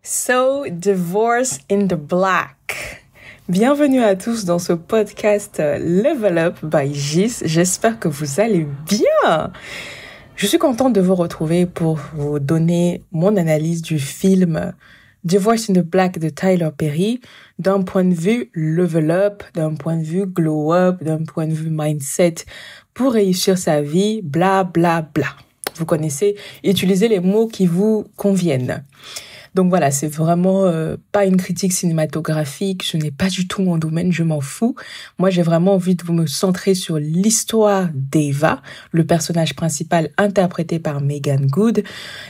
So, Divorce in the Black. Bienvenue à tous dans ce podcast Level Up by Gis. J'espère que vous allez bien. Je suis contente de vous retrouver pour vous donner mon analyse du film Divorce in the Black de Tyler Perry d'un point de vue level up, d'un point de vue glow up, d'un point de vue mindset pour réussir sa vie, bla bla bla. Vous connaissez, utilisez les mots qui vous conviennent. Donc voilà, c'est vraiment pas une critique cinématographique, ce n'est pas du tout mon domaine, je m'en fous. Moi, j'ai vraiment envie de me centrer sur l'histoire d'Eva, le personnage principal interprété par Meagan Good,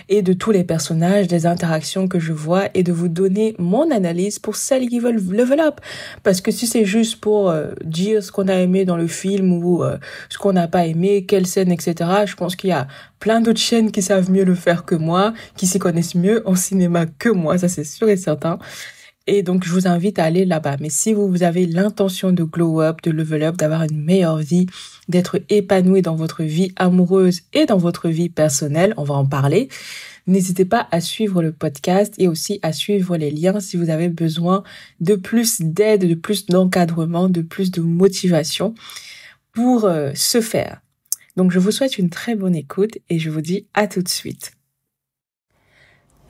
et de tous les personnages, des interactions que je vois, et de vous donner mon analyse pour celles qui veulent level up. Parce que si c'est juste pour dire ce qu'on a aimé dans le film ou ce qu'on n'a pas aimé, quelle scène, etc., je pense qu'il y a plein d'autres chaînes qui savent mieux le faire que moi, qui s'y connaissent mieux en cinéma que moi, ça c'est sûr et certain. Et donc, je vous invite à aller là-bas. Mais si vous avez l'intention de glow up, de level up, d'avoir une meilleure vie, d'être épanoui dans votre vie amoureuse et dans votre vie personnelle, on va en parler. N'hésitez pas à suivre le podcast et aussi à suivre les liens si vous avez besoin de plus d'aide, de plus d'encadrement, de plus de motivation pour ce faire. Donc, je vous souhaite une très bonne écoute et je vous dis à tout de suite.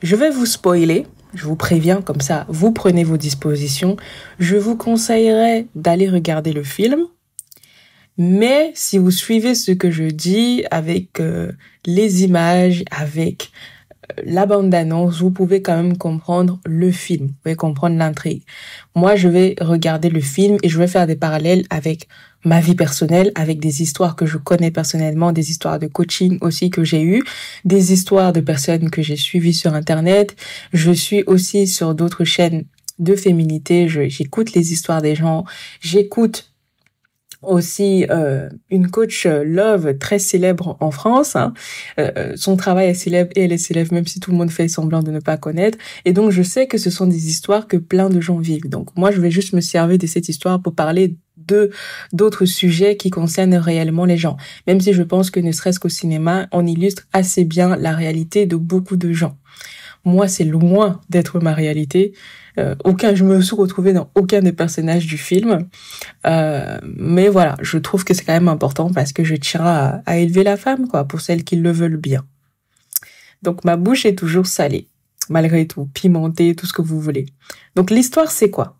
Je vais vous spoiler, je vous préviens comme ça, vous prenez vos dispositions. Je vous conseillerais d'aller regarder le film, mais si vous suivez ce que je dis avec les images, avec la bande-annonce, vous pouvez quand même comprendre le film, vous pouvez comprendre l'intrigue. Moi, je vais regarder le film et je vais faire des parallèles avec ma vie personnelle, avec des histoires que je connais personnellement, des histoires de coaching aussi que j'ai eues, des histoires de personnes que j'ai suivies sur Internet. Je suis aussi sur d'autres chaînes de féminité, j'écoute les histoires des gens, j'écoute aussi une coach love très célèbre en France. Son travail est célèbre et elle est célèbre même si tout le monde fait semblant de ne pas connaître. Et donc je sais que ce sont des histoires que plein de gens vivent. Donc moi je vais juste me servir de cette histoire pour parler d'autres sujets qui concernent réellement les gens. Même si je pense que ne serait-ce qu'au cinéma, on illustre assez bien la réalité de beaucoup de gens. Moi, c'est loin d'être ma réalité. Je me suis retrouvée dans aucun des personnages du film. Mais voilà, je trouve que c'est quand même important parce que je tiens à élever la femme, quoi, pour celles qui le veulent bien. Donc, ma bouche est toujours salée, malgré tout, pimentée, tout ce que vous voulez. Donc, l'histoire, c'est quoi?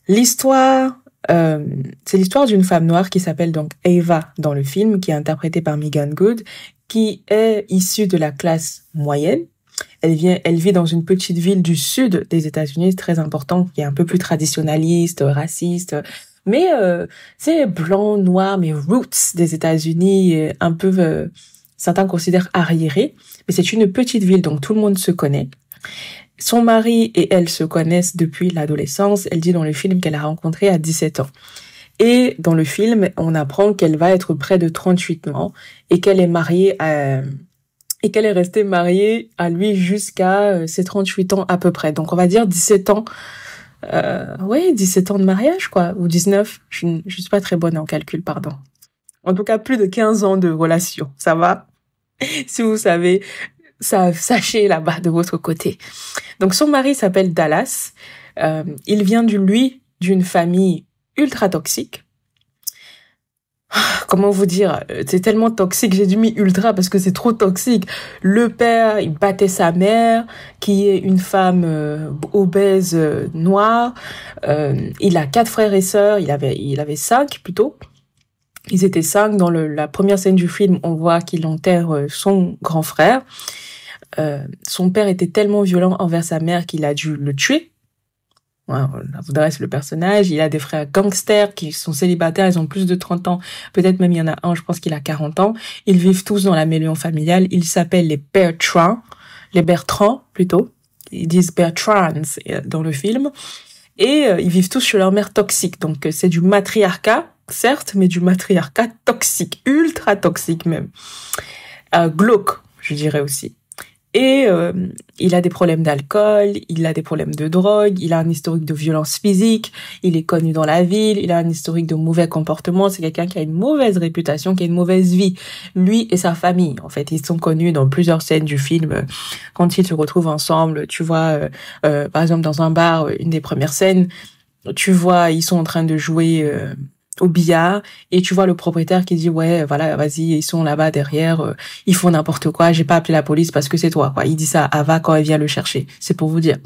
L'histoire, c'est l'histoire d'une femme noire qui s'appelle donc Eva dans le film, qui est interprétée par Meagan Good, qui est issue de la classe moyenne. Elle vit dans une petite ville du sud des États-Unis, très importante, qui est un peu plus traditionnaliste, raciste, mais c'est blanc, noir, mais roots des États-Unis, un peu, certains considèrent arriéré, mais c'est une petite ville, donc tout le monde se connaît. Son mari et elle se connaissent depuis l'adolescence. Elle dit dans le film qu'elle a rencontré à 17 ans. Et dans le film, on apprend qu'elle va être près de 38 ans et qu'elle est mariée et qu'elle est restée mariée à lui jusqu'à ses 38 ans à peu près. Donc on va dire 17 ans. 17 ans de mariage, quoi, ou 19. Je suis pas très bonne en calcul, pardon. En tout cas, plus de 15 ans de relation. Ça va? Si vous savez, sachez là-bas de votre côté. Donc son mari s'appelle Dallas. Il vient d'une famille ultra toxique. Comment vous dire, c'est tellement toxique, j'ai dû mis ultra parce que c'est trop toxique. Le père, il battait sa mère, qui est une femme obèse noire. Il a 4 frères et sœurs, il avait 5 plutôt. Ils étaient 5. Dans la première scène du film, on voit qu'il enterre son grand frère. Son père était tellement violent envers sa mère qu'il a dû le tuer. Voilà, on vous dresse le personnage. Il a des frères gangsters qui sont célibataires, ils ont plus de 30 ans. Peut-être même il y en a un, je pense qu'il a 40 ans. Ils vivent tous dans la maison familiale. Ils s'appellent les Bertrand plutôt. Ils disent Bertrands dans le film. Et ils vivent tous chez leur mère toxique. Donc c'est du matriarcat, certes, mais du matriarcat toxique, ultra toxique même. Glauque, je dirais aussi. Et il a des problèmes d'alcool, il a des problèmes de drogue, il a un historique de violence physique, il est connu dans la ville, il a un historique de mauvais comportement, c'est quelqu'un qui a une mauvaise réputation, qui a une mauvaise vie. Lui et sa famille, en fait, ils sont connus dans plusieurs scènes du film. Quand ils se retrouvent ensemble, tu vois, par exemple dans un bar, une des premières scènes, tu vois, ils sont en train de jouer au billard et tu vois le propriétaire qui dit ouais voilà vas-y ils sont là-bas derrière ils font n'importe quoi, j'ai pas appelé la police parce que c'est toi quoi. Il dit ça à Ava quand elle vient le chercher, c'est pour vous dire.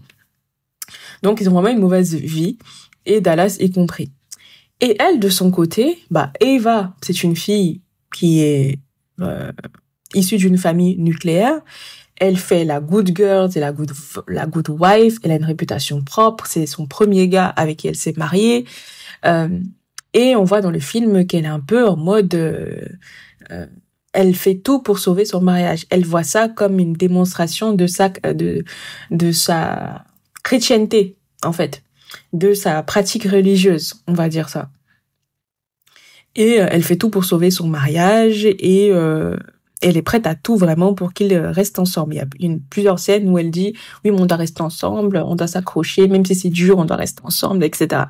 Donc ils ont vraiment une mauvaise vie et Dallas y compris. Et elle de son côté, Ava c'est une fille qui est issue d'une famille nucléaire. Elle fait la good girl, c'est la good wife, elle a une réputation propre, c'est son premier gars avec qui elle s'est mariée. Et on voit dans le film qu'elle est un peu en mode... elle fait tout pour sauver son mariage. Elle voit ça comme une démonstration de sa chrétienté, en fait. De sa pratique religieuse, on va dire ça. Et elle fait tout pour sauver son mariage et elle est prête à tout vraiment pour qu'ils restent ensemble. Il y a plusieurs scènes où elle dit « Oui, mais on doit rester ensemble, on doit s'accrocher, même si c'est dur, on doit rester ensemble, etc. »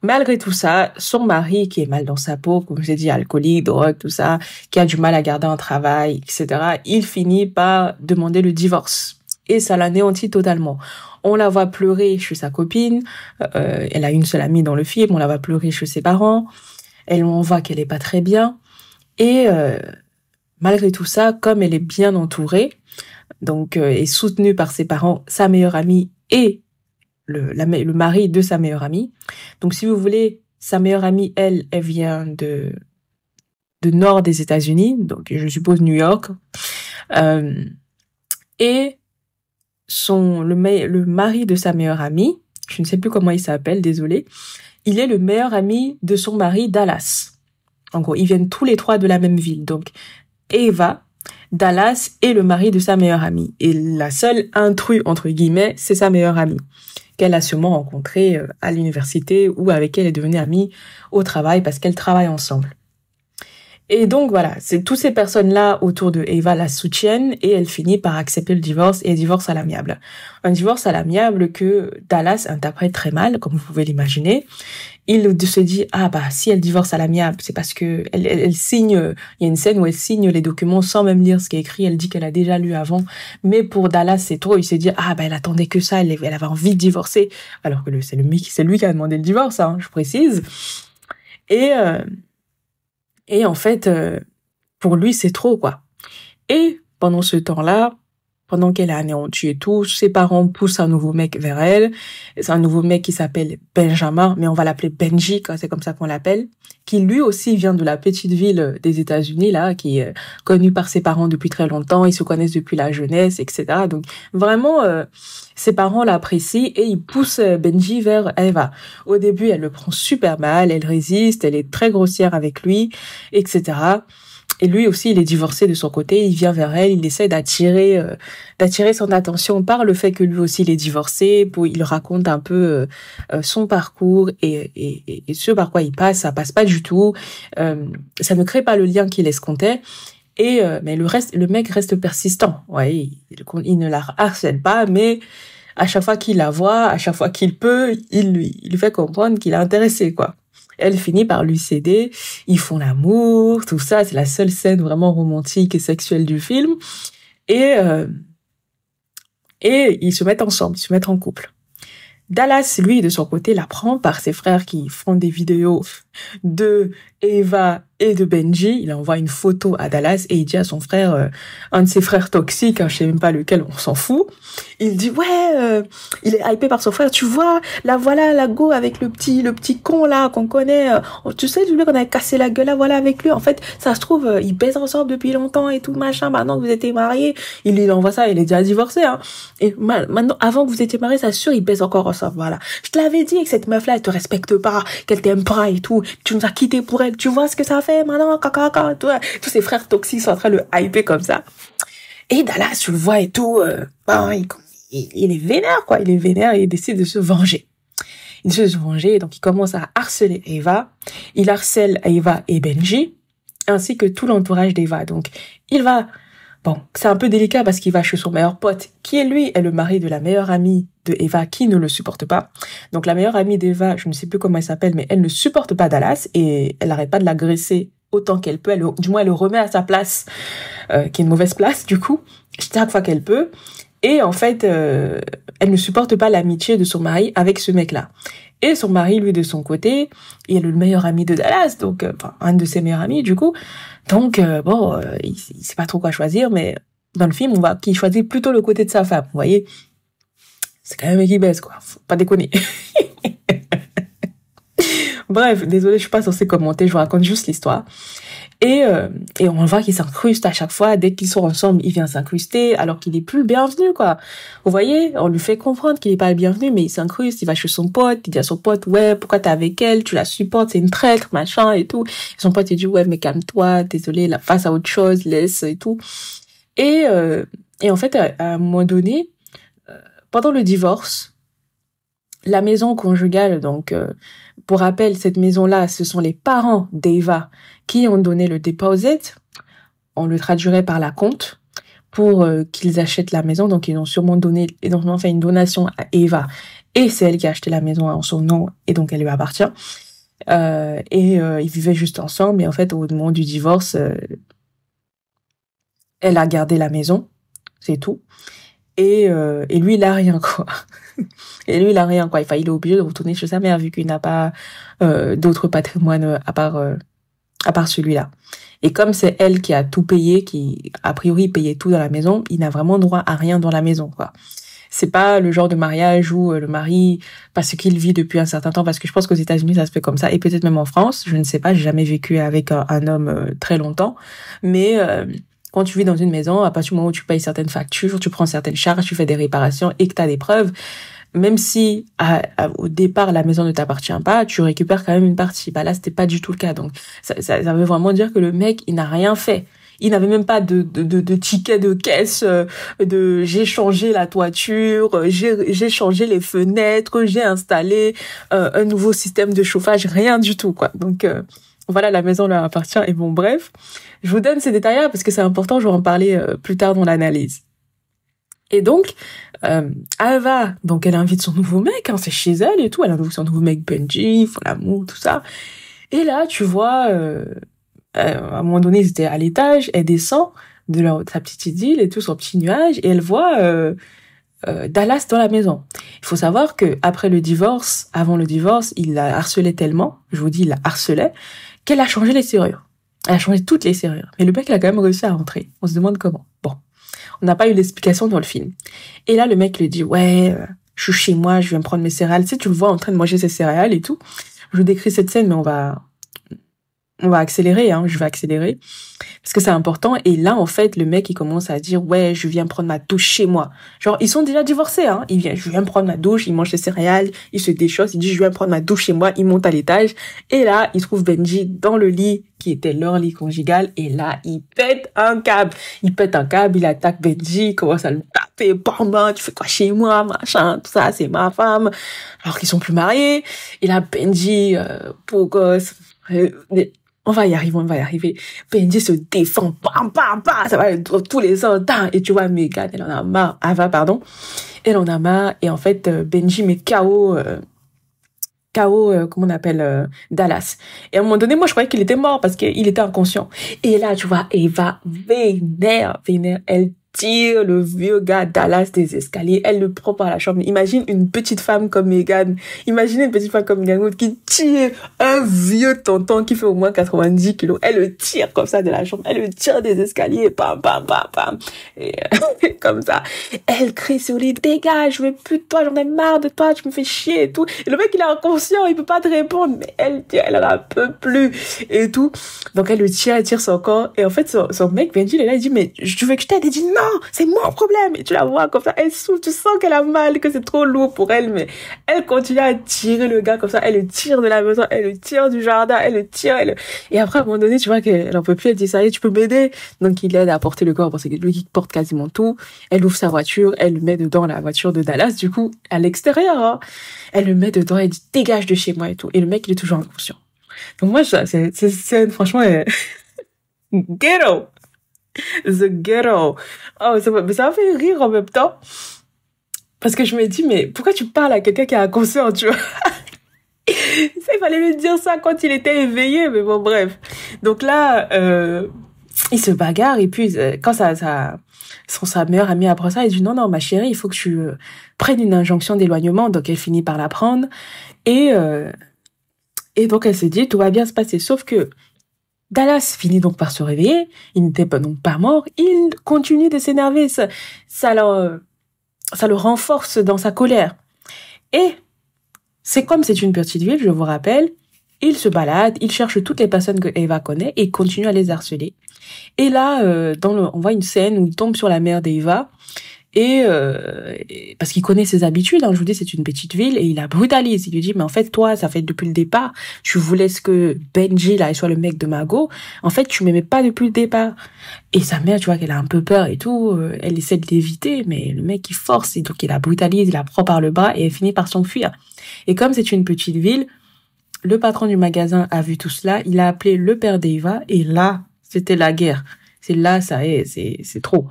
Malgré tout ça, son mari, qui est mal dans sa peau, comme j'ai dit, alcoolique, drogue, tout ça, qui a du mal à garder un travail, etc., il finit par demander le divorce. Et ça l'anéantit totalement. On la voit pleurer chez sa copine, elle a une seule amie dans le film, on la voit pleurer chez ses parents, on voit qu'elle est pas très bien. Et malgré tout ça, comme elle est bien entourée, donc est soutenue par ses parents, sa meilleure amie et le mari de sa meilleure amie. Donc, si vous voulez, sa meilleure amie, elle vient de nord des États-Unis, donc je suppose New York. Et le mari de sa meilleure amie, je ne sais plus comment il s'appelle, désolé, il est le meilleur ami de son mari, Dallas. En gros, ils viennent tous les trois de la même ville. Donc, Ava, Dallas et le mari de sa meilleure amie. Et la seule intrus, entre guillemets, c'est sa meilleure amie, qu'elle a sûrement rencontrée à l'université ou avec elle est devenue amie au travail parce qu'elles travaillent ensemble. Et donc voilà, c'est toutes ces personnes-là autour de Ava la soutiennent et elle finit par accepter le divorce et divorce à l'amiable. Un divorce à l'amiable que Dallas interprète très mal, comme vous pouvez l'imaginer. Il se dit si elle divorce à l'amiable, c'est parce que elle signe. Il y a une scène où elle signe les documents sans même lire ce qui est écrit. Elle dit qu'elle a déjà lu avant, mais pour Dallas c'est trop. Il s'est dit elle attendait que ça, elle avait envie de divorcer, alors que c'est lui qui a demandé le divorce, hein, je précise. Et en fait, pour lui, c'est trop, quoi. Et pendant ce temps-là, pendant qu'elle est anéantie et tout, ses parents poussent un nouveau mec vers elle. C'est un nouveau mec qui s'appelle Benjamin, mais on va l'appeler Benji, c'est comme ça qu'on l'appelle, qui lui aussi vient de la petite ville des États-Unis, là, qui est connu par ses parents depuis très longtemps. Ils se connaissent depuis la jeunesse, etc. Donc, vraiment, ses parents l'apprécient et ils poussent Benji vers Ava. Au début, elle le prend super mal, elle résiste, elle est très grossière avec lui, etc. Et lui aussi, il est divorcé de son côté, il vient vers elle, il essaie d'attirer son attention par le fait que lui aussi il est divorcé, il raconte un peu son parcours et ce par quoi il passe, ça passe pas du tout, ça ne crée pas le lien qu'il escomptait. Mais le mec reste persistant. Ouais, il ne la harcèle pas, mais à chaque fois qu'il la voit, à chaque fois qu'il peut, il lui fait comprendre qu'il est intéressé, quoi. Elle finit par lui céder, ils font l'amour, tout ça, c'est la seule scène vraiment romantique et sexuelle du film. Et ils se mettent ensemble, ils se mettent en couple. Dallas, lui, de son côté, l'apprend par ses frères qui font des vidéos de Ava et de Benji. Il envoie une photo à Dallas et il dit à son frère, un de ses frères toxiques, je sais même pas lequel, on s'en fout. Il dit, il est hypé par son frère, tu vois, là, voilà, la go avec le petit con, là, qu'on connaît, tu sais, celui qu'on avait cassé la gueule, là, voilà, avec lui. En fait, ça se trouve, ils baisent ensemble depuis longtemps et tout, machin, maintenant que vous étiez mariés. Il envoie ça, il est déjà divorcé, hein. Et maintenant, avant que vous étiez mariés, c'est sûr, ils baisent encore ensemble, voilà. Je te l'avais dit que cette meuf-là, elle te respecte pas, qu'elle t'aime pas et tout. Tu nous as quittés pour elle, tu vois ce que ça fait, maintenant, caca, tous ses frères toxiques sont en train de le hyper comme ça. Et Dallas, tu le vois et tout, il est vénère, quoi. Il est vénère et il décide de se venger. Il décide de se venger, donc il commence à harceler Ava. Il harcèle Ava et Benji, ainsi que tout l'entourage d'Ava. Donc, il va Bon, c'est un peu délicat parce qu'il va chez son meilleur pote, qui lui est le mari de la meilleure amie de Eva, qui ne le supporte pas. Donc la meilleure amie d'Eva, je ne sais plus comment elle s'appelle, mais elle ne supporte pas Dallas et elle n'arrête pas de l'agresser autant qu'elle peut. Du moins, elle le remet à sa place, qui est une mauvaise place, du coup, chaque fois qu'elle peut. Et en fait, elle ne supporte pas l'amitié de son mari avec ce mec-là. Et son mari, lui, de son côté, il est le meilleur ami de Dallas, donc enfin, un de ses meilleurs amis, du coup. Donc, il sait pas trop quoi choisir, mais dans le film, on voit qu'il choisit plutôt le côté de sa femme, vous voyez. C'est quand même qui baisse, quoi. Faut pas déconner. Bref, désolé, je suis pas censée commenter, je vous raconte juste l'histoire. Et on voit qu'il s'incruste à chaque fois. Dès qu'ils sont ensemble, il vient s'incruster alors qu'il est plus le bienvenu, quoi. Vous voyez, on lui fait comprendre qu'il est pas le bienvenu, mais il s'incruste, il va chez son pote, il dit à son pote, ouais, pourquoi t'es avec elle, tu la supportes, c'est une traître, machin, et tout. Et son pote, il dit, ouais, mais calme-toi, désolé, la face à autre chose, laisse, et tout. Et en fait, à un moment donné, pendant le divorce, la maison conjugale, donc, pour rappel, cette maison-là, ce sont les parents d'Eva qui ont donné le deposit. On le traduirait par la compte pour qu'ils achètent la maison. Donc, ils ont sûrement fait une donation à Eva. Et c'est elle qui a acheté la maison en son nom et donc elle lui appartient. Ils vivaient juste ensemble. Et en fait, au moment du divorce, elle a gardé la maison. C'est tout. Et lui, il a rien, quoi. Et lui, il a rien, quoi. Enfin, il est obligé de retourner chez sa mère vu qu'il n'a pas d'autre patrimoine à part celui-là. Et comme c'est elle qui a tout payé, qui a priori payait tout dans la maison, il n'a vraiment droit à rien dans la maison, quoi. C'est pas le genre de mariage où le mari, parce qu'il vit depuis un certain temps, parce que je pense qu'aux États-Unis ça se fait comme ça, et peut-être même en France, je ne sais pas, j'ai jamais vécu avec un homme très longtemps, mais quand tu vis dans une maison, à partir du moment où tu payes certaines factures, tu prends certaines charges, tu fais des réparations et que tu as des preuves, même si au départ la maison ne t'appartient pas, tu récupères quand même une partie. Bah là, c'était pas du tout le cas. Donc ça veut vraiment dire que le mec, il n'a rien fait. Il n'avait même pas de ticket de caisse, j'ai changé la toiture, j'ai changé les fenêtres, j'ai installé un nouveau système de chauffage, rien du tout, quoi. Donc voilà, la maison leur appartient. Et bon, bref, je vous donne ces détails-là parce que c'est important, je vais en parler plus tard dans l'analyse. Et donc, Ava, donc elle invite son nouveau mec, hein, c'est chez elle et tout, elle invite son nouveau mec Benji, ils font l'amour, tout ça. Et là, tu vois, à un moment donné, ils étaient à l'étage, elle descend de sa petite idylle et tout, son petit nuage, et elle voit Dallas dans la maison. Il faut savoir que après le divorce, avant le divorce, il la harcelait tellement, je vous dis, il la harcelait, qu'elle a changé les serrures. Elle a changé toutes les serrures. Mais le mec, il a quand même réussi à rentrer. On se demande comment. Bon. On n'a pas eu l'explication dans le film. Et là, le mec lui dit, ouais, je suis chez moi, je viens prendre mes céréales. Tu sais, tu le vois en train de manger ses céréales et tout. Je vous décris cette scène, mais on va accélérer, hein, je vais accélérer. Parce que c'est important. Et là, en fait, le mec, il commence à dire, ouais, je viens prendre ma douche chez moi. Genre, ils sont déjà divorcés, hein. Je viens prendre ma douche, il mange ses céréales, il se déchausse, il dit, je viens prendre ma douche chez moi, il monte à l'étage. Et là, il trouve Benji dans le lit, qui était leur lit conjugal. Et là, il pète un câble. Il attaque Benji, il commence à le taper, bam, tu fais quoi chez moi, machin, tout ça, c'est ma femme. Alors qu'ils sont plus mariés. Et là, Benji, beau gosse, on va y arriver. Benji se défend, bam, bam, bam, ça va tous les ans, et tu vois, Megan, elle en a marre, Ava, pardon, elle en a marre, et en fait, Benji met KO, comment on appelle, Dallas. Et à un moment donné, moi, je croyais qu'il était mort parce qu'il était inconscient. Et là, tu vois, Eva vénère, elle tire le vieux gars Dallas des escaliers, elle le prend par la chambre. Imaginez une petite femme comme Megan qui tire un vieux tonton qui fait au moins 90 kilos. Elle le tire comme ça de la chambre, elle le tire des escaliers, bam, bam, bam, bam. Et comme ça, elle crie sur lui, dégage, je veux plus de toi, j'en ai marre de toi, tu me fais chier et tout. Et le mec, il est inconscient, il peut pas te répondre, mais elle en a peu plus et tout. Donc elle le tire, elle tire son corps. Et en fait, son mec, Benji, il est là, il dit, mais tu veux que je t'aide? Il dit, non, c'est mon problème. Et tu la vois comme ça, elle souffre, tu sens qu'elle a mal, que c'est trop lourd pour elle, mais elle continue à tirer le gars comme ça, elle le tire de la maison, elle le tire du jardin, elle le tire, et après, à un moment donné, tu vois qu'elle en peut plus, elle dit, ça y est, tu peux m'aider? Donc il l'aide à porter le corps, parce que c'est lui qui porte quasiment tout. Elle ouvre sa voiture, elle le met dedans la voiture de Dallas, du coup, à l'extérieur, hein. Elle le met dedans, elle dit, dégage de chez moi et tout. Et le mec, il est toujours inconscient. Donc moi, c'est franchement, ghetto. The ghetto. Oh, mais ça m'a fait rire en même temps. Parce que je me dis, mais pourquoi tu parles à quelqu'un qui a conscience, tu vois? Il fallait lui dire ça quand il était éveillé, mais bon, bref. Donc là, il se bagarre et puis quand sa meilleure amie apprend ça, elle dit non, ma chérie, il faut que tu prennes une injonction d'éloignement. Donc elle finit par la prendre et donc elle se dit tout va bien se passer. Sauf que Dallas finit donc par se réveiller. Il n'était donc pas mort. Il continue de s'énerver. Ça le renforce dans sa colère. Et c'est comme c'est une petite ville, je vous rappelle. Il se balade, il cherche toutes les personnes que Eva connaît et il continue à les harceler. Et là, on voit une scène où il tombe sur la mère d'Eva et parce qu'il connaît ses habitudes. Hein, je vous dis, c'est une petite ville et il la brutalise. Il lui dit, mais en fait, toi, ça fait depuis le départ, tu voulais que Benji là, il soit le mec de Margot. En fait, tu m'aimais pas depuis le départ. Et sa mère, tu vois, qu'elle a un peu peur et tout. Elle essaie de l'éviter, mais le mec il force et donc il la brutalise, il la prend par le bras et elle finit par s'enfuir. Et comme c'est une petite ville, le patron du magasin a vu tout cela. Il a appelé le père d'Eva et là, c'était la guerre. C'est là, ça est, c'est trop.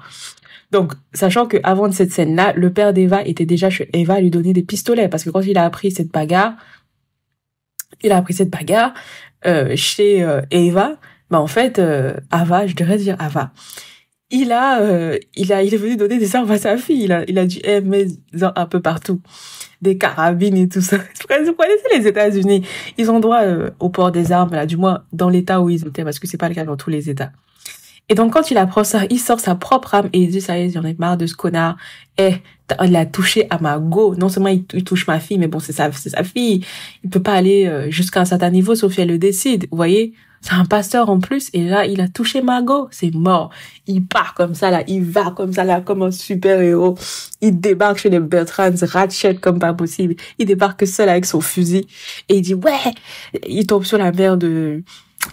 Donc, sachant que avant de cette scène-là, le père d'Eva était déjà chez Eva à lui donner des pistolets parce que quand il a appris cette bagarre chez Eva, bah en fait, Ava, je devrais dire Ava. Il est venu donner des armes à sa fille. Il a dit, mais un peu partout. Des carabines et tout ça. Vous connaissez les États-Unis. Ils ont droit au port des armes, là, du moins dans l'État où ils étaient, parce que c'est pas le cas dans tous les États. Et donc, quand il apprend ça, il sort sa propre arme et il dit, ça y est, j'en ai marre de ce connard. Il a touché à ma go. Non seulement il touche ma fille, mais bon, c'est sa fille. Il peut pas aller jusqu'à un certain niveau, sauf si elle le décide. Vous voyez? C'est un pasteur en plus. Et là, il a touché Margot. C'est mort. Il part comme ça, là. Il va comme ça, là, comme un super-héros. Il débarque chez les Bertrands, Ratchet comme pas possible. Il débarque seul avec son fusil. Et il dit, ouais! Il tombe sur la mère de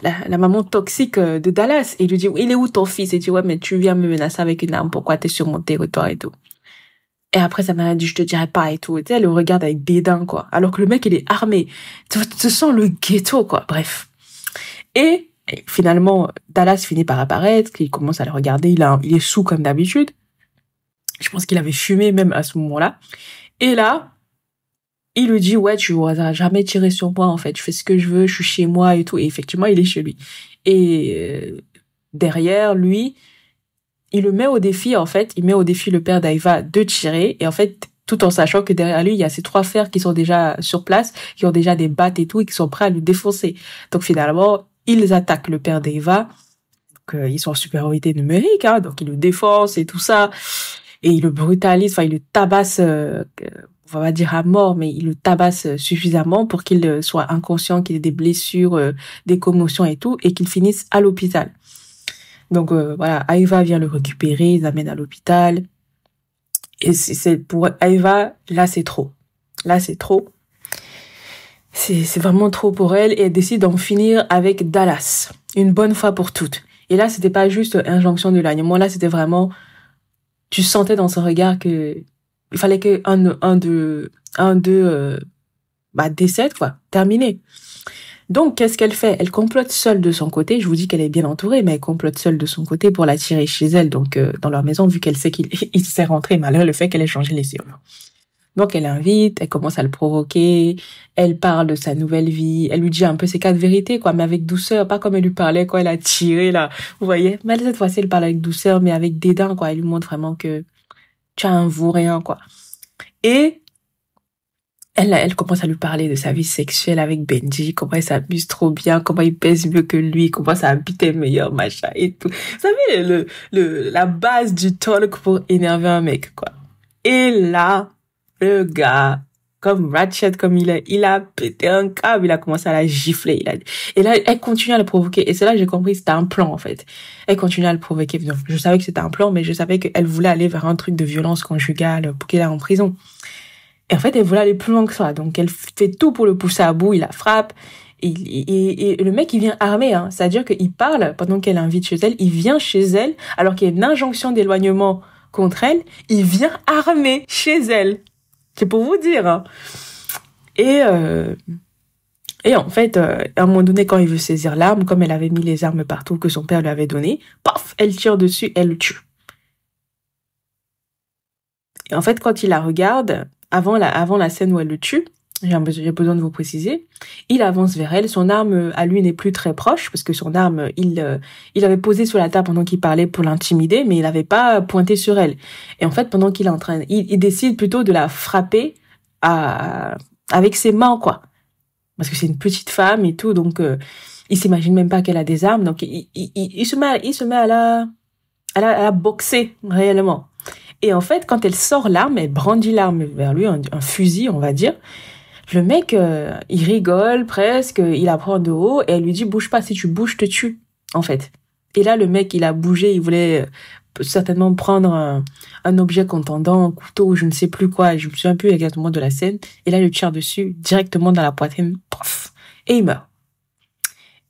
la maman toxique de Dallas. Et il lui dit, il est où ton fils? Et il dit, ouais, mais tu viens me menacer avec une arme. Pourquoi t'es sur mon territoire et tout? Et après, sa mère a dit, je te dirai pas et tout. Et tu sais, elle le regarde avec dédain, quoi. Alors que le mec, il est armé. Tu sens le ghetto, quoi. Bref. Et finalement, Dallas finit par apparaître, il commence à le regarder, il est sous comme d'habitude. Je pense qu'il avait fumé même à ce moment-là. Et là, il lui dit, ouais, tu n'auras jamais tiré sur moi, en fait. Je fais ce que je veux, je suis chez moi et tout. Et effectivement, il est chez lui. Et derrière lui, il le met au défi, en fait. Il met au défi le père d'Aiva de tirer. Et en fait, tout en sachant que derrière lui, il y a ses 3 frères qui sont déjà sur place, qui ont déjà des battes et tout, et qui sont prêts à le défoncer. Donc finalement, ils attaquent le père d'Eva. Donc, ils sont en supériorité numérique, hein, donc ils le défoncent et tout ça. Et ils le brutalisent, enfin, ils le tabassent, on va pas dire à mort, mais ils le tabassent suffisamment pour qu'il soit inconscient, qu'il ait des blessures, des commotions et tout, et qu'il finisse à l'hôpital. Donc voilà, Eva vient le récupérer, ils l'amènent à l'hôpital. Et c'est pour Eva, là c'est trop. Là c'est trop. C'est vraiment trop pour elle et elle décide d'en finir avec Dallas. Une bonne fois pour toutes. Et là, c'était pas juste injonction de l'éloignement. Là, c'était vraiment, tu sentais dans son regard que il fallait que un d'eux décède, quoi. Terminé. Donc, qu'est-ce qu'elle fait? Elle complote seule de son côté. Je vous dis qu'elle est bien entourée, mais elle complote seule de son côté pour l'attirer chez elle, donc dans leur maison, vu qu'elle sait qu'il s'est rentré malgré le fait qu'elle ait changé les serrures. Donc, elle l'invite, elle commence à le provoquer, elle parle de sa nouvelle vie, elle lui dit un peu ses 4 vérités, quoi, mais avec douceur, pas comme elle lui parlait quand elle a tiré, là, vous voyez. Mais cette fois-ci, elle parle avec douceur, mais avec dédain, quoi. Elle lui montre vraiment que tu as un vaurien, quoi. Et elle commence à lui parler de sa vie sexuelle avec Benji, comment elle s'amuse trop bien, comment il pèse mieux que lui, comment ça habite meilleur, machin et tout. Vous savez, la base du talk pour énerver un mec, quoi. Et là, le gars, comme Ratchet comme il a pété un câble, il a commencé à la gifler. Et là, elle continue à le provoquer. Et c'est là que j'ai compris que c'était un plan, en fait. Elle continue à le provoquer. Je savais que c'était un plan, mais je savais qu'elle voulait aller vers un truc de violence conjugale pour qu'il aille en prison. Et en fait, elle voulait aller plus loin que ça. Donc, elle fait tout pour le pousser à bout. Il la frappe. Et le mec, il vient armé, hein. C'est-à-dire qu'il parle pendant qu'elle invite chez elle. Il vient chez elle, alors qu'il y a une injonction d'éloignement contre elle. Il vient armé chez elle. C'est pour vous dire, hein. Et Et en fait, à un moment donné, quand il veut saisir l'arme, comme elle avait mis les armes partout que son père lui avait donné, paf, elle tire dessus, elle le tue. Et en fait, quand il la regarde, avant la scène où elle le tue, j'ai besoin de vous préciser, il avance vers elle, son arme à lui n'est plus très proche, parce que son arme, il avait posé sur la table pendant qu'il parlait pour l'intimider, mais il n'avait pas pointé sur elle. Et en fait, pendant qu'il est en train, il décide plutôt de la frapper avec ses mains, quoi. Parce que c'est une petite femme et tout, donc il s'imagine même pas qu'elle a des armes, donc il se met à la boxer réellement. Et en fait, quand elle sort l'arme, elle brandit l'arme vers lui, un fusil, on va dire. Le mec, il rigole presque, il la prend de haut et elle lui dit bouge pas, si tu bouges, je te tue, en fait. Et là, le mec, il a bougé, il voulait certainement prendre un objet contendant, un couteau ou je ne sais plus quoi, je me souviens plus exactement de la scène. Et là, il le tire dessus, directement dans la poitrine, pof, et il meurt.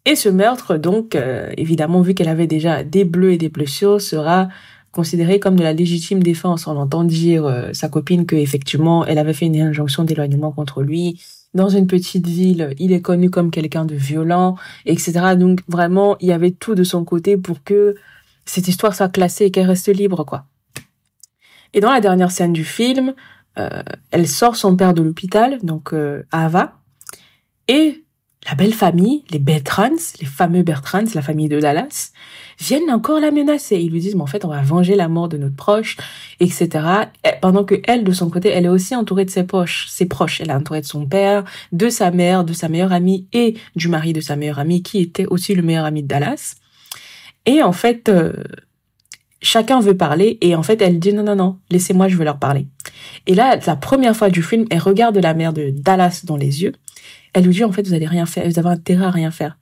Et ce meurtre, donc, évidemment, vu qu'elle avait déjà des bleus et des blessures, sera considéré comme de la légitime défense. On entend dire sa copine que effectivement, elle avait fait une injonction d'éloignement contre lui. Dans une petite ville, il est connu comme quelqu'un de violent, etc. Donc vraiment, il y avait tout de son côté pour que cette histoire soit classée et qu'elle reste libre, quoi. Et dans la dernière scène du film, elle sort son père de l'hôpital, donc Ava, et la belle famille, les Bertrands, les fameux Bertrands, la famille de Dallas, viennent encore la menacer. Ils lui disent, mais en fait, on va venger la mort de notre proche, etc. Et pendant que elle, de son côté, elle est aussi entourée de ses proches. Elle est entourée de son père, de sa mère, de sa meilleure amie et du mari de sa meilleure amie, qui était aussi le meilleur ami de Dallas. Et en fait, chacun veut parler et en fait, elle dit, non, laissez-moi, je veux leur parler. Et là, la première fois du film, elle regarde la mère de Dallas dans les yeux. Elle lui dit, en fait, vous allez rien faire, vous avez intérêt à rien faire.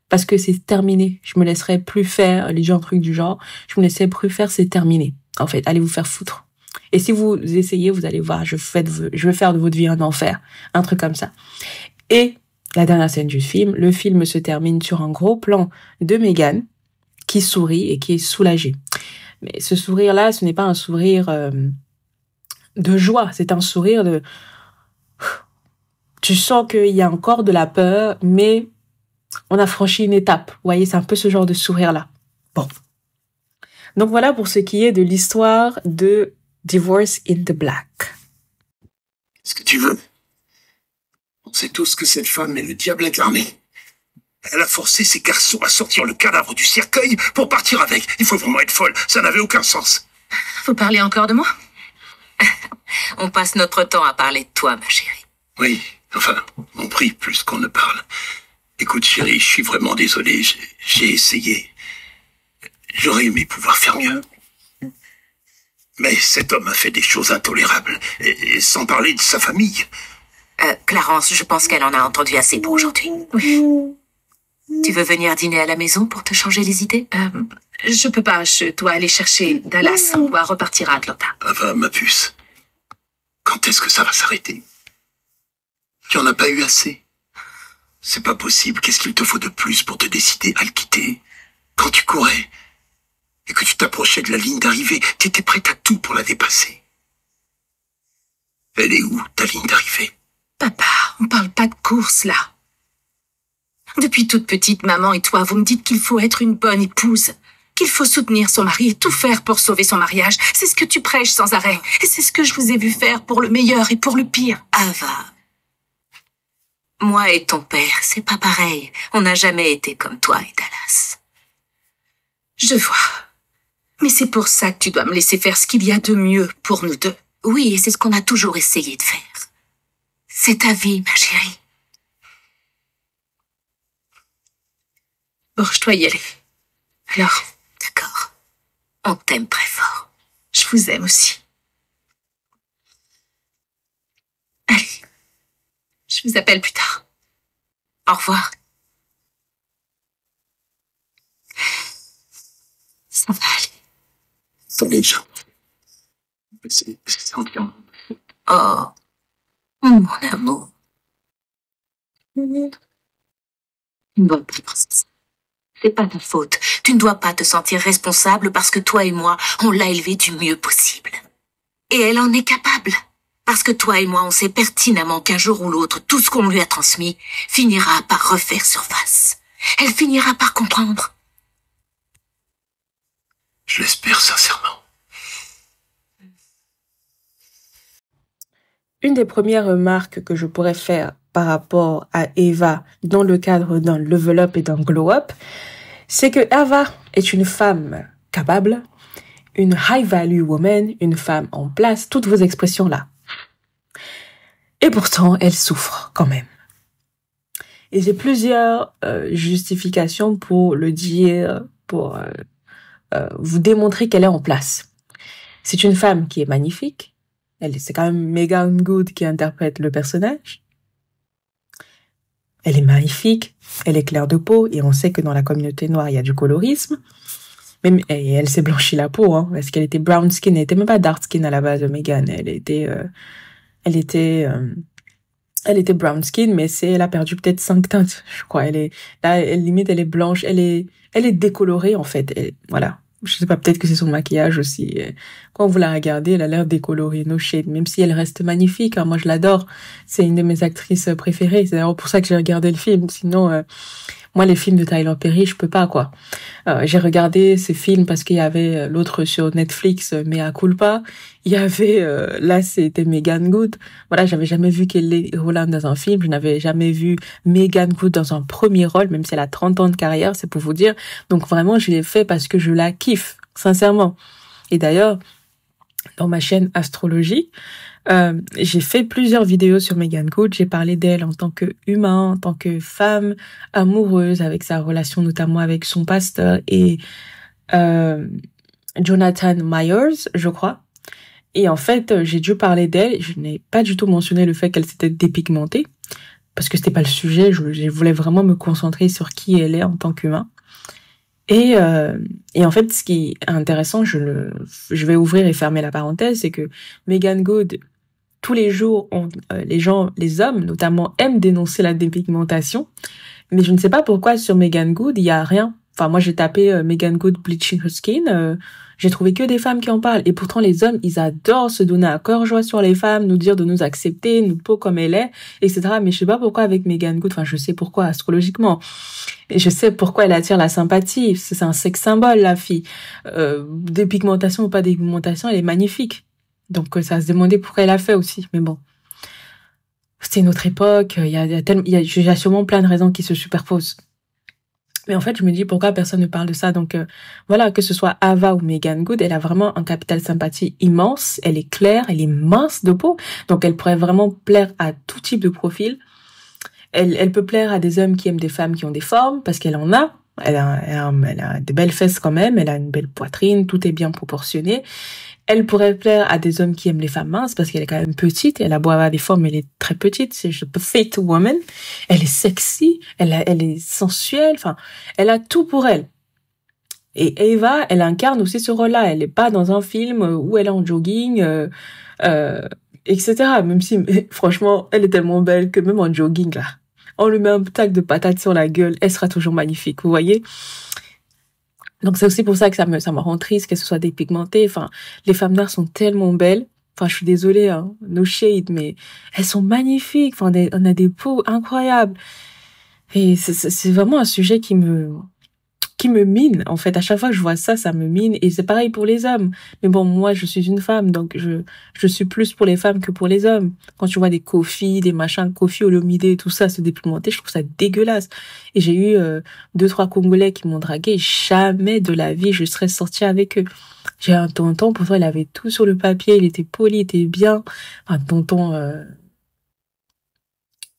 Parce que c'est terminé. Je me laisserai plus faire, les gens, trucs du genre. Je me laisserai plus faire, c'est terminé. En fait, allez vous faire foutre. Et si vous essayez, vous allez voir, je vais faire de votre vie un enfer. Un truc comme ça. Et la dernière scène du film, le film se termine sur un gros plan de Meghan qui sourit et qui est soulagée. Mais ce sourire-là, ce n'est pas un sourire de joie. C'est un sourire de... Tu sens qu'il y a encore de la peur, mais on a franchi une étape. Vous voyez, c'est un peu ce genre de sourire-là. Bon. Donc voilà pour ce qui est de l'histoire de Divorce in the Black. Qu'est-ce que tu veux? On sait tous que cette femme est le diable incarné. Elle a forcé ses garçons à sortir le cadavre du cercueil pour partir avec. Il faut vraiment être folle. Ça n'avait aucun sens. Vous parlez encore de moi? On passe notre temps à parler de toi, ma chérie. Oui, enfin, on prie plus qu'on ne parle. Écoute, chérie, je suis vraiment désolé. J'ai essayé. J'aurais aimé pouvoir faire mieux. Mais cet homme a fait des choses intolérables. Et sans parler de sa famille. Clarence, je pense qu'elle en a entendu assez pour aujourd'hui. Oui. Tu veux venir dîner à la maison pour te changer les idées? Je peux pas, je dois aller chercher Dallas. On doit repartir à Atlanta. Va, ma puce. Quand est-ce que ça va s'arrêter? Tu en as pas eu assez? C'est pas possible. Qu'est-ce qu'il te faut de plus pour te décider à le quitter? Quand tu courais et que tu t'approchais de la ligne d'arrivée, tu étais prête à tout pour la dépasser. Elle est où, ta ligne d'arrivée? Papa, on parle pas de course, là. Depuis toute petite, maman et toi, vous me dites qu'il faut être une bonne épouse, qu'il faut soutenir son mari et tout faire pour sauver son mariage. C'est ce que tu prêches sans arrêt. Et c'est ce que je vous ai vu faire pour le meilleur et pour le pire. Ava, moi et ton père, c'est pas pareil. On n'a jamais été comme toi et Dallas. Je vois. Mais c'est pour ça que tu dois me laisser faire ce qu'il y a de mieux pour nous deux. Oui, et c'est ce qu'on a toujours essayé de faire. C'est ta vie, ma chérie. Bon, je dois y aller. Alors, d'accord. On t'aime très fort. Je vous aime aussi. Allez. Je vous appelle plus tard. Au revoir. Ça va aller. Attendez, c'est entièrement... Oh, mon amour. Tu ne dois pas faire ça. C'est pas ta faute. Tu ne dois pas te sentir responsable parce que toi et moi, on l'a élevée du mieux possible. Et elle en est capable. Parce que toi et moi, on sait pertinemment qu'un jour ou l'autre, tout ce qu'on lui a transmis finira par refaire surface. Elle finira par comprendre. Je l'espère sincèrement. Une des premières remarques que je pourrais faire par rapport à Eva dans le cadre d'un level up et d'un glow up, c'est que Eva est une femme capable, une high value woman, une femme en place, toutes vos expressions là. Et pourtant, elle souffre quand même. Et j'ai plusieurs justifications pour le dire, pour vous démontrer qu'elle est en place. C'est une femme qui est magnifique. C'est quand même Meagan Good qui interprète le personnage. Elle est magnifique, elle est claire de peau, et on sait que dans la communauté noire, il y a du colorisme. Même, et elle s'est blanchi la peau, hein, parce qu'elle était brown skin, elle était même pas dark skin à la base de Meagan. Elle était brown skin, mais elle a perdu peut-être 5 teintes, je crois. Limite, elle est blanche, elle est décolorée, en fait. Voilà. Je sais pas, peut-être que c'est son maquillage aussi. Quand vous la regardez, elle a l'air décolorée, no shade, même si elle reste magnifique, hein. Moi, je l'adore. C'est une de mes actrices préférées. C'est d'ailleurs pour ça que j'ai regardé le film. Sinon, moi, les films de Tyler Perry, je peux pas, quoi. J'ai regardé ces films parce qu'il y avait l'autre sur Netflix, Mea Culpa. Il y avait, là, c'était Meagan Good. Voilà, j'avais jamais vu Kelly Rowland dans un film. Je n'avais jamais vu Meagan Good dans un premier rôle, même si elle a 30 ans de carrière, c'est pour vous dire. Donc vraiment, je l'ai fait parce que je la kiffe, sincèrement. Et d'ailleurs, dans ma chaîne Astrologie, j'ai fait plusieurs vidéos sur Meagan Good. J'ai parlé d'elle en tant que humain, en tant que femme amoureuse, avec sa relation notamment avec son pasteur et Jonathan Myers, je crois. Et en fait, j'ai dû parler d'elle. Je n'ai pas du tout mentionné le fait qu'elle s'était dépigmentée, parce que c'était pas le sujet. Je voulais vraiment me concentrer sur qui elle est en tant qu'humain. Et en fait, ce qui est intéressant, je vais ouvrir et fermer la parenthèse, c'est que Meagan Good, tous les jours, les hommes notamment, aiment dénoncer la dépigmentation. Mais je ne sais pas pourquoi sur Meagan Good, il y a rien. Enfin, moi, j'ai tapé Meagan Good bleaching her skin. J'ai trouvé que des femmes qui en parlent. Et pourtant, les hommes, ils adorent se donner à cœur joie sur les femmes, nous dire de nous accepter, notre peau comme elle est, etc. Mais je sais pas pourquoi avec Meagan Good. Enfin, je sais pourquoi astrologiquement. Et je sais pourquoi elle attire la sympathie. C'est un sex symbole, la fille. Dépigmentation ou pas dépigmentation, elle est magnifique. Donc, ça va se demander pourquoi elle a fait aussi. Mais bon. C'était une autre époque. Il y a sûrement plein de raisons qui se superposent. Mais en fait, je me dis pourquoi personne ne parle de ça. Donc voilà, que ce soit Ava ou Meagan Good, elle a vraiment un capital sympathie immense. Elle est claire, elle est mince de peau. Donc elle pourrait vraiment plaire à tout type de profil. Elle peut plaire à des hommes qui aiment des femmes qui ont des formes, parce qu'elle en a. Elle a des belles fesses quand même, elle a une belle poitrine, tout est bien proportionné. Elle pourrait plaire à des hommes qui aiment les femmes minces parce qu'elle est quand même petite. Elle a beau avoir des formes, elle est très petite. C'est a petite woman. Elle est sexy. Elle est sensuelle. Enfin, elle a tout pour elle. Et Eva, elle incarne aussi ce rôle-là. Elle n'est pas dans un film où elle est en jogging, etc. Même si, franchement, elle est tellement belle que même en jogging, là, on lui met un tac de patate sur la gueule, elle sera toujours magnifique. Vous voyez? Donc c'est aussi pour ça que ça me rend triste qu'elles soient dépigmentées. Enfin, les femmes noires sont tellement belles. Enfin, je suis désolée, hein, no shade, mais elles sont magnifiques. Enfin, on a des peaux incroyables. Et c'est vraiment un sujet qui me mine. En fait, à chaque fois que je vois ça, ça me mine. Et c'est pareil pour les hommes. Mais bon, moi, je suis une femme, donc je suis plus pour les femmes que pour les hommes. Quand tu vois des Kofi, des machins, Kofi Olomide, tout ça se dépigmenter, je trouve ça dégueulasse. Et j'ai eu 2-3 Congolais qui m'ont dragué. Jamais de la vie, je serais sortie avec eux. J'ai un tonton, pourtant, il avait tout sur le papier, il était poli, il était bien. Un tonton...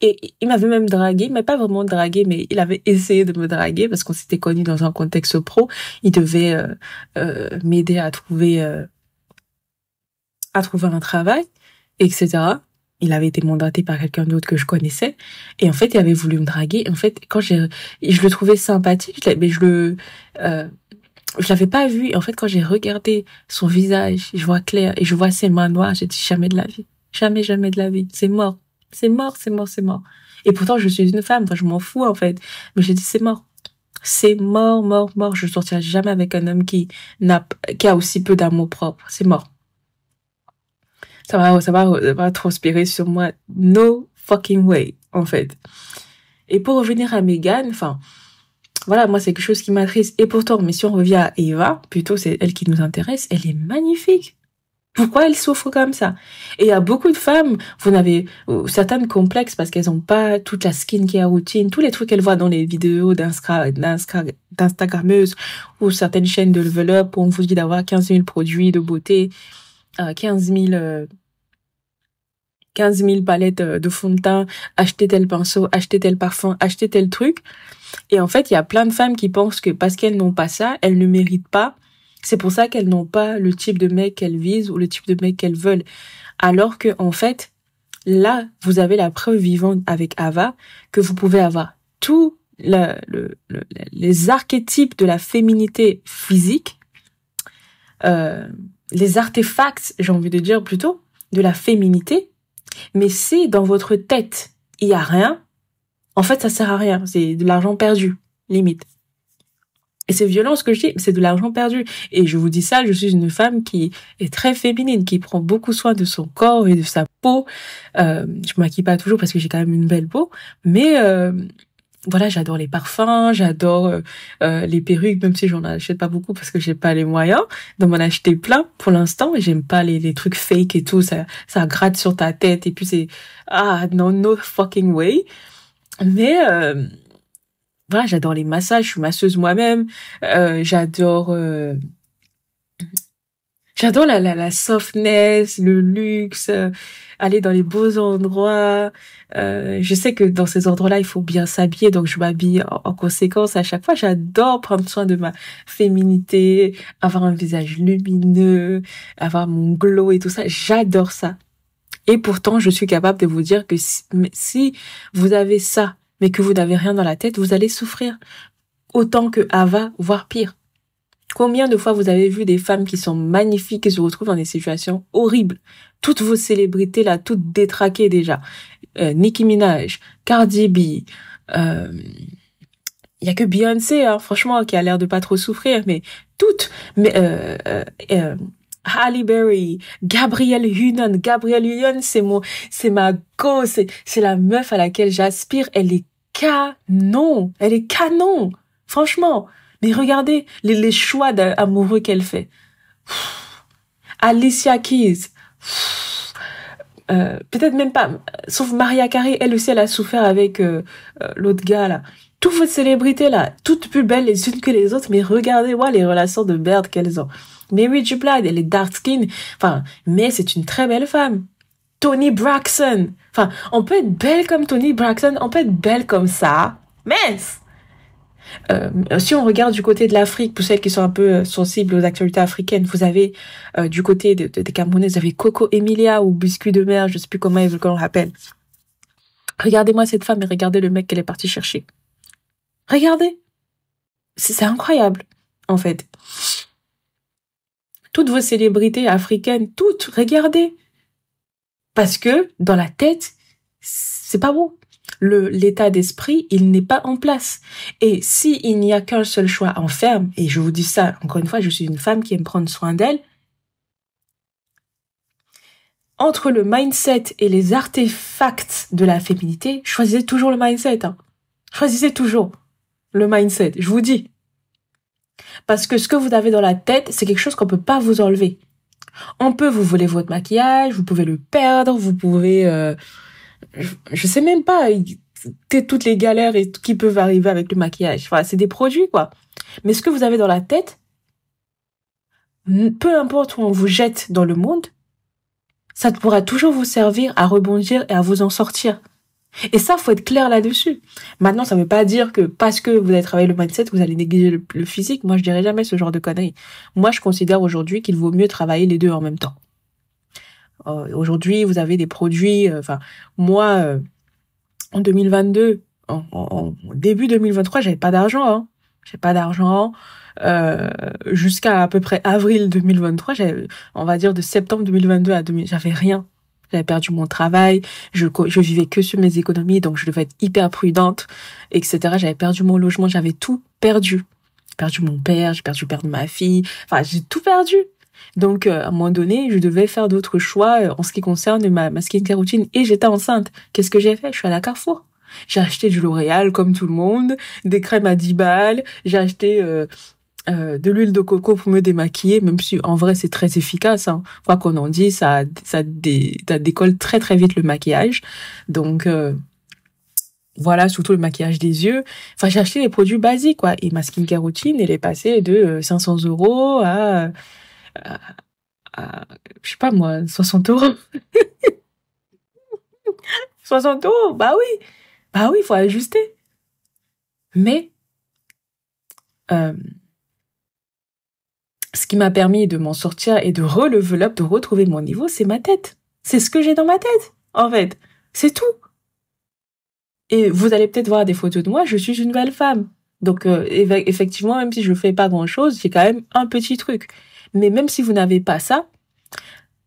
Et il m'avait même dragué, mais pas vraiment dragué, mais il avait essayé de me draguer parce qu'on s'était connus dans un contexte pro. Il devait m'aider à trouver un travail, etc. Il avait été mandaté par quelqu'un d'autre que je connaissais. Et en fait, il avait voulu me draguer. En fait, je le trouvais sympathique, mais je l'avais pas vu. En fait, quand j'ai regardé son visage, je vois clair et je vois ses mains noires, j'ai dit jamais de la vie. Jamais, jamais de la vie. C'est mort. C'est mort, c'est mort, c'est mort. Et pourtant, je suis une femme, enfin, je m'en fous, en fait. Mais j'ai dit, c'est mort. C'est mort, mort, mort. Je sortirai jamais avec un homme qui a aussi peu d'amour propre. C'est mort. ça va transpirer sur moi. No fucking way, en fait. Et pour revenir à Meghan, enfin, voilà, moi, c'est quelque chose qui m'attriste. Et pourtant, mais si on revient à Eva, plutôt, c'est elle qui nous intéresse, elle est magnifique. Pourquoi elle souffre comme ça? Et il y a beaucoup de femmes, vous n'avez certaines complexes parce qu'elles n'ont pas toute la skincare routine, tous les trucs qu'elles voient dans les vidéos d'Instagrammeuses ou certaines chaînes de level up où on vous dit d'avoir 15 000 produits de beauté, 15 000 palettes de fond de teint, acheter tel pinceau, acheter tel parfum, acheter tel truc. Et en fait, il y a plein de femmes qui pensent que parce qu'elles n'ont pas ça, elles ne méritent pas. C'est pour ça qu'elles n'ont pas le type de mec qu'elles visent ou le type de mec qu'elles veulent. Alors que, en fait, là, vous avez la preuve vivante avec Ava que vous pouvez avoir tous les archétypes de la féminité physique, les artefacts, j'ai envie de dire plutôt, de la féminité. Mais si dans votre tête, il y a rien, en fait, ça sert à rien. C'est de l'argent perdu, limite. Et c'est violent ce que je dis, c'est de l'argent perdu. Et je vous dis ça, je suis une femme qui est très féminine, qui prend beaucoup soin de son corps et de sa peau. Je maquille pas toujours parce que j'ai quand même une belle peau. Mais voilà, j'adore les parfums, j'adore les perruques, même si j'en achète pas beaucoup parce que j'ai pas les moyens d'en m'en acheter plein pour l'instant. Et j'aime pas les trucs fake et tout, ça gratte sur ta tête. Et puis c'est, non, no fucking way. Mais voilà, j'adore les massages, je suis masseuse moi-même, j'adore la softness, le luxe, aller dans les beaux endroits. Je sais que dans ces endroits-là, il faut bien s'habiller, donc je m'habille en conséquence à chaque fois. J'adore prendre soin de ma féminité, avoir un visage lumineux, avoir mon glow et tout ça. J'adore ça. Et pourtant, je suis capable de vous dire que si vous avez ça, mais que vous n'avez rien dans la tête, vous allez souffrir. Autant que Ava, voire pire. Combien de fois vous avez vu des femmes qui sont magnifiques et se retrouvent dans des situations horribles? Toutes vos célébrités là, toutes détraquées déjà. Nicki Minaj, Cardi B, il y a que Beyoncé, hein, franchement, qui a l'air de pas trop souffrir, mais toutes. Mais Halle Berry, Gabrielle Union, c'est ma go, c'est la meuf à laquelle j'aspire. Elle est canon, franchement. Mais regardez les choix amoureux qu'elle fait. Alicia Keys, peut-être même pas, sauf Mariah Carey, elle aussi elle a souffert avec l'autre gars là. Toutes vos célébrités là, toutes plus belles les unes que les autres, mais regardez-moi les relations de merde qu'elles ont. Mary J. Blige, elle est dark skin, enfin, mais c'est une très belle femme. Toni Braxton, enfin, on peut être belle comme Toni Braxton, on peut être belle comme ça, mince. Si on regarde du côté de l'Afrique, pour celles qui sont un peu sensibles aux actualités africaines, vous avez du côté des Camerounais, vous avez Coco Emilia ou Biscuit de mer, je sais plus comment on l'appelle. Regardez-moi cette femme et regardez le mec qu'elle est partie chercher. Regardez, c'est incroyable en fait. Toutes vos célébrités africaines, toutes, regardez, parce que dans la tête, c'est pas bon. L'état d'esprit, il n'est pas en place. Et si il n'y a qu'un seul choix en ferme, et je vous dis ça, encore une fois, je suis une femme qui aime prendre soin d'elle, entre le mindset et les artefacts de la féminité, choisissez toujours le mindset. Hein. Choisissez toujours le mindset, je vous dis. Parce que ce que vous avez dans la tête, c'est quelque chose qu'on peut pas vous enlever. On peut vous voler votre maquillage, vous pouvez le perdre, vous pouvez... je sais même pas toutes les galères qui peuvent arriver avec le maquillage. Enfin, c'est des produits, quoi. Mais ce que vous avez dans la tête, peu importe où on vous jette dans le monde, ça pourra toujours vous servir à rebondir et à vous en sortir. Et ça, faut être clair là-dessus. Maintenant, ça veut pas dire que parce que vous avez travaillé le mindset, vous allez négliger le physique. Moi, je dirais jamais ce genre de conneries. Moi, je considère aujourd'hui qu'il vaut mieux travailler les deux en même temps. Aujourd'hui, vous avez des produits, moi, en 2022, en début 2023, j'avais pas d'argent, hein. J'ai pas d'argent, jusqu'à à peu près avril 2023, on va dire de septembre 2022 à j'avais rien. J'avais perdu mon travail, je vivais que sur mes économies, donc je devais être hyper prudente, etc. J'avais perdu mon logement, j'avais tout perdu. J'ai perdu mon père, j'ai perdu le père de ma fille, enfin, j'ai tout perdu. Donc, à un moment donné, je devais faire d'autres choix en ce qui concerne ma skincare routine. Et j'étais enceinte. Qu'est-ce que j'ai fait? Je suis allée à Carrefour. J'ai acheté du L'Oréal comme tout le monde, des crèmes à 10 balles. J'ai acheté de l'huile de coco pour me démaquiller, même si en vrai c'est très efficace. Hein. Quoi qu'on en dise, ça décolle très très vite le maquillage. Donc voilà, surtout le maquillage des yeux. Enfin, j'ai acheté des produits basiques, quoi. Et ma skincare routine, elle est passée de 500 € à, je sais pas moi, 60 €. 60 €, bah oui, il faut ajuster. Mais ce qui m'a permis de m'en sortir et de relevel up, de retrouver mon niveau, c'est ma tête. C'est ce que j'ai dans ma tête, en fait. C'est tout. Et vous allez peut-être voir des photos de moi, je suis une belle femme. Donc, effectivement, même si je fais pas grand-chose, j'ai quand même un petit truc. Mais même si vous n'avez pas ça,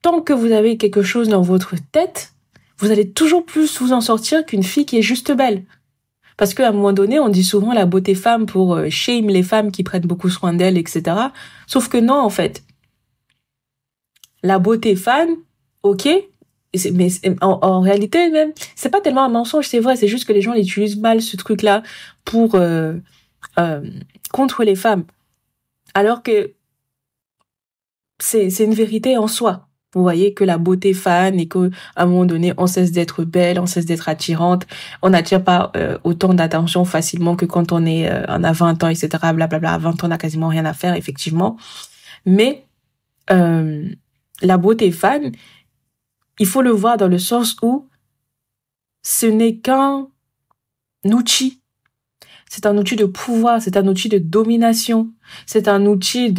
tant que vous avez quelque chose dans votre tête, vous allez toujours plus vous en sortir qu'une fille qui est juste belle. Parce qu'à un moment donné, on dit souvent la beauté femme pour shame les femmes qui prennent beaucoup soin d'elles, etc. Sauf que non, en fait. La beauté femme, ok, mais en réalité, même, c'est pas tellement un mensonge, c'est vrai, c'est juste que les gens l'utilisent mal, ce truc-là, pour contre les femmes. Alors que c'est une vérité en soi. Vous voyez que la beauté fane et qu'à un moment donné, on cesse d'être belle, on cesse d'être attirante. On n'attire pas autant d'attention facilement que quand on a 20 ans, etc. Blablabla. À 20 ans, on n'a quasiment rien à faire, effectivement. Mais la beauté fane, il faut le voir dans le sens où ce n'est qu'un outil. C'est un outil de pouvoir, c'est un outil de domination, c'est un outil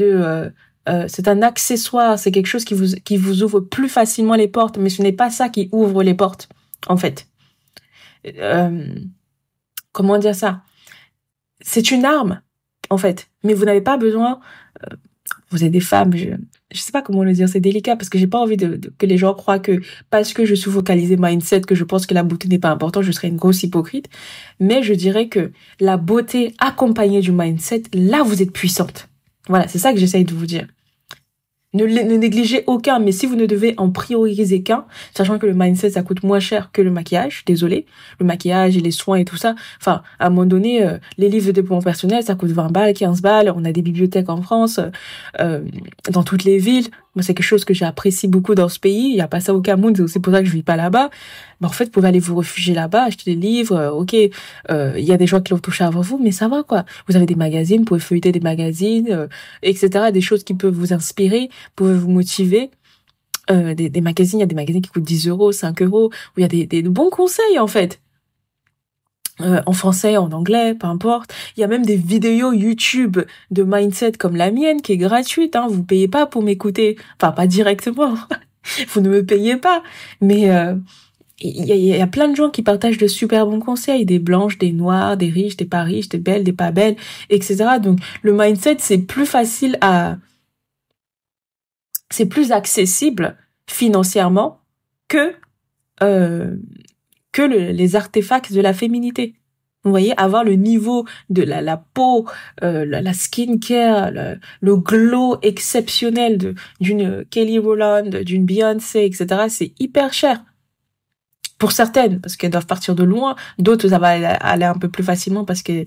c'est un accessoire, c'est quelque chose qui vous ouvre plus facilement les portes, mais ce n'est pas ça qui ouvre les portes, en fait. Comment dire ça? C'est une arme, en fait, mais vous n'avez pas besoin. Vous êtes des femmes, je sais pas comment le dire, c'est délicat parce que j'ai pas envie que les gens croient que parce que je suis focalisée mindset, que je pense que la beauté n'est pas importante, je serais une grosse hypocrite. Mais je dirais que la beauté accompagnée du mindset, là vous êtes puissante. Voilà, c'est ça que j'essaye de vous dire. Ne négligez aucun, mais si vous ne devez en prioriser qu'un, sachant que le mindset, ça coûte moins cher que le maquillage, désolé, le maquillage et les soins et tout ça, enfin, à un moment donné, les livres de développement personnel, ça coûte 20 balles, 15 balles, on a des bibliothèques en France, dans toutes les villes. Moi, c'est quelque chose que j'apprécie beaucoup dans ce pays, il n'y a pas ça au Cameroun, c'est aussi pour ça que je vis pas là-bas. Mais en fait, vous pouvez aller vous réfugier là-bas, acheter des livres, ok, il y a des gens qui l'ont touché avant vous, mais ça va, quoi. Vous avez des magazines, vous pouvez feuilleter des magazines, etc., des choses qui peuvent vous inspirer, pouvez vous motiver. Des magazines, il y a des magazines qui coûtent 10 €, 5 €, où il y a des bons conseils, en fait. En français, en anglais, peu importe. Il y a même des vidéos YouTube de mindset comme la mienne qui est gratuite, hein. Vous payez pas pour m'écouter. Enfin, pas directement. Vous ne me payez pas. Mais, il y a plein de gens qui partagent de super bons conseils, des blanches, des noires, des riches, des pas riches, des belles, des pas belles, etc. Donc, le mindset, c'est plus facile c'est plus accessible financièrement que les artefacts de la féminité. Vous voyez, avoir le niveau de la peau, la skincare, le glow exceptionnel d'une Kelly Rowland, d'une Beyoncé, etc., c'est hyper cher. Pour certaines, parce qu'elles doivent partir de loin. D'autres, ça va aller un peu plus facilement parce que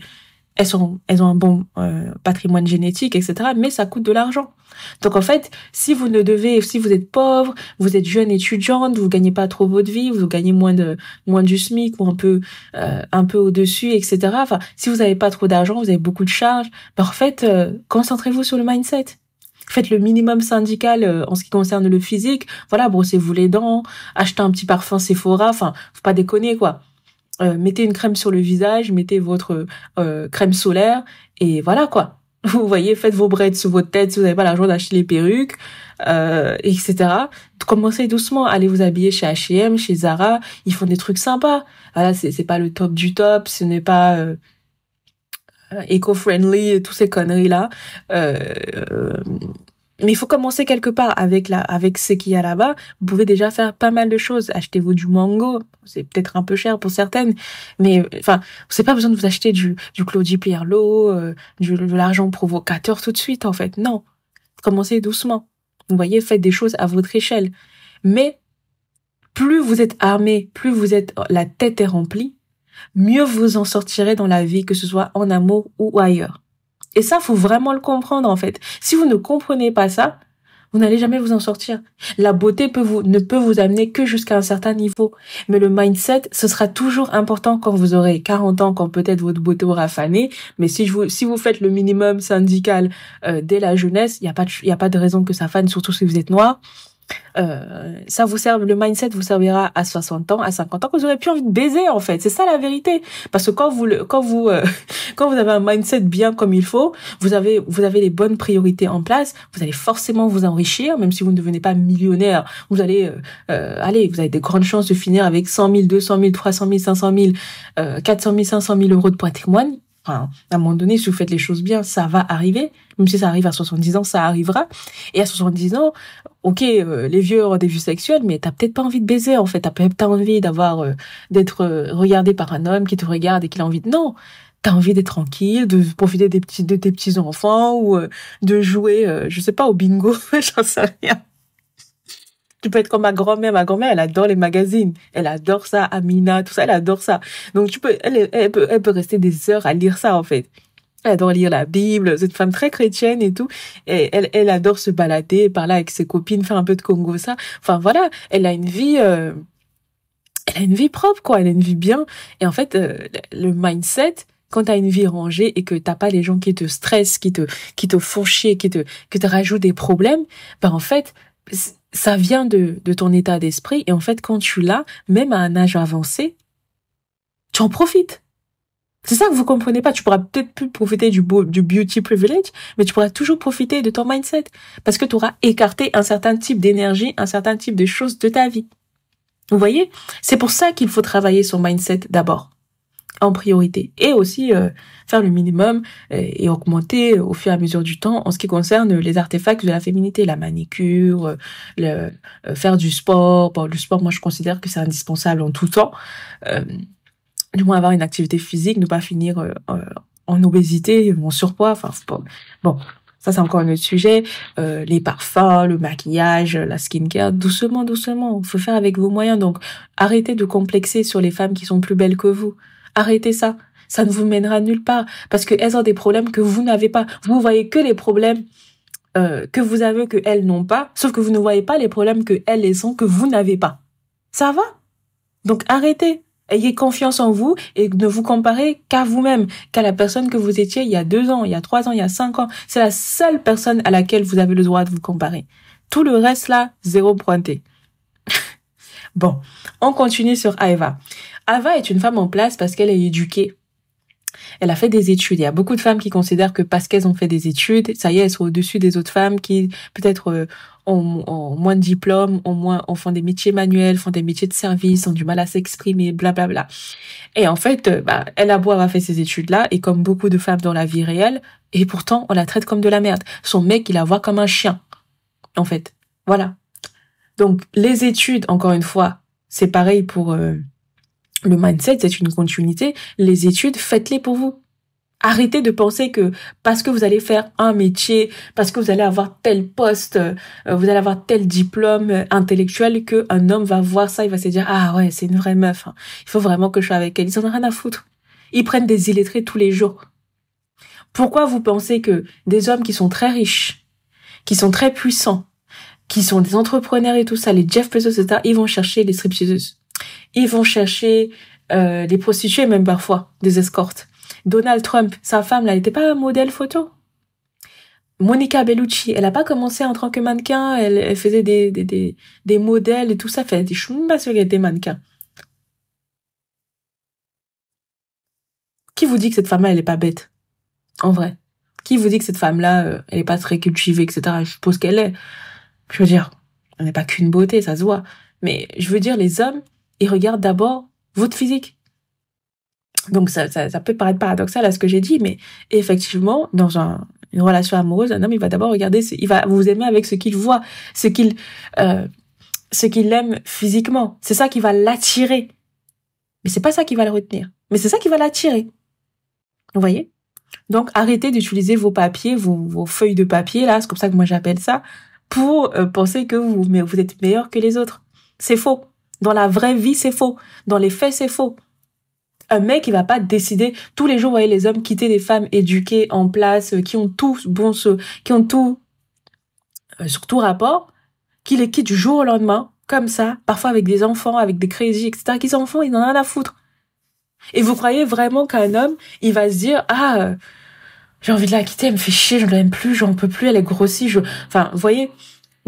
elles ont un bon patrimoine génétique, etc. Mais ça coûte de l'argent. Donc en fait, si vous êtes pauvre, vous êtes jeune étudiante, vous gagnez pas trop votre vie, vous gagnez moins du SMIC ou un peu au-dessus, etc. Enfin, si vous n'avez pas trop d'argent, vous avez beaucoup de charges, ben en fait, concentrez-vous sur le mindset. Faites le minimum syndical en ce qui concerne le physique. Voilà, brossez-vous les dents, achetez un petit parfum Sephora. Enfin, faut pas déconner, quoi. Mettez une crème sur le visage, mettez votre crème solaire et voilà, quoi. Vous voyez, faites vos braids sur votre tête si vous n'avez pas l'argent d'acheter les perruques, etc. Commencez doucement, allez vous habiller chez H&M, chez Zara, ils font des trucs sympas. Voilà, c'est pas le top du top, ce n'est pas eco-friendly et toutes ces conneries là. Mais il faut commencer quelque part avec ce qu'il y a là-bas. Vous pouvez déjà faire pas mal de choses. Achetez-vous du mango. C'est peut-être un peu cher pour certaines. Mais, enfin, vous n'avez pas besoin de vous acheter du Claudie Pierlot, de l'argent provocateur tout de suite, en fait. Non. Commencez doucement. Vous voyez, faites des choses à votre échelle. Mais plus vous êtes armé, plus vous êtes, la tête est remplie, mieux vous en sortirez dans la vie, que ce soit en amour ou ailleurs. Et ça, faut vraiment le comprendre, en fait. Si vous ne comprenez pas ça, vous n'allez jamais vous en sortir. La beauté ne peut vous amener que jusqu'à un certain niveau. Mais le mindset, ce sera toujours important quand vous aurez 40 ans, quand peut-être votre beauté aura fané. Mais si vous faites le minimum syndical, dès la jeunesse, il y a pas de raison que ça fane, surtout si vous êtes noir. Le mindset vous servira à 60 ans, à 50 ans, que vous aurez plus envie de baiser, en fait. C'est ça la vérité. Parce que quand vous avez un mindset bien comme il faut, vous avez les bonnes priorités en place, vous allez forcément vous enrichir, même si vous ne devenez pas millionnaire. Vous allez, vous avez de grandes chances de finir avec 100 000, 200 000, 300 000, 500 000, 400 000, 500 000 euros de patrimoine. Enfin, à un moment donné, si vous faites les choses bien, ça va arriver. Même si ça arrive à 70 ans, ça arrivera. Et à 70 ans, ok, les vieux ont des vues sexuelles, mais t'as peut-être pas envie de baiser, en fait. T'as peut-être pas envie d'être regardé par un homme qui te regarde et qui a envie de... Non! T'as envie d'être tranquille, de profiter de tes petits-enfants ou de jouer, je sais pas, au bingo, j'en sais rien. Tu peux être comme ma grand-mère. Ma grand-mère, elle adore les magazines. Elle adore ça. Amina, tout ça, elle adore ça. Donc, elle peut rester des heures à lire ça, en fait. Elle adore lire la Bible. C'est une femme très chrétienne et tout. Et elle adore se balader par là avec ses copines, faire un peu de Congo, ça. Enfin, voilà. Elle a une vie propre, quoi. Elle a une vie bien. Et en fait, le mindset, quand t'as une vie rangée et que t'as pas les gens qui te stressent, qui te font chier, que te rajoutent des problèmes, ben, en fait, ça vient de ton état d'esprit. Et en fait, quand tu l'as, même à un âge avancé, tu en profites. C'est ça que vous comprenez pas. Tu pourras peut-être plus profiter du beauty privilege, mais tu pourras toujours profiter de ton mindset. Parce que tu auras écarté un certain type d'énergie, un certain type de choses de ta vie. Vous voyez? C'est pour ça qu'il faut travailler son mindset d'abord, en priorité. Et aussi faire le minimum et augmenter au fur et à mesure du temps en ce qui concerne les artefacts de la féminité, la manicure, faire du sport. Bon, le sport, moi, je considère que c'est indispensable en tout temps. Du moins, avoir une activité physique, ne pas finir en obésité, en surpoids. Enfin, c'est pas... Bon, ça, c'est encore un autre sujet. Les parfums, le maquillage, la skincare, doucement, doucement. Il faut faire avec vos moyens. Donc, arrêtez de complexer sur les femmes qui sont plus belles que vous. Arrêtez ça. Ça ne vous mènera nulle part. Parce qu'elles ont des problèmes que vous n'avez pas. Vous voyez que les problèmes que vous avez que elles n'ont pas. Sauf que vous ne voyez pas les problèmes que elles ont que vous n'avez pas. Ça va? Donc arrêtez. Ayez confiance en vous et ne vous comparez qu'à vous-même, qu'à la personne que vous étiez il y a 2 ans, il y a 3 ans, il y a 5 ans. C'est la seule personne à laquelle vous avez le droit de vous comparer. Tout le reste là, 0 pointé. Bon, on continue sur Ava. Ava est une femme en place parce qu'elle est éduquée. Elle a fait des études. Il y a beaucoup de femmes qui considèrent que parce qu'elles ont fait des études, ça y est, elles sont au-dessus des autres femmes qui peut-être ont moins de diplômes, font des métiers manuels, font des métiers de service, ont du mal à s'exprimer, blablabla. Et en fait, elle a beau avoir fait ces études-là, et comme beaucoup de femmes dans la vie réelle, et pourtant, on la traite comme de la merde. Son mec, il la voit comme un chien. En fait. Voilà. Donc, les études, encore une fois, c'est pareil pour... le mindset, c'est une continuité. Les études, faites-les pour vous. Arrêtez de penser que parce que vous allez faire un métier, parce que vous allez avoir tel poste, vous allez avoir tel diplôme intellectuel, qu'un homme va voir ça, il va se dire « Ah ouais, c'est une vraie meuf. Hein. Il faut vraiment que je sois avec elle. » Ils en ont rien à foutre. Ils prennent des illettrés tous les jours. Pourquoi vous pensez que des hommes qui sont très riches, qui sont très puissants, qui sont des entrepreneurs et tout ça, les Jeff Bezos, etc., ils vont chercher les stripteaseuses. Ils vont chercher des prostituées, même parfois, des escortes. Donald Trump, sa femme, là, elle n'était pas un modèle photo. Monica Bellucci, elle n'a pas commencé en tant que mannequin, elle faisait des modèles et tout ça. Je suis même pas sûre qu'elle était mannequin. Qui vous dit que cette femme-là, elle est pas bête? En vrai. Qui vous dit que cette femme-là, elle est pas très cultivée, etc. Je suppose qu'elle est. Je veux dire, elle n'est pas qu'une beauté, ça se voit. Mais je veux dire, les hommes, ils regardent d'abord votre physique. Donc ça peut paraître paradoxal à ce que j'ai dit, mais effectivement, dans une relation amoureuse, un homme, il va d'abord regarder, il va vous aimer avec ce qu'il voit, ce qu'il aime physiquement. C'est ça qui va l'attirer. Mais c'est pas ça qui va le retenir. Mais c'est ça qui va l'attirer. Vous voyez? Donc arrêtez d'utiliser vos papiers, vos feuilles de papier, là, c'est comme ça que moi j'appelle ça, pour penser que vous êtes meilleur que les autres. C'est faux. Dans la vraie vie, c'est faux. Dans les faits, c'est faux. Un mec, il va pas décider tous les jours, vous voyez, les hommes quitter des femmes éduquées en place, qui ont tout sur tout rapport, qui les quittent du jour au lendemain, comme ça, parfois avec des enfants, avec des crédits, etc., qui s'en font, ils n'en ont rien à foutre. Et vous croyez vraiment qu'un homme, il va se dire, j'ai envie de la quitter, elle me fait chier, je ne l'aime plus, j'en peux plus, elle est grossie, enfin, vous voyez,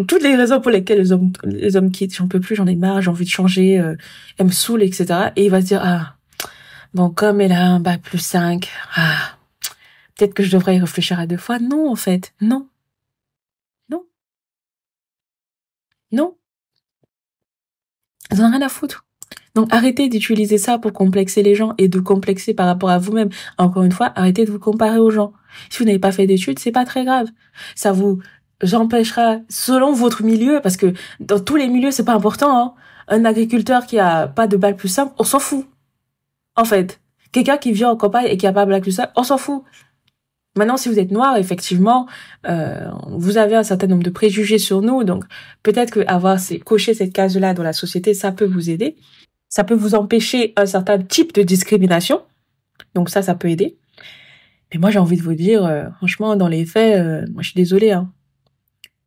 toutes les raisons pour lesquelles les hommes quittent, j'en peux plus, j'en ai marre, j'ai envie de changer, elle me saoule, etc. Et il va se dire, bon, comme elle a un bac+5, peut-être que je devrais y réfléchir à 2 fois. Non, en fait, non. Ils n'en ont rien à foutre. Donc, arrêtez d'utiliser ça pour complexer les gens et de complexer par rapport à vous-même. Encore une fois, arrêtez de vous comparer aux gens. Si vous n'avez pas fait d'études, c'est pas très grave. Ça vous empêchera, selon votre milieu, parce que dans tous les milieux, c'est pas important, hein. Un agriculteur qui a pas de bac+5, on s'en fout. En fait, quelqu'un qui vit en campagne et qui a pas de bac+5, on s'en fout. Maintenant, si vous êtes noir, effectivement, vous avez un certain nombre de préjugés sur nous, donc peut-être que cocher cette case-là dans la société, ça peut vous aider. Ça peut vous empêcher un certain type de discrimination. Donc ça peut aider. Mais moi, j'ai envie de vous dire, franchement, dans les faits, moi, je suis désolée, hein.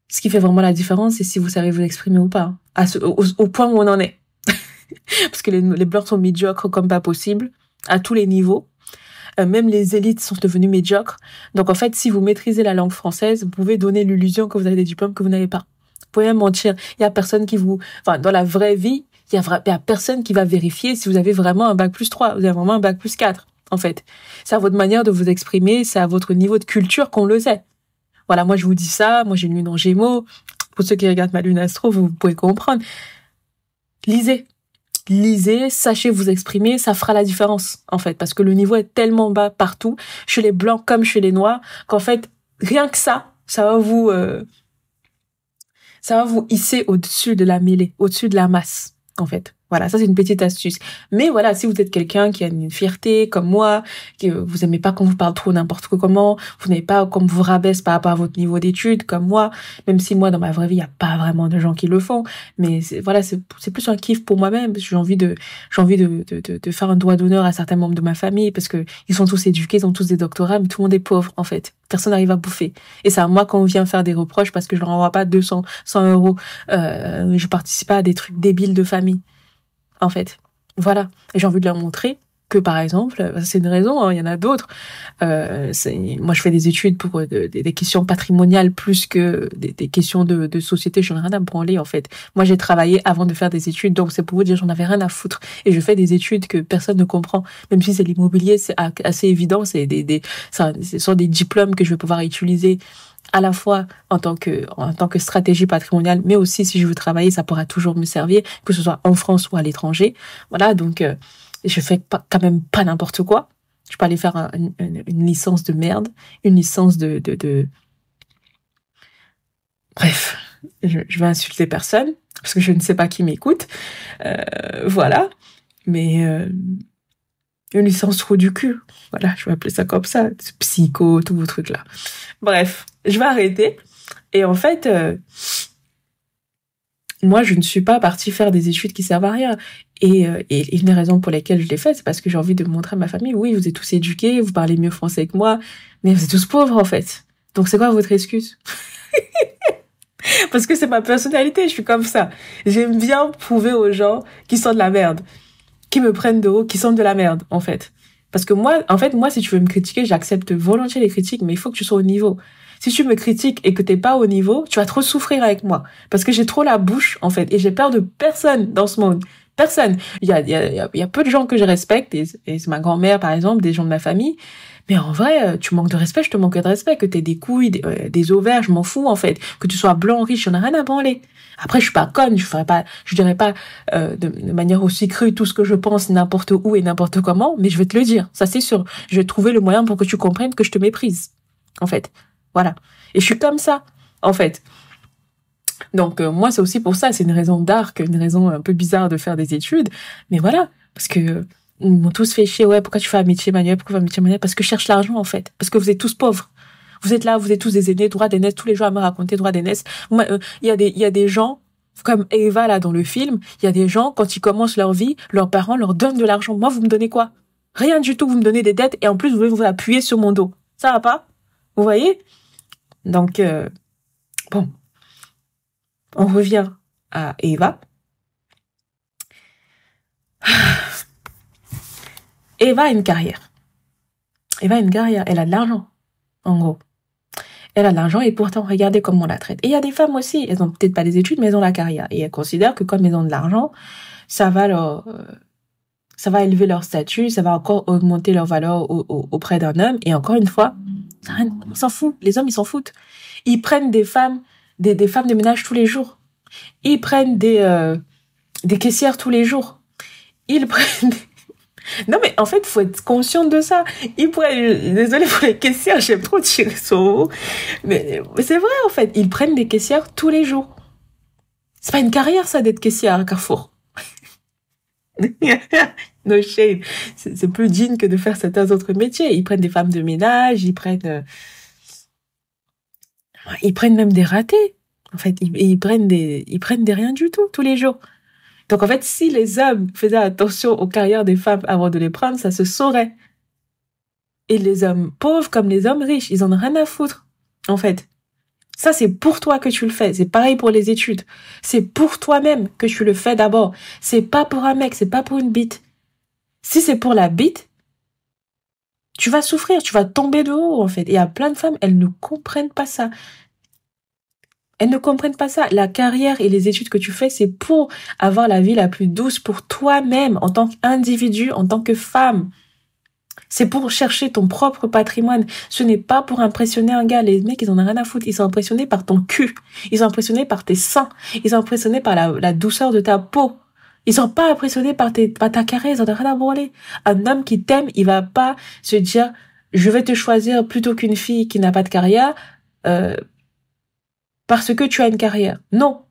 Ce qui fait vraiment la différence, c'est si vous savez vous exprimer ou pas, hein, au point où on en est. Parce que les blancs sont médiocres comme pas possible, à tous les niveaux. Même les élites sont devenues médiocres. Donc en fait, si vous maîtrisez la langue française, vous pouvez donner l'illusion que vous avez des diplômes que vous n'avez pas. Vous pouvez même mentir. Il y a personne qui dans la vraie vie, il y a personne qui va vérifier si vous avez vraiment un bac+3, vous avez vraiment un bac+4, en fait. C'est à votre manière de vous exprimer, c'est à votre niveau de culture qu'on le sait. Voilà, moi je vous dis ça, moi j'ai une lune en Gémeaux. Pour ceux qui regardent ma lune astro, vous pouvez comprendre. Lisez, sachez vous exprimer, ça fera la différence, en fait, parce que le niveau est tellement bas partout, chez les blancs comme chez les noirs, qu'en fait, rien que ça va vous hisser au-dessus de la mêlée, au-dessus de la masse, en fait. Voilà, ça c'est une petite astuce. Mais voilà, si vous êtes quelqu'un qui a une fierté comme moi, que vous aimez pas qu'on vous parle trop n'importe comment, vous n'aimez pas qu'on vous rabaisse par rapport à votre niveau d'études comme moi, même si moi dans ma vraie vie il y a pas vraiment de gens qui le font, mais c'est plus un kiff pour moi-même. J'ai envie de faire un doigt d'honneur à certains membres de ma famille parce que ils sont tous éduqués, ils ont tous des doctorats, mais tout le monde est pauvre en fait. Personne n'arrive à bouffer. Et c'est à moi qu'on vient faire des reproches parce que je leur envoie pas 200, 100 euros. Je participe pas à des trucs débiles de famille. En fait, voilà. Et j'ai envie de leur montrer que, par exemple, c'est une raison, hein, il y en a d'autres. Moi, je fais des études pour des questions patrimoniales plus que des questions de société. J'en ai rien à branler, en fait. Moi, j'ai travaillé avant de faire des études, donc c'est pour vous dire, j'en avais rien à foutre. Et je fais des études que personne ne comprend. Même si c'est l'immobilier, c'est assez évident. Ce sont des diplômes que je vais pouvoir utiliser à la fois en tant que stratégie patrimoniale, mais aussi si je veux travailler, ça pourra toujours me servir, que ce soit en France ou à l'étranger. Voilà, donc je fais quand même pas n'importe quoi. Je peux aller faire une licence de merde, une licence de... Bref, je vais insulter personne, parce que je ne sais pas qui m'écoute. Voilà, mais... une licence trou du cul. Voilà, je vais appeler ça comme ça. Psycho, tous vos trucs là. Bref, je vais arrêter. Et en fait, moi, je ne suis pas partie faire des études qui servent à rien. Et une des raisons pour lesquelles je l'ai fait, c'est parce que j'ai envie de montrer à ma famille, oui, vous êtes tous éduqués, vous parlez mieux français que moi, mais vous êtes tous pauvres, en fait. Donc, c'est quoi votre excuse? Parce que c'est ma personnalité, je suis comme ça. J'aime bien prouver aux gens qui sont de la merde, qui me prennent de haut, qui sont de la merde, en fait. Parce que moi, si tu veux me critiquer, j'accepte volontiers les critiques, mais il faut que tu sois au niveau. Si tu me critiques et que t'es pas au niveau, tu vas trop souffrir avec moi. Parce que j'ai trop la bouche, en fait, et j'ai peur de personne dans ce monde. Personne. Il y a peu de gens que je respecte, et c'est ma grand-mère, par exemple, des gens de ma famille. Mais en vrai, tu manques de respect, je te manque de respect. Que t'aies des couilles, des ovaires, je m'en fous, en fait. Que tu sois blanc, riche, j'en ai rien à branler. Après, je suis pas conne, je dirais pas de manière aussi crue tout ce que je pense n'importe où et n'importe comment, mais je vais te le dire, ça c'est sûr. Je vais trouver le moyen pour que tu comprennes que je te méprise, en fait. Voilà. Et je suis comme ça, en fait. Donc moi, c'est aussi pour ça, c'est une raison d'arc, une raison un peu bizarre de faire des études, mais voilà, parce que ils m'ont tous fait chier, ouais, pourquoi tu fais un métier manuel, pourquoi tu fais un métier manuel? Parce que je cherche l'argent, en fait, parce que vous êtes tous pauvres. Vous êtes là, vous êtes tous des aînés, droit d'aînesse, tous les jours à me raconter droit d'aînesse. Moi, il y a des gens, comme Eva, là, dans le film, il y a des gens, quand ils commencent leur vie, leurs parents leur donnent de l'argent. Moi, vous me donnez quoi? Rien du tout, vous me donnez des dettes et en plus, vous voulez vous appuyer sur mon dos. Ça va pas? Vous voyez? Donc, bon. On revient à Eva. Eva a une carrière. Eva a une carrière. Elle a de l'argent, en gros. Elle a de l'argent et pourtant, regardez comment on la traite. Et il y a des femmes aussi, elles ont peut-être pas des études, mais elles ont la carrière. Et elles considèrent que comme elles ont de l'argent, ça va élever leur statut, ça va encore augmenter leur valeur auprès d'un homme. Et encore une fois, on s'en fout. Les hommes, ils s'en foutent. Ils prennent des femmes, des femmes de ménage tous les jours. Ils prennent des caissières tous les jours. Ils prennent Non, mais en fait, faut être conscient de ça. Ils prennent, désolé pour les caissières, j'aime trop tirer sur vous. Mais c'est vrai, en fait. Ils prennent des caissières tous les jours. C'est pas une carrière, ça, d'être caissière à Carrefour. No shade. C'est plus digne que de faire certains autres métiers. Ils prennent des femmes de ménage, ils prennent même des ratés. En fait, ils prennent des rien du tout, tous les jours. Donc, en fait, si les hommes faisaient attention aux carrières des femmes avant de les prendre, ça se saurait. Et les hommes pauvres comme les hommes riches, ils en ont rien à foutre, en fait. Ça, c'est pour toi que tu le fais. C'est pareil pour les études. C'est pour toi-même que tu le fais d'abord. C'est pas pour un mec, c'est pas pour une bite. Si c'est pour la bite, tu vas souffrir, tu vas tomber de haut, en fait. Et il y a plein de femmes, elles ne comprennent pas ça. Elles ne comprennent pas ça. La carrière et les études que tu fais, c'est pour avoir la vie la plus douce pour toi-même, en tant qu'individu, en tant que femme. C'est pour chercher ton propre patrimoine. Ce n'est pas pour impressionner un gars. Les mecs, ils en ont rien à foutre. Ils sont impressionnés par ton cul. Ils sont impressionnés par tes seins. Ils sont impressionnés par la douceur de ta peau. Ils sont pas impressionnés par ta carrière. Ils en ont rien à branler. Un homme qui t'aime, il va pas se dire, je vais te choisir plutôt qu'une fille qui n'a pas de carrière, parce que tu as une carrière. Non.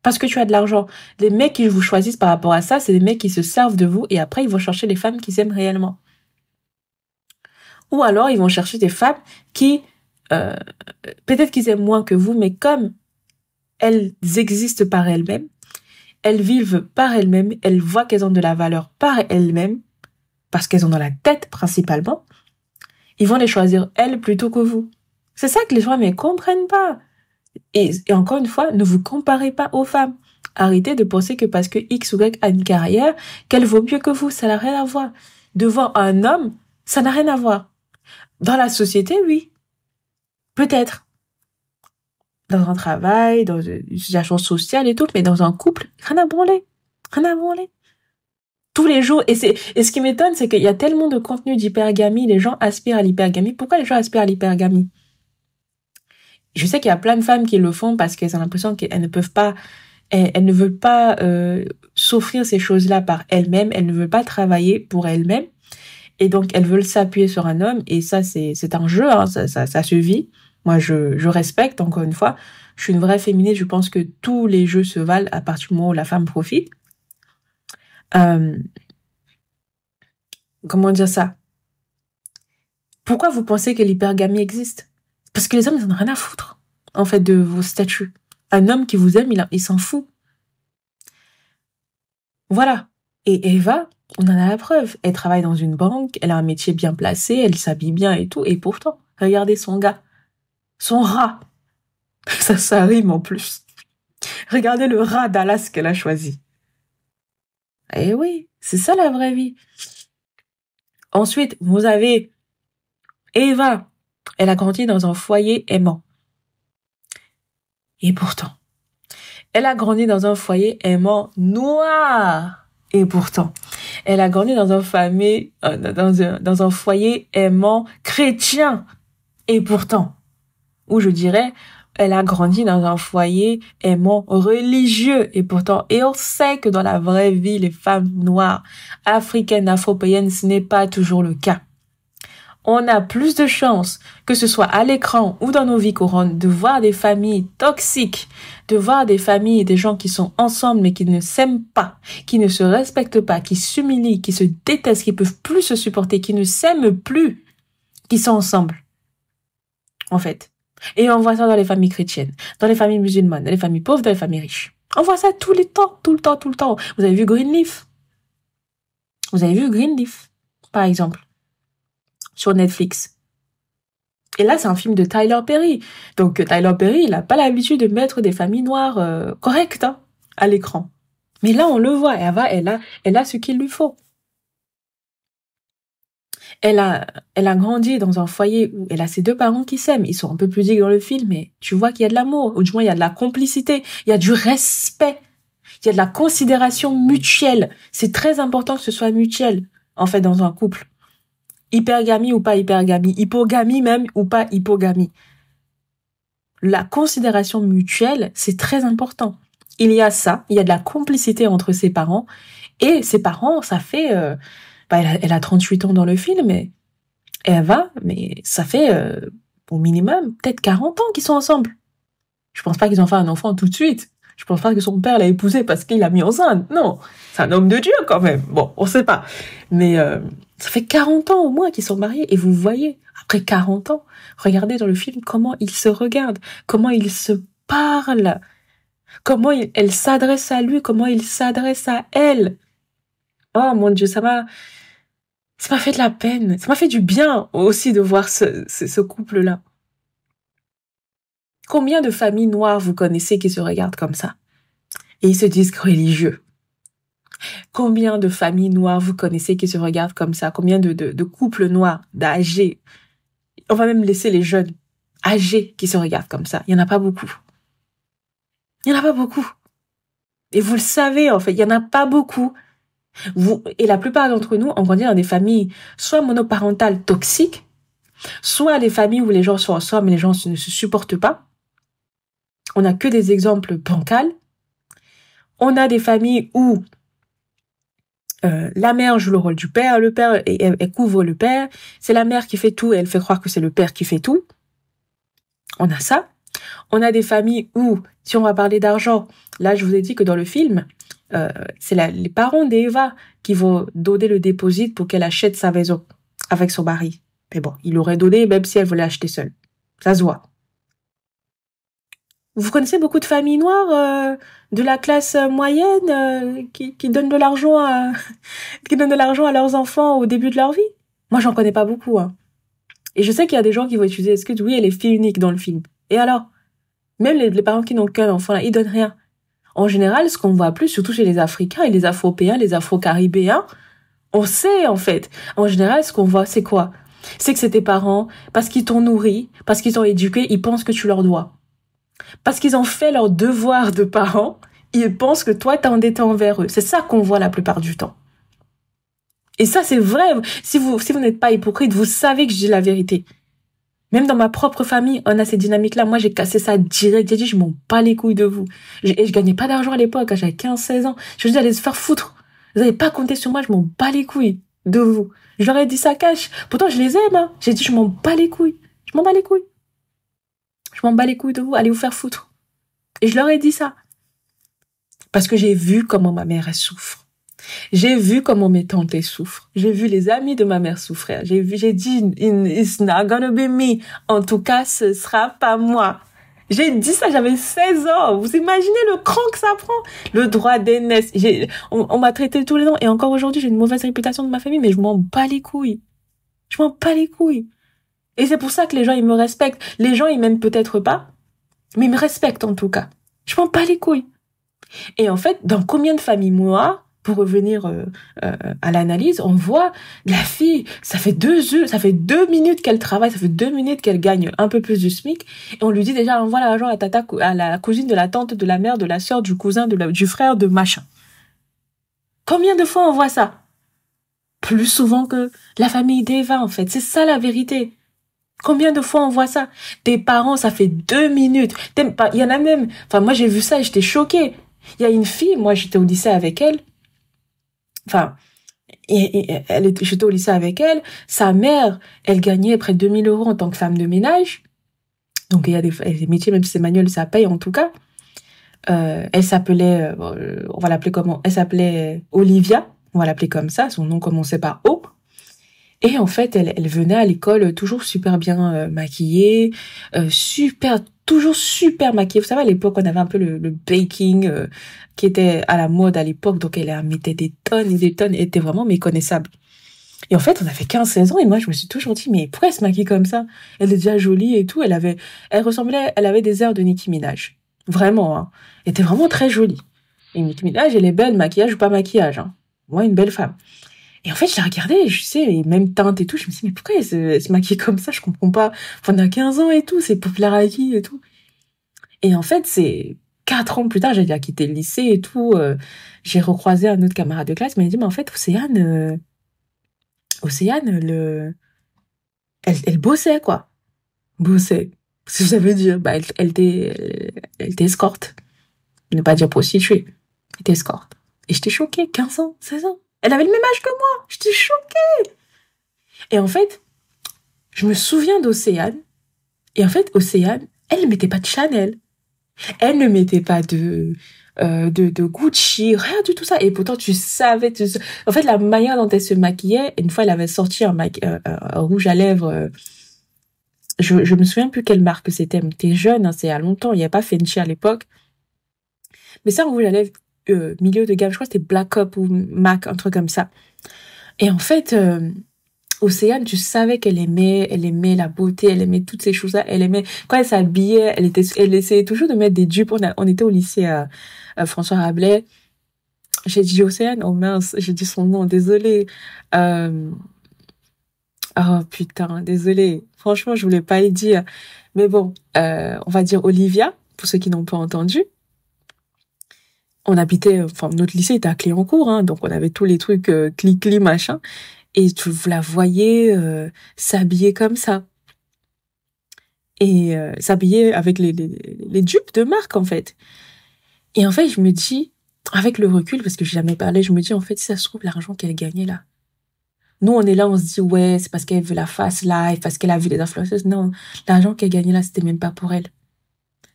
Parce que tu as de l'argent. Les mecs qui vous choisissent par rapport à ça, c'est des mecs qui se servent de vous et après, ils vont chercher les femmes qu'ils aiment réellement. Ou alors, ils vont chercher des femmes qui, peut-être qu'ils aiment moins que vous, mais comme elles existent par elles-mêmes, elles vivent par elles-mêmes, elles voient qu'elles ont de la valeur par elles-mêmes, parce qu'elles ont dans la tête principalement, ils vont les choisir elles plutôt que vous. C'est ça que les gens ne comprennent pas. Et encore une fois, ne vous comparez pas aux femmes. Arrêtez de penser que parce que X ou Y a une carrière, qu'elle vaut mieux que vous. Ça n'a rien à voir. Devant un homme, ça n'a rien à voir. Dans la société, oui. Peut-être. Dans un travail, dans une situation sociale et tout, mais dans un couple, rien à branler. Rien à branler. Tous les jours. Et ce qui m'étonne, c'est qu'il y a tellement de contenu d'hypergamie. Les gens aspirent à l'hypergamie. Pourquoi les gens aspirent à l'hypergamie? Je sais qu'il y a plein de femmes qui le font parce qu'elles ont l'impression qu'elles ne peuvent pas, elles ne veulent pas s'offrir ces choses-là par elles-mêmes. Elles ne veulent pas travailler pour elles-mêmes. Et donc, elles veulent s'appuyer sur un homme. Et ça, c'est un jeu, hein, ça se vit. Moi, je respecte, encore une fois. Je suis une vraie féministe. Je pense que tous les jeux se valent à partir du moment où la femme profite. Comment dire ça? Pourquoi vous pensez que l'hypergamie existe? Parce que les hommes, ils n'en ont rien à foutre, en fait, de vos statuts. Un homme qui vous aime, il s'en fout. Voilà. Et Eva, on en a la preuve. Elle travaille dans une banque, elle a un métier bien placé, elle s'habille bien et tout. Et pourtant, regardez son gars. Son rat. Ça rime en plus. Regardez le rat Dallas qu'elle a choisi. Eh oui, c'est ça la vraie vie. Ensuite, vous avez Eva. Elle a grandi dans un foyer aimant. Et pourtant, elle a grandi dans un foyer aimant noir. Et pourtant, elle a grandi dans un foyer aimant chrétien. Et pourtant, ou je dirais, elle a grandi dans un foyer aimant religieux. Et pourtant, et on sait que dans la vraie vie, les femmes noires, africaines, afro-païennes, ce n'est pas toujours le cas. On a plus de chances, que ce soit à l'écran ou dans nos vies courantes, de voir des familles toxiques, de voir des familles, des gens qui sont ensemble mais qui ne s'aiment pas, qui ne se respectent pas, qui s'humilient, qui se détestent, qui peuvent plus se supporter, qui ne s'aiment plus, qui sont ensemble. en fait. Et on voit ça dans les familles chrétiennes, dans les familles musulmanes, dans les familles pauvres, dans les familles riches. On voit ça tout le temps, tout le temps, tout le temps. Vous avez vu Greenleaf? Vous avez vu Greenleaf, par exemple, sur Netflix. Et là, c'est un film de Tyler Perry. Donc, Tyler Perry, il n'a pas l'habitude de mettre des familles noires correctes à l'écran. Mais là, on le voit. Elle a ce qu'il lui faut. Elle a grandi dans un foyer où elle a ses 2 parents qui s'aiment. Ils sont un peu pudiques dans le film, mais tu vois qu'il y a de l'amour. Ou du moins, il y a de la complicité. Il y a du respect. Il y a de la considération mutuelle. C'est très important que ce soit mutuel, en fait, dans un couple. Hypergamie ou pas hypergamie. Hypogamie même ou pas hypogamie. La considération mutuelle, c'est très important. Il y a ça. Il y a de la complicité entre ses parents. Et ses parents, ça fait... elle a 38 ans dans le film, mais ça fait au minimum peut-être 40 ans qu'ils sont ensemble. Je pense pas qu'ils ont fait un enfant tout de suite. Je pense pas que son père l'a épousée parce qu'il l'a mis enceinte. Non, c'est un homme de Dieu quand même. Bon, on sait pas. Mais ça fait 40 ans au moins qu'ils sont mariés. Et vous voyez, après 40 ans, regardez dans le film comment ils se regardent, comment ils se parlent, comment elle s'adresse à lui, comment il s'adresse à elle. Oh mon Dieu, ça m'a fait de la peine. Ça m'a fait du bien aussi de voir ce couple-là. Combien de familles noires vous connaissez qui se regardent comme ça? Et ils se disent religieux. Combien de familles noires vous connaissez qui se regardent comme ça? Combien de couples noirs, d'âgés? On va même laisser les jeunes âgés qui se regardent comme ça. Il n'y en a pas beaucoup. Il n'y en a pas beaucoup. Et vous le savez, en fait, il n'y en a pas beaucoup. Et la plupart d'entre nous, on grandit dans des familles soit monoparentales toxiques, soit des familles où les gens sont ensemble mais les gens ne se supportent pas. On n'a que des exemples bancals. On a des familles où la mère joue le rôle du père, le père, elle couvre le père. C'est la mère qui fait tout et elle fait croire que c'est le père qui fait tout. On a ça. On a des familles où, si on va parler d'argent, là je vous ai dit que dans le film, c'est les parents d'Eva qui vont donner le dépôt pour qu'elle achète sa maison avec son mari. Mais bon, il aurait donné même si elle voulait acheter seule. Ça se voit. Vous connaissez beaucoup de familles noires de la classe moyenne qui donnent de l'argent qui donnent de l'argent à leurs enfants au début de leur vie? Moi, j'en connais pas beaucoup. Et je sais qu'il y a des gens qui vont utiliser l'excuse, oui, elle est fille unique dans le film. Et alors? Même les parents qui n'ont qu'un enfant, là, ils donnent rien. En général, ce qu'on voit plus, surtout chez les Africains et les Afropéens, les Afro-Caribéens, on sait, en fait. En général, ce qu'on voit, c'est quoi? C'est que c'est tes parents, parce qu'ils t'ont nourri, parce qu'ils t'ont éduqué, ils pensent que tu leur dois. Parce qu'ils ont fait leur devoir de parents, ils pensent que toi, t'es endetté envers eux. C'est ça qu'on voit la plupart du temps. Et ça, c'est vrai. Si vous n'êtes pas hypocrite, vous savez que je dis la vérité. Même dans ma propre famille, on a ces dynamiques-là. Moi, j'ai cassé ça direct. J'ai dit, je m'en bats les couilles de vous. Et je gagnais pas d'argent à l'époque. J'avais 15-16 ans. Je dis, allez se faire foutre. Vous n'avez pas compté sur moi. Je m'en bats les couilles de vous. Je leur ai dit ça cash. Pourtant, je les aime. J'ai dit, je m'en bats les couilles. Je m'en bats les couilles. Je m'en bats les couilles de vous. Allez vous faire foutre. Et je leur ai dit ça. Parce que j'ai vu comment ma mère, elle souffre. J'ai vu comment mes tantes souffrent. J'ai vu les amis de ma mère souffrir. J'ai dit, it's not gonna be me. En tout cas, ce sera pas moi. J'ai dit ça, j'avais 16 ans. Vous imaginez le cran que ça prend? Le droit d'aînesse. On m'a traité tous les noms. Et encore aujourd'hui, j'ai une mauvaise réputation de ma famille, mais je m'en bats les couilles. Je m'en bats les couilles. Et c'est pour ça que les gens, ils me respectent. Les gens, ils m'aiment peut-être pas, mais ils me respectent en tout cas. Je m'en bats les couilles. Et en fait, dans combien de familles, moi, pour revenir à l'analyse, on voit la fille, ça fait 2 minutes qu'elle travaille, ça fait 2 minutes qu'elle gagne un peu plus du SMIC, et on lui dit déjà, envoie l'argent à la cousine de la tante, de la mère, de la sœur, du cousin, du frère, de machin. Combien de fois on voit ça? Plus souvent que la famille d'Eva, en fait. C'est ça la vérité. Combien de fois on voit ça? Tes parents, ça fait 2 minutes. Il y en a même, enfin, moi j'ai vu ça et j'étais choquée. Il y a une fille, moi j'étais au lycée avec elle. Enfin, j'étais au lycée avec elle. Sa mère, elle gagnait près de 2 000 € en tant que femme de ménage. Donc il y a des métiers, même si c'est manuel, ça paye en tout cas. Elle s'appelait, on va l'appeler comment? Elle s'appelait Olivia. On va l'appeler comme ça. Son nom commençait par O. Et en fait, elle venait à l'école toujours super bien maquillée, toujours super maquillée. Vous savez, à l'époque, on avait un peu le baking qui était à la mode à l'époque, donc elle en mettait des tonnes et des tonnes, et était vraiment méconnaissable. Et en fait, on avait 15-16 ans, et moi, je me suis toujours dit, mais pourquoi elle se maquille comme ça? Elle est déjà jolie et tout, elle avait des airs de Nicki Minaj. Vraiment, hein. Elle était vraiment très jolie. Et Nicki Minaj, elle est belle, maquillage ou pas maquillage, hein. Moi, une belle femme. Et en fait, je la regardais, je sais, et même teinte et tout, je me suis dit, mais pourquoi elle se maquille comme ça? Je comprends pas. Enfin, on a 15 ans et tout, c'est populaire à qui et tout. Et en fait, c'est 4 ans plus tard, j'ai déjà quitté le lycée et tout, j'ai recroisé un autre camarade de classe, mais il m'a dit, mais en fait, Océane, elle bossait, quoi. Bossait. Ce que ça veut dire, bah, elle t'escorte. Ne pas dire prostituée. Elle t'escorte. Et j'étais choquée, 15 ans, 16 ans. Elle avait le même âge que moi. J'étais choquée. Et en fait, je me souviens d'Océane. Et en fait, Océane, elle ne mettait pas de Chanel. Elle ne mettait pas de Gucci, rien du tout ça. Et pourtant, en fait, la manière dont elle se maquillait, une fois, elle avait sorti un rouge à lèvres. Je me souviens plus quelle marque c'était. T'es jeune, hein, c'est il y a longtemps. Il n'y a pas Fenty à l'époque. Mais ça, un rouge à lèvres milieu de gamme, je crois que c'était Black Up ou MAC, un truc comme ça. Et en fait, Océane, tu savais qu'elle aimait la beauté, elle aimait toutes ces choses-là, elle aimait, quand elle s'habillait, elle essayait toujours de mettre des dupes. On était au lycée à François Rabelais. J'ai dit Océane, oh mince, j'ai dit son nom, désolée. Oh putain, désolée. Franchement, je voulais pas le dire. Mais bon, on va dire Olivia, pour ceux qui n'ont pas entendu. Notre lycée était à Cléancourt, hein, donc on avait tous les trucs clic-clic, machin. Et vous la voyez s'habiller comme ça. Et s'habiller avec les dupes de marque, en fait. Et en fait, je me dis, avec le recul, parce que j'ai jamais parlé, je me dis, en fait, si ça se trouve, l'argent qu'elle gagnait là. Nous, on est là, on se dit, ouais, c'est parce qu'elle veut la fast life, parce qu'elle a vu les influenceuses. Non, l'argent qu'elle gagnait là, c'était même pas pour elle.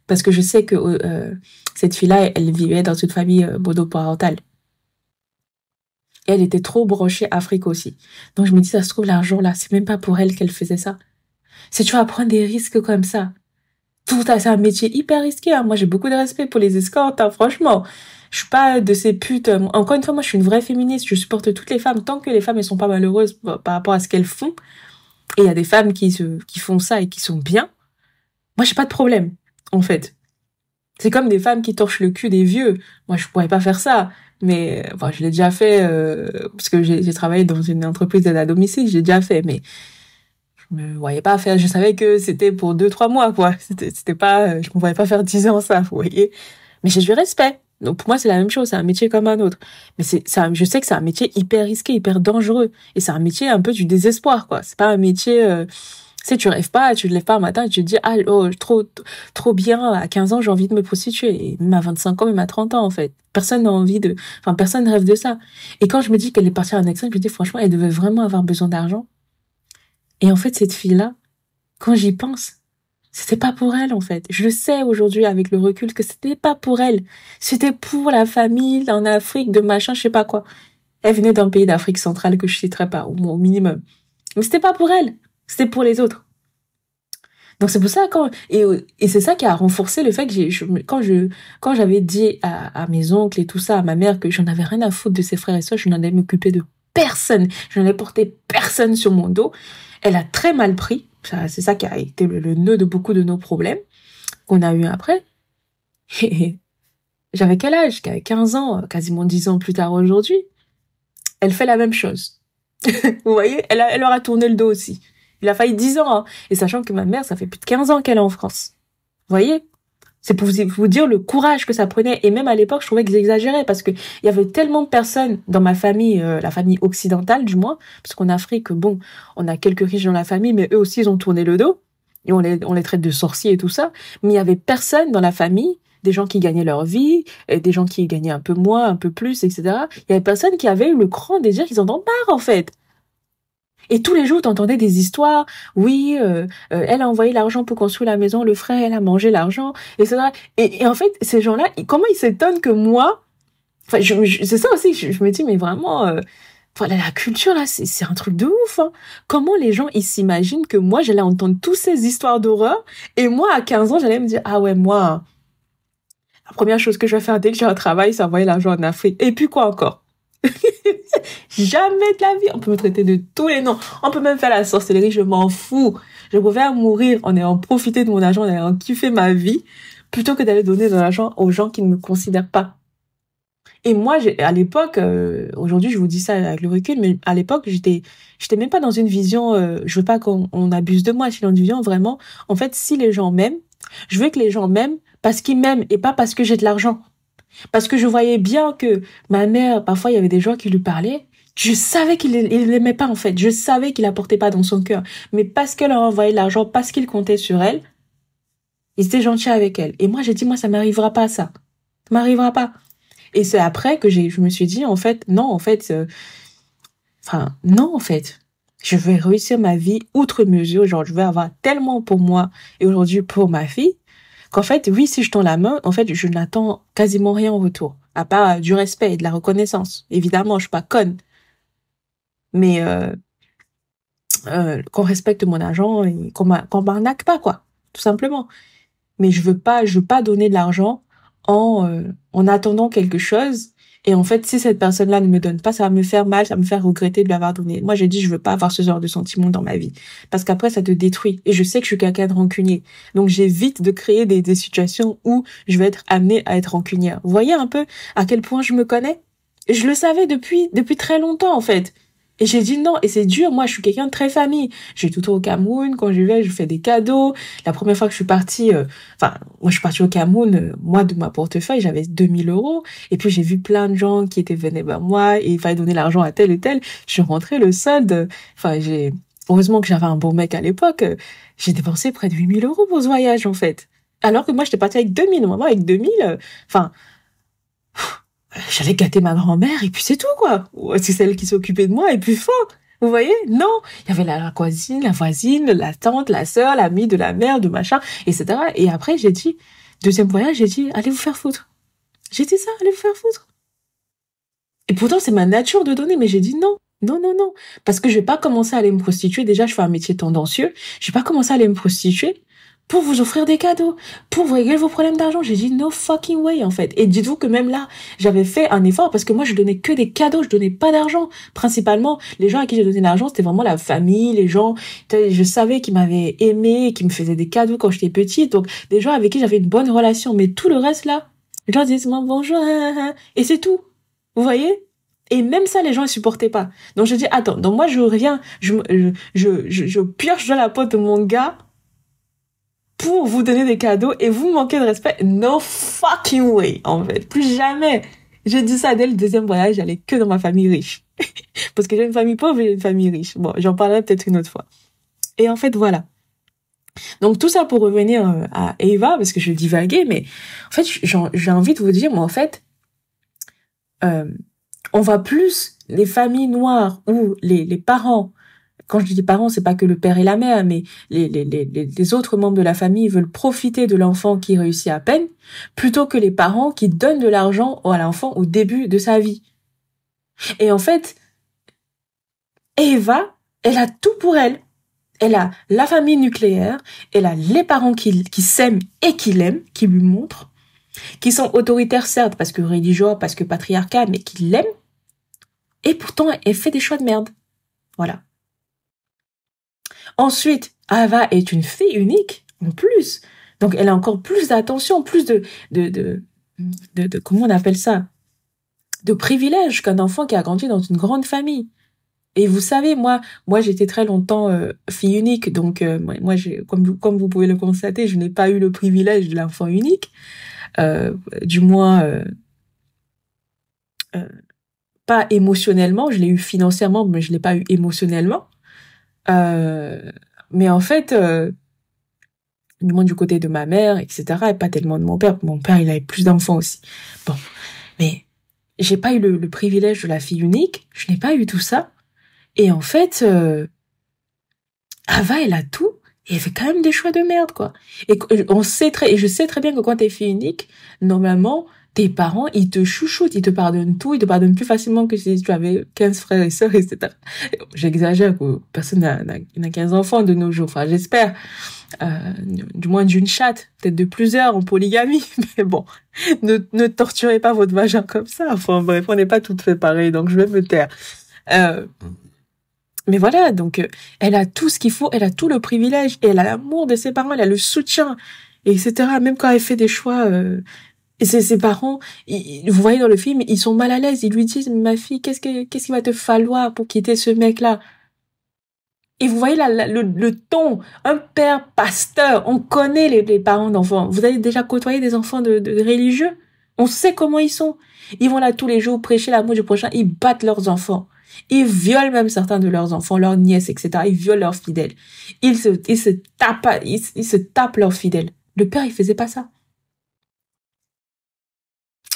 Parce que je sais que cette fille-là, elle vivait dans une famille monoparentale. Et elle était trop branchée Afrique aussi. Donc je me dis, ça se trouve, l'argent là, c'est même pas pour elle qu'elle faisait ça. Si tu vas prendre des risques comme ça, c'est un métier hyper risqué. Hein. Moi, j'ai beaucoup de respect pour les escortes, hein, franchement. Je suis pas de ces putes. Encore une fois, moi, je suis une vraie féministe. Je supporte toutes les femmes tant que les femmes, elles sont pas malheureuses par rapport à ce qu'elles font. Et il y a des femmes qui font ça et qui sont bien. Moi, j'ai pas de problème, en fait. C'est comme des femmes qui torchent le cul des vieux. Moi, je pourrais pas faire ça. Mais, enfin, je l'ai déjà fait, parce que j'ai travaillé dans une entreprise d'aide à domicile, j'ai déjà fait, mais je me voyais pas faire, je savais que c'était pour 2-3 mois, quoi. C'était pas, je me voyais pas faire 10 ans ça, vous voyez. Mais j'ai du respect. Donc, pour moi, c'est la même chose, c'est un métier comme un autre. Mais je sais que c'est un métier hyper risqué, hyper dangereux. Et c'est un métier un peu du désespoir, quoi. C'est pas un métier, tu te lèves pas un matin et tu te dis, ah, oh, trop bien, à 15 ans, j'ai envie de me prostituer. Et même à 25 ans, même à 30 ans, en fait. Personne ne rêve de ça. Et quand je me dis qu'elle est partie à un extrême, je me dis, franchement, elle devait vraiment avoir besoin d'argent. Et en fait, cette fille-là, quand j'y pense, c'était pas pour elle, en fait. Je le sais aujourd'hui, avec le recul, que c'était pas pour elle. C'était pour la famille, en Afrique, de machin, je sais pas quoi. Elle venait d'un pays d'Afrique centrale que je citerai pas, au minimum. Mais c'était pas pour elle. C'était pour les autres. Donc c'est pour ça et c'est ça qui a renforcé le fait que quand j'avais dit à mes oncles et tout ça, à ma mère, que j'en avais rien à foutre de ses frères et sœurs, je n'en avais m'occuper de personne, je n'en ai porté personne sur mon dos. Elle a très mal pris. C'est ça qui a été le nœud de beaucoup de nos problèmes qu'on a eu après. Et j'avais quel âge? J'avais 15 ans, quasiment 10 ans plus tard aujourd'hui. Elle fait la même chose. Vous voyez, elle leur a tourné le dos aussi. Il a fallu 10 ans, hein. Et sachant que ma mère, ça fait plus de 15 ans qu'elle est en France. Vous voyez? C'est pour vous dire le courage que ça prenait. Et même à l'époque, je trouvais qu'ils exagéraient parce que il y avait tellement de personnes dans ma famille, la famille occidentale du moins, parce qu'en Afrique, bon, on a quelques riches dans la famille, mais eux aussi, ils ont tourné le dos. Et on les traite de sorciers et tout ça. Mais il y avait personne dans la famille, des gens qui gagnaient leur vie, et des gens qui gagnaient un peu moins, un peu plus, etc. Il y avait personne qui avait eu le grand désir qu'ils en ont marre, en fait. Et tous les jours, t'entendais des histoires. Oui, elle a envoyé l'argent pour construire la maison. Le frère, elle a mangé l'argent, etc. Et en fait, ces gens-là, comment ils s'étonnent que moi... Enfin, c'est ça aussi. Je me dis, mais vraiment, Voilà, la culture, là, c'est un truc de ouf, hein. Comment les gens, ils s'imaginent que moi, j'allais entendre toutes ces histoires d'horreur, et moi, à 15 ans, j'allais me dire, ah ouais, moi, la première chose que je vais faire dès que j'ai un travail, c'est envoyer l'argent en Afrique. Et puis quoi encore? Jamais de la vie. On peut me traiter de tous les noms. On peut même faire la sorcellerie, je m'en fous. Je préfère mourir en ayant profité de mon argent, en ayant kiffé ma vie, plutôt que d'aller donner de l'argent aux gens qui ne me considèrent pas. Et moi, à l'époque, aujourd'hui, je vous dis ça avec le recul, mais à l'époque, j'étais même pas dans une vision, je veux pas qu'on abuse de moi, je suis dans une vision vraiment, en fait, si les gens m'aiment, je veux que les gens m'aiment parce qu'ils m'aiment et pas parce que j'ai de l'argent. Parce que je voyais bien que ma mère, parfois, il y avait des gens qui lui parlaient, je savais qu'il l'aimait pas, en fait. Je savais qu'il apportait pas dans son cœur. Mais parce qu'elle leur envoyait de l'argent, parce qu'il comptait sur elle, ils étaient gentils avec elle. Et moi, j'ai dit, moi, ça m'arrivera pas, ça. Ça m'arrivera pas. Et c'est après que je me suis dit, en fait, non, en fait, non, en fait, je vais réussir ma vie outre mesure. Genre, je vais avoir tellement pour moi et aujourd'hui pour ma fille qu'en fait, oui, si je tends la main, en fait, je n'attends quasiment rien en retour. À part du respect et de la reconnaissance. Évidemment, je suis pas conne. Mais, qu'on respecte mon argent et qu'on m'arnaque pas, quoi. Tout simplement. Mais je veux pas donner de l'argent en attendant quelque chose. Et en fait, si cette personne-là ne me donne pas, ça va me faire mal, ça va me faire regretter de lui avoir donné. Moi, j'ai dit, je veux pas avoir ce genre de sentiment dans ma vie. Parce qu'après, ça te détruit. Et je sais que je suis quelqu'un de rancunier. Donc, j'évite de créer des situations où je vais être amenée à être rancunière. Vous voyez un peu à quel point je me connais? Et je le savais depuis très longtemps, en fait. Et j'ai dit non, et c'est dur, moi je suis quelqu'un de très famille. Je suis tout le temps au Cameroun, quand je vais, je fais des cadeaux. La première fois que je suis partie, moi je suis partie au Cameroun, moi de ma portefeuille, j'avais 2000 €. Et puis j'ai vu plein de gens qui étaient venus vers moi, et il fallait donner l'argent à tel et tel. Je suis rentrée, le solde, heureusement que j'avais un bon mec à l'époque, j'ai dépensé près de 8000 € pour ce voyage, en fait. Alors que moi j'étais partie avec 2000, maman avec 2000, j'allais gâter ma grand-mère et puis c'est tout, quoi. C'est celle qui s'occupait de moi et puis fort. Vous voyez? Non. Il y avait la voisine, la tante, la sœur, l'amie de la mère, de machin, etc. Et après, j'ai dit, deuxième voyage, j'ai dit, allez vous faire foutre. J'ai dit ça, allez vous faire foutre. Et pourtant, c'est ma nature de donner, mais j'ai dit non. Non, non, non. Parce que je vais pas commencer à aller me prostituer. Déjà, je fais un métier tendancieux. Je vais pas commencer à aller me prostituer pour vous offrir des cadeaux, pour vous régler vos problèmes d'argent. J'ai dit no fucking way, en fait. Et dites-vous que même là, j'avais fait un effort parce que moi, je donnais que des cadeaux, je donnais pas d'argent. Principalement, les gens à qui j'ai donné de l'argent, c'était vraiment la famille, les gens, je savais qu'ils m'avaient aimé, qu'ils me faisaient des cadeaux quand j'étais petite. Donc, des gens avec qui j'avais une bonne relation. Mais tout le reste, là, les gens disaient bonjour, et c'est tout. Vous voyez? Et même ça, les gens, ils supportaient pas. Donc, je dis, attends, donc moi, je pioche dans la pote de mon gars pour vous donner des cadeaux et vous manquer de respect. No fucking way, en fait. Plus jamais. J'ai dit ça dès le deuxième voyage, j'allais que dans ma famille riche. Parce que j'ai une famille pauvre et j'ai une famille riche. Bon, j'en parlerai peut-être une autre fois. Et en fait, voilà. Donc, tout ça pour revenir à Eva, parce que je divaguais, mais en fait, j'ai envie de vous dire, moi, en fait, on va plus, les familles noires où les parents, quand je dis parents, c'est pas que le père et la mère, mais les autres membres de la famille veulent profiter de l'enfant qui réussit à peine, plutôt que les parents qui donnent de l'argent à l'enfant au début de sa vie. Et en fait, Eva, elle a tout pour elle. Elle a la famille nucléaire, elle a les parents qui s'aiment et qui l'aiment, qui lui montrent, qui sont autoritaires certes, parce que religieux, parce que patriarcat, mais qui l'aiment. Et pourtant, elle fait des choix de merde. Voilà. Ensuite, Ava est une fille unique, en plus. Donc, elle a encore plus d'attention, plus de comment on appelle ça? De privilèges qu'un enfant qui a grandi dans une grande famille. Et vous savez, moi, j'étais très longtemps fille unique. Donc, moi, comme vous pouvez le constater, je n'ai pas eu le privilège de l'enfant unique. Du moins, pas émotionnellement. Je l'ai eu financièrement, mais je l'ai pas eu émotionnellement. Mais en fait, du moins du côté de ma mère, etc., et pas tellement de mon père. Mon père, il avait plus d'enfants aussi. Bon, mais j'ai pas eu le privilège de la fille unique. Je n'ai pas eu tout ça. Et en fait, Ava, elle a tout. Et elle fait quand même des choix de merde, quoi. Et je sais très bien que quand t'es fille unique, normalement, tes parents, ils te chouchoutent, ils te pardonnent tout, ils te pardonnent plus facilement que si tu avais 15 frères et sœurs, etc. J'exagère, personne n'a 15 enfants de nos jours, enfin, j'espère. Du moins d'une chatte, peut-être de plusieurs en polygamie, mais bon, ne torturez pas votre vagin comme ça. Enfin bref, on n'est pas toutes fait pareil, donc je vais me taire. Mais voilà, donc elle a tout ce qu'il faut, elle a tout le privilège, et elle a l'amour de ses parents, elle a le soutien, etc. Même quand elle fait des choix, et ses parents, vous voyez dans le film, ils sont mal à l'aise, ils lui disent, ma fille, qu'est-ce qu'il va te falloir pour quitter ce mec-là? Et vous voyez le ton, un père pasteur, on connaît les parents d'enfants. Vous avez déjà côtoyé des enfants de religieux? On sait comment ils sont. Ils vont là tous les jours prêcher l'amour du prochain, ils battent leurs enfants. Ils violent même certains de leurs enfants, leurs nièces, etc. Ils violent leurs fidèles. Ils se tapent leurs fidèles. Le père, il faisait pas ça.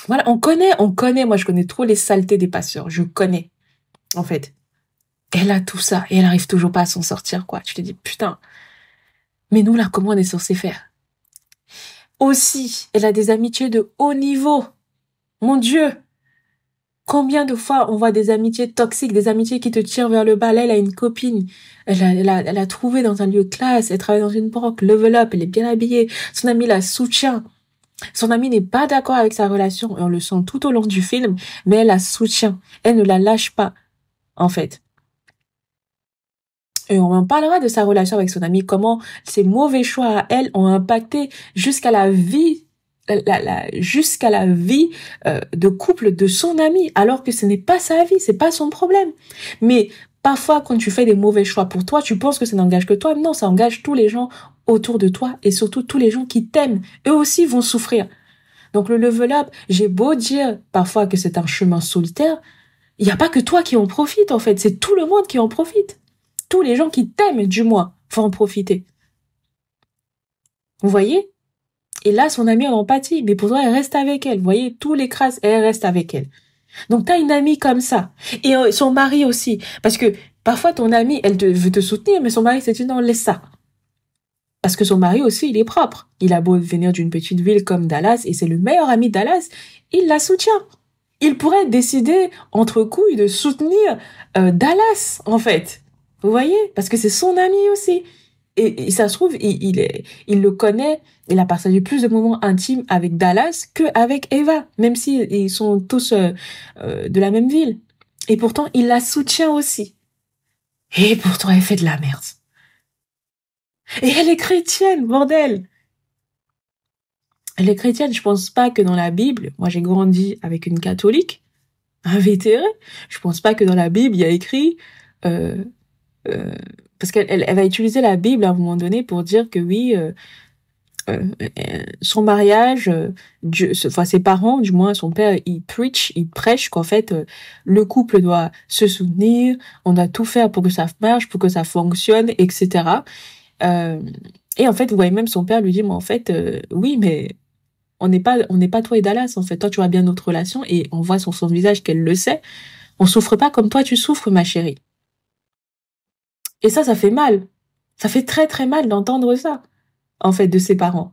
Voilà, on connaît, moi je connais trop les saletés des pasteurs, je connais, en fait. Elle a tout ça, et elle arrive toujours pas à s'en sortir, quoi. Tu te dis, putain. Mais nous, là, comment on est censé faire? Aussi, elle a des amitiés de haut niveau. Mon Dieu! Combien de fois on voit des amitiés toxiques, des amitiés qui te tirent vers le bas? Là, elle a une copine. Elle a trouvé dans un lieu classe, elle travaille dans une banque, level up, elle est bien habillée. Son ami la soutient. Son ami n'est pas d'accord avec sa relation, et on le sent tout au long du film, mais elle la soutient. Elle ne la lâche pas, en fait. Et on en parlera de sa relation avec son ami, comment ses mauvais choix à elle ont impacté jusqu'à la vie, de couple de son ami, alors que ce n'est pas sa vie, c'est pas son problème. Mais parfois, quand tu fais des mauvais choix pour toi, tu penses que ça n'engage que toi. Non, ça engage tous les gens autour de toi et surtout tous les gens qui t'aiment. Eux aussi vont souffrir. Donc le level up, j'ai beau dire parfois que c'est un chemin solitaire, il n'y a pas que toi qui en profite en fait, c'est tout le monde qui en profite. Tous les gens qui t'aiment, du moins, vont en profiter. Vous voyez? Et là, son amie en empathie, mais pourtant, elle reste avec elle. Vous voyez? Tout l'écrase et elle reste avec elle. Donc, t'as une amie comme ça. Et son mari aussi. Parce que, parfois, ton amie, elle veut te soutenir, mais son mari, c'est non, laisse ça. Parce que son mari aussi, il est propre. Il a beau venir d'une petite ville comme Dallas, et c'est le meilleur ami de Dallas, il la soutient. Il pourrait décider, entre couilles, de soutenir Dallas, en fait. Vous voyez? Parce que c'est son ami aussi. Et ça se trouve, il le connaît, il a partagé plus de moments intimes avec Dallas qu'avec Eva, même si ils sont tous de la même ville. Et pourtant, il la soutient aussi. Et pourtant, elle fait de la merde. Et elle est chrétienne, bordel! Elle est chrétienne, je pense pas que dans la Bible, moi j'ai grandi avec une catholique, invétérée, je pense pas que dans la Bible, il y a écrit... parce qu'elle va utiliser la Bible à un moment donné pour dire que oui, son mariage, ses parents, du moins son père, il prêche qu'en fait le couple doit se soutenir, on doit tout faire pour que ça marche, pour que ça fonctionne, etc. Et en fait, vous voyez même son père lui dit, mais en fait, oui, mais on n'est pas toi et Dallas, en fait. Toi, tu vois bien notre relation et on voit sur son visage qu'elle le sait. On souffre pas comme toi, tu souffres, ma chérie. Et ça fait mal. Ça fait très très mal d'entendre ça, en fait, de ses parents.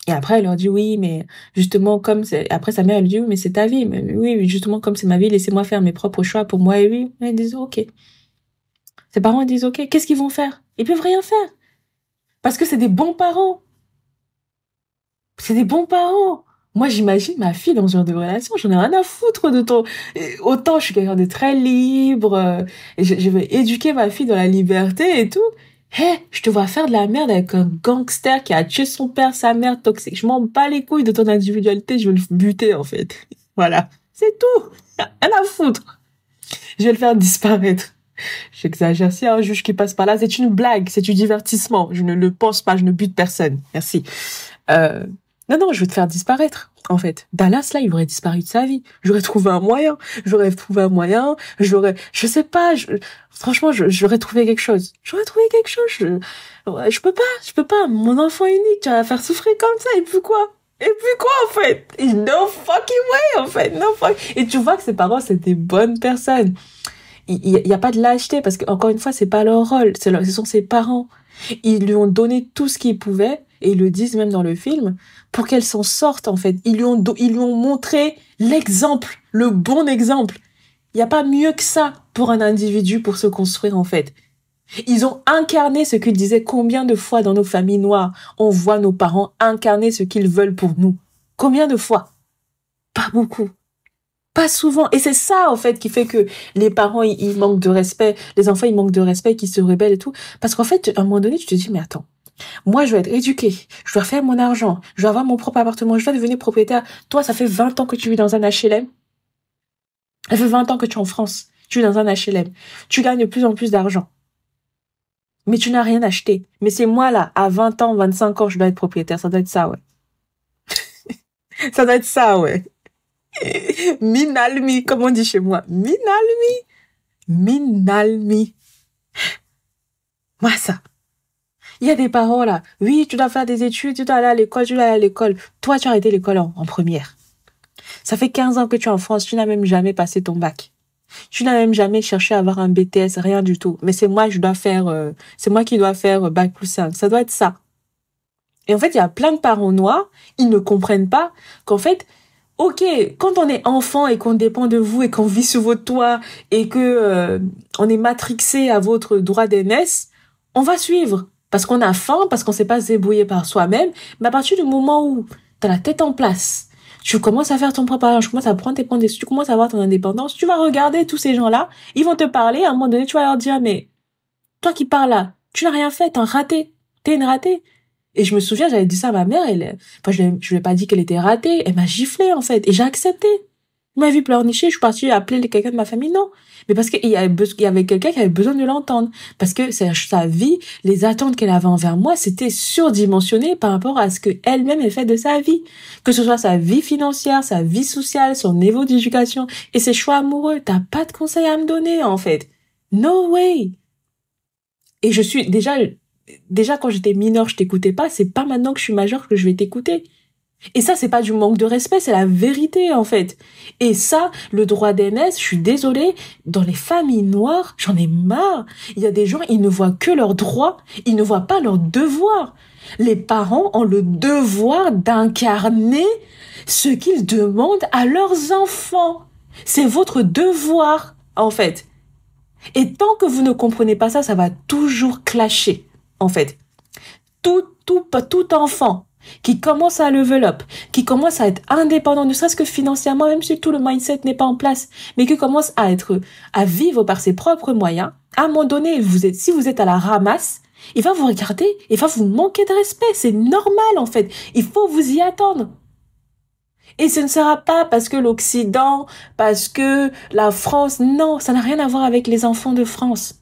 Et après, elle leur dit, oui, mais justement, comme c'est... Après, sa mère, elle dit, oui, mais c'est ta vie. Mais oui, justement, comme c'est ma vie, laissez-moi faire mes propres choix pour moi et lui. Et ils disent, ok. Ses parents, ils disent, ok. Qu'est-ce qu'ils vont faire? Ils peuvent rien faire. Parce que c'est des bons parents. C'est des bons parents. Moi, j'imagine ma fille dans ce genre de relation, j'en ai rien à foutre de ton... Autant je suis quelqu'un de très libre, et je vais éduquer ma fille dans la liberté et tout. Je te vois faire de la merde avec un gangster qui a tué son père, sa mère toxique. Je m'en bats les couilles de ton individualité, je vais le buter, en fait. Voilà. C'est tout. Rien à foutre. Je vais le faire disparaître. J'exagère. Si un juge qui passe par là, c'est une blague, c'est du divertissement. Je ne le pense pas, je ne bute personne. Merci. Non, je vais te faire disparaître, en fait. Dallas, là, il aurait disparu de sa vie. J'aurais trouvé un moyen. Je sais pas, franchement, j'aurais trouvé quelque chose. Je peux pas. Mon enfant unique, tu vas la faire souffrir comme ça, et puis quoi, en fait? No fucking way, en fait. Et tu vois que ses parents, c'est des bonnes personnes. Il y a pas de lâcheté, parce que, encore une fois, c'est pas leur rôle. Ce sont ses parents. Ils lui ont donné tout ce qu'ils pouvaient. et ils le disent même dans le film, pour qu'elle s'en sorte, en fait. Ils lui ont montré l'exemple, le bon exemple. Il n'y a pas mieux que ça pour un individu pour se construire, en fait. Ils ont incarné ce qu'ils disaient. Combien de fois dans nos familles noires, on voit nos parents incarner ce qu'ils veulent pour nous? Combien de fois? Pas beaucoup. Pas souvent. Et c'est ça, en fait, qui fait que les parents, ils manquent de respect. Les enfants, ils manquent de respect, qu'ils se rebellent et tout. Parce qu'en fait, à un moment donné, tu te dis, mais attends. Moi, je dois être éduquée. Je dois faire mon argent. Je dois avoir mon propre appartement. Je dois devenir propriétaire. Toi, ça fait 20 ans que tu vis dans un HLM. Ça fait 20 ans que tu es en France. Tu vis dans un HLM. Tu gagnes de plus en plus d'argent. Mais tu n'as rien acheté. Mais c'est moi, là, à 20 ans, 25 ans, je dois être propriétaire. Ça doit être ça, ouais. Ça doit être ça, ouais. Minalmi, comme on dit chez moi. Minalmi. Moi, ça. Il y a des parents, là. Oui, tu dois faire des études, tu dois aller à l'école, Toi, tu as arrêté l'école en première. Ça fait 15 ans que tu es en France, tu n'as même jamais passé ton bac. Tu n'as même jamais cherché à avoir un BTS, rien du tout. Mais c'est moi qui dois faire bac plus 5. Ça doit être ça. Et en fait, il y a plein de parents noirs, ils ne comprennent pas qu'en fait, ok, quand on est enfant et qu'on dépend de vous et qu'on vit sous votre toit et que on est matrixé à votre droit d'aînesse, on va suivre. Parce qu'on a faim, parce qu'on sait pas se débrouiller par soi-même. Mais à partir du moment où tu as la tête en place, tu commences à faire ton propre argent, tu commences à prendre tes points tu commences à avoir ton indépendance, tu vas regarder tous ces gens-là, ils vont te parler, à un moment donné, tu vas leur dire, mais toi qui parles là, tu n'as rien fait, t'es un raté, t'es une ratée. Et je me souviens, j'avais dit ça à ma mère, je lui ai pas dit qu'elle était ratée, elle m'a giflé, en fait, et j'ai accepté. Elle m'a vu pleurnicher, je suis partie appeler quelqu'un de ma famille, non. Mais parce qu'il y avait quelqu'un qui avait besoin de l'entendre. Parce que sa vie, les attentes qu'elle avait envers moi, c'était surdimensionné par rapport à ce que elle-même elle fait de sa vie. Que ce soit sa vie financière, sa vie sociale, son niveau d'éducation et ses choix amoureux. T'as pas de conseils à me donner, en fait. No way. Et je suis, déjà quand j'étais mineure, je t'écoutais pas. C'est pas maintenant que je suis majeure que je vais t'écouter. Et ça, c'est pas du manque de respect, c'est la vérité, en fait. Et ça, le droit d'aînesse, je suis désolée, dans les familles noires, j'en ai marre. Il y a des gens, ils ne voient que leurs droits, ils ne voient pas leurs devoirs. Les parents ont le devoir d'incarner ce qu'ils demandent à leurs enfants. C'est votre devoir, en fait. Et tant que vous ne comprenez pas ça, ça va toujours clasher, en fait. Tout enfant qui commence à level up, qui commence à être indépendant, ne serait-ce que financièrement, même si tout le mindset n'est pas en place, mais qui commence à vivre par ses propres moyens, à un moment donné, si vous êtes à la ramasse, il va vous regarder, il va vous manquer de respect. C'est normal, en fait. Il faut vous y attendre. Et ce ne sera pas parce que l'Occident, parce que la France, non, ça n'a rien à voir avec les enfants de France.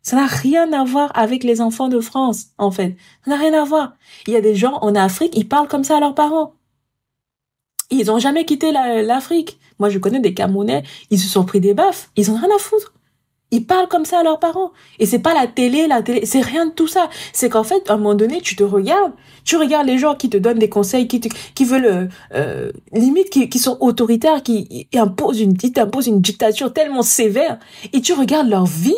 Ça n'a rien à voir avec les enfants de France, en fait. Ça n'a rien à voir. Il y a des gens en Afrique, ils parlent comme ça à leurs parents. Ils n'ont jamais quitté l'Afrique. Moi, je connais des Camerounais, ils se sont pris des baffes. Ils ont rien à foutre. Ils parlent comme ça à leurs parents. Et c'est pas la télé, c'est rien de tout ça. C'est qu'en fait, à un moment donné, tu regardes les gens qui te donnent des conseils, qui veulent, limite, qui sont autoritaires, qui imposent une dictature tellement sévère. Et tu regardes leur vie,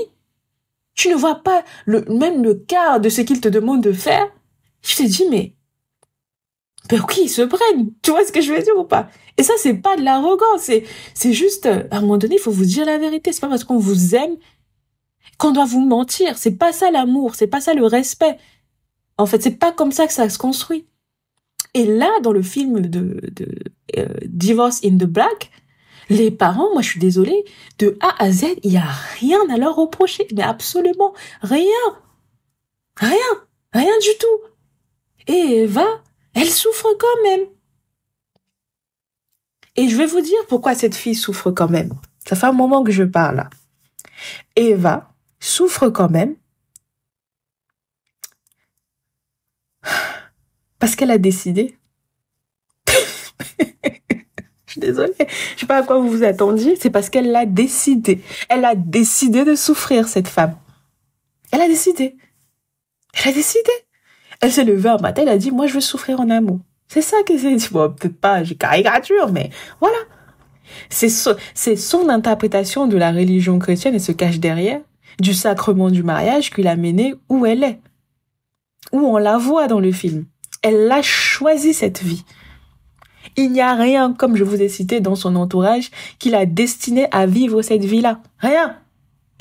tu ne vois pas même le quart de ce qu'ils te demandent de faire. Je te dis, mais oui, ils se prennent. Tu vois ce que je veux dire ou pas? Et ça, c'est pas de l'arrogance. C'est juste, à un moment donné, il faut vous dire la vérité. C'est pas parce qu'on vous aime qu'on doit vous mentir. C'est pas ça l'amour. C'est pas ça le respect. En fait, c'est pas comme ça que ça se construit. Et là, dans le film de Divorce in the Black, les parents, moi je suis désolée, de A à Z, il y a rien à leur reprocher. Mais absolument rien. Rien du tout. Et Eva, elle souffre quand même. Et je vais vous dire pourquoi cette fille souffre quand même. Ça fait un moment que je parle là. Eva souffre quand même parce qu'elle a décidé. Je suis désolée, je sais pas à quoi vous vous attendiez, c'est parce qu'elle l'a décidé. Elle a décidé de souffrir, cette femme. Elle a décidé. Elle s'est levée un matin, elle a dit, moi je veux souffrir en amour. C'est ça que c'est dit. Bon, peut-être pas, j'ai caricature, mais voilà. C'est son interprétation de la religion chrétienne et se cache derrière, du sacrement du mariage qui l'a menée où elle est. Où on la voit dans le film. Elle a choisi cette vie. Il n'y a rien, comme je vous ai cité dans son entourage, qui l'a destinée à vivre cette vie-là. Rien.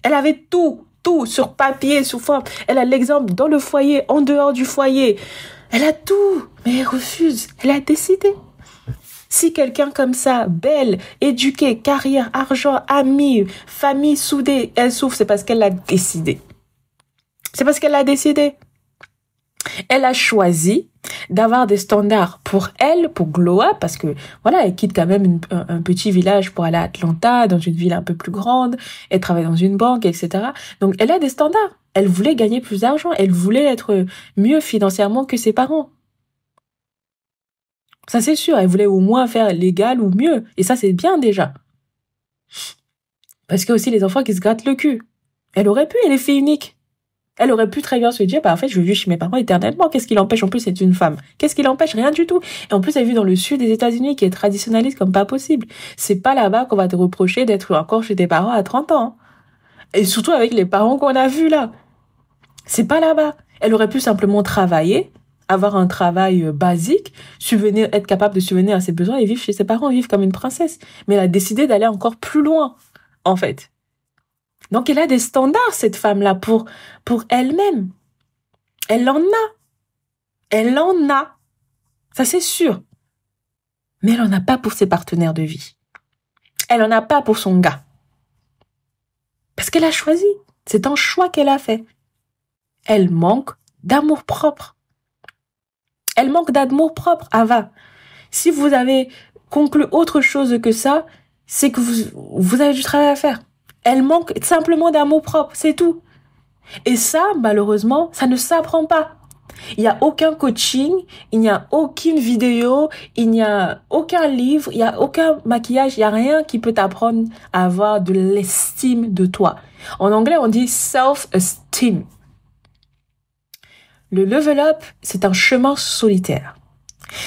Elle avait tout sur papier, sur forme. Elle a l'exemple dans le foyer, en dehors du foyer. Elle a tout, mais elle refuse. Elle a décidé. Si quelqu'un comme ça, belle, éduquée, carrière, argent, amis, famille soudée, elle souffre, c'est parce qu'elle l'a décidé. C'est parce qu'elle l'a décidé. Elle a choisi d'avoir des standards pour elle, pour Glow Up, parce que voilà, elle quitte quand même un petit village pour aller à Atlanta, dans une ville un peu plus grande, elle travaille dans une banque, etc. Donc elle a des standards. Elle voulait gagner plus d'argent, elle voulait être mieux financièrement que ses parents. Ça c'est sûr, elle voulait au moins faire l'égal ou mieux, et ça c'est bien déjà. Parce qu'il y a aussi les enfants qui se grattent le cul. Elle aurait pu, elle est fille unique. Elle aurait pu très bien se dire, en fait, je vis chez mes parents éternellement. Qu'est-ce qui l'empêche? En plus, c'est une femme. Qu'est-ce qui l'empêche? Rien du tout. Et en plus, elle vit dans le sud des États-Unis, qui est traditionnaliste comme pas possible. C'est pas là-bas qu'on va te reprocher d'être encore chez tes parents à 30 ans. Et surtout avec les parents qu'on a vus là. C'est pas là-bas. Elle aurait pu simplement travailler, avoir un travail basique, être capable de subvenir à ses besoins et vivre chez ses parents, vivre comme une princesse. Mais elle a décidé d'aller encore plus loin, en fait. Donc, elle a des standards, cette femme-là, pour elle-même. Elle en a. Elle en a. Ça, c'est sûr. Mais elle en a pas pour ses partenaires de vie. Elle en a pas pour son gars. Parce qu'elle a choisi. C'est un choix qu'elle a fait. Elle manque d'amour propre. Elle manque d'amour propre, Ava. Si vous avez conclu autre chose que ça, c'est que vous avez du travail à faire. Elle manque simplement d'amour propre, c'est tout. Et ça, malheureusement, ça ne s'apprend pas. Il n'y a aucun coaching, il n'y a aucune vidéo, il n'y a aucun livre, il n'y a aucun maquillage, il n'y a rien qui peut t'apprendre à avoir de l'estime de toi. En anglais, on dit self-esteem. Le level up, c'est un chemin solitaire.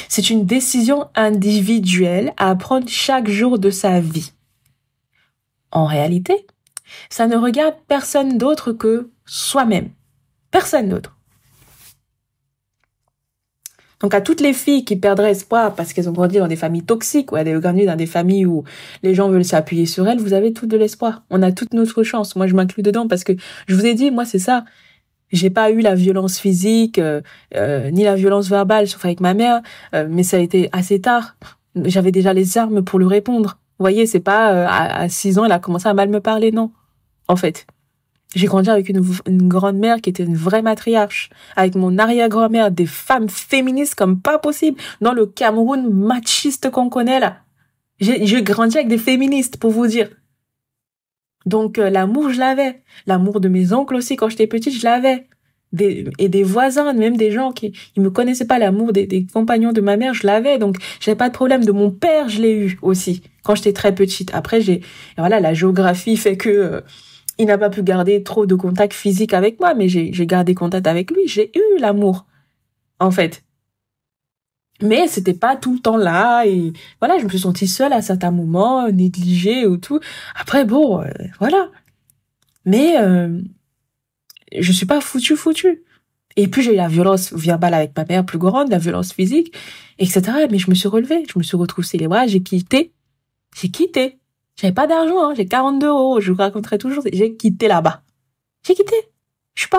C'est une décision individuelle à prendre chaque jour de sa vie. En réalité, ça ne regarde personne d'autre que soi-même. Personne d'autre. Donc à toutes les filles qui perdraient espoir parce qu'elles ont grandi dans des familles toxiques ou elles ont grandi dans des familles où les gens veulent s'appuyer sur elles, vous avez tout de l'espoir. On a toute notre chance. Moi, je m'inclus dedans parce que je vous ai dit, moi, c'est ça. J'ai pas eu la violence physique ni la violence verbale, sauf avec ma mère, mais ça a été assez tard. J'avais déjà les armes pour lui répondre. Vous voyez, c'est pas à 6 ans, elle a commencé à mal me parler, non. En fait, j'ai grandi avec une grand-mère qui était une vraie matriarche, avec mon arrière-grand-mère, des femmes féministes comme pas possible, dans le Cameroun machiste qu'on connaît là. J'ai grandi avec des féministes, pour vous dire. Donc l'amour, je l'avais. L'amour de mes oncles aussi, quand j'étais petite, je l'avais. Et des voisins, même des gens qui me connaissaient pas, l'amour des compagnons de ma mère, je l'avais. Donc j'avais pas de problème. De mon père, je l'ai eu aussi quand j'étais très petite. Après, voilà, la géographie fait que il n'a pas pu garder trop de contact physique avec moi, mais j'ai gardé contact avec lui. J'ai eu l'amour, en fait. Mais c'était pas tout le temps là, et voilà, je me suis sentie seule à certains moments, négligée ou tout. Après, bon, voilà. Mais je suis pas foutue. Et puis j'ai eu la violence verbale avec ma mère plus grande, la violence physique, etc. Mais je me suis relevée, je me suis retroussé les bras, j'ai quitté. J'avais pas d'argent, hein, j'ai 42 €, je vous raconterai toujours. J'ai quitté là-bas. J'ai quitté. Je suis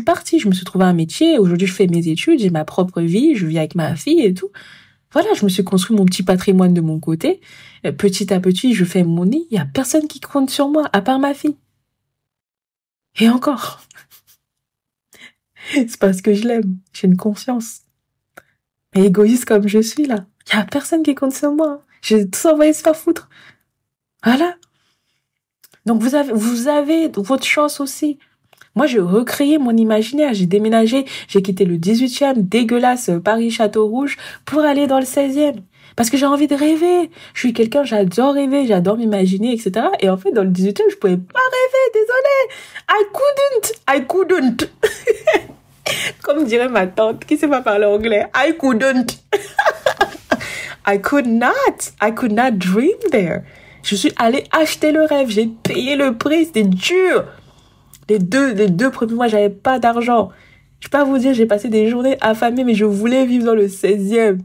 partie, je me suis trouvé un métier. Aujourd'hui, je fais mes études, j'ai ma propre vie, je vis avec ma fille et tout. Voilà, je me suis construit mon petit patrimoine de mon côté. Petit à petit, je fais mon nid. Il y a personne qui compte sur moi, à part ma fille. Et encore. C'est parce que je l'aime. J'ai une confiance. Mais égoïste comme je suis, là. Il y a personne qui compte sur moi. J'ai tout envoyé se faire foutre. Voilà. Donc, vous avez votre chance aussi. Moi, j'ai recréé mon imaginaire. J'ai déménagé. J'ai quitté le 18e, dégueulasse, Paris-Château-Rouge, pour aller dans le 16e. Parce que j'ai envie de rêver. Je suis quelqu'un, j'adore rêver, j'adore m'imaginer, etc. Et en fait, dans le 18e, je pouvais pas rêver, désolée. I couldn't. Comme dirait ma tante, qui sait pas parler anglais. I couldn't. I could not dream there. Je suis allée acheter le rêve. J'ai payé le prix. C'était dur. Les deux premiers mois, j'avais pas d'argent. Je peux pas vous dire, j'ai passé des journées affamées, mais je voulais vivre dans le 16e.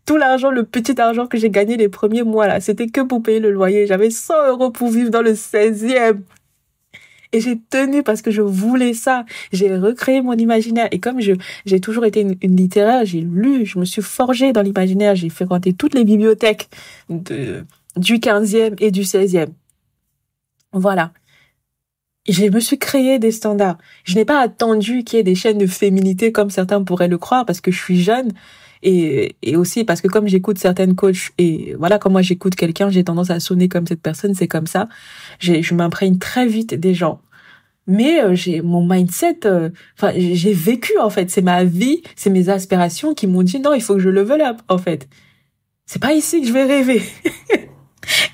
Tout l'argent, le petit argent que j'ai gagné les premiers mois, là, c'était que pour payer le loyer. J'avais 100 euros pour vivre dans le 16e. Et j'ai tenu parce que je voulais ça. J'ai recréé mon imaginaire. Et comme j'ai toujours été une littéraire, j'ai lu, je me suis forgée dans l'imaginaire. J'ai fréquenté toutes les bibliothèques du 15e et du 16e. Voilà. Je me suis créé des standards. Je n'ai pas attendu qu'il y ait des chaînes de féminité comme certains pourraient le croire parce que je suis jeune et aussi parce que comme j'écoute certaines coachs et voilà, quand moi j'écoute quelqu'un, j'ai tendance à sonner comme cette personne, c'est comme ça. Je m'imprègne très vite des gens. Mais j'ai mon mindset, j'ai vécu en fait, c'est ma vie, c'est mes aspirations qui m'ont dit non, il faut que je level up en fait. C'est pas ici que je vais rêver.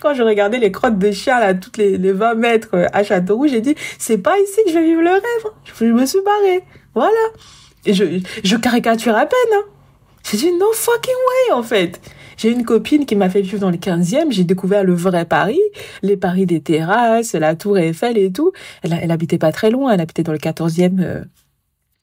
Quand je regardais les crottes de chiens là, toutes les 20 mètres à Châteauroux, j'ai dit c'est pas ici que je vais vivre le rêve. Je me suis barrée, voilà. Et je caricature à peine. Hein. J'ai dit no fucking way en fait. J'ai une copine qui m'a fait vivre dans le 15e, j'ai découvert le vrai Paris, les Paris des terrasses, la Tour Eiffel et tout. Elle habitait pas très loin, elle habitait dans le 14e,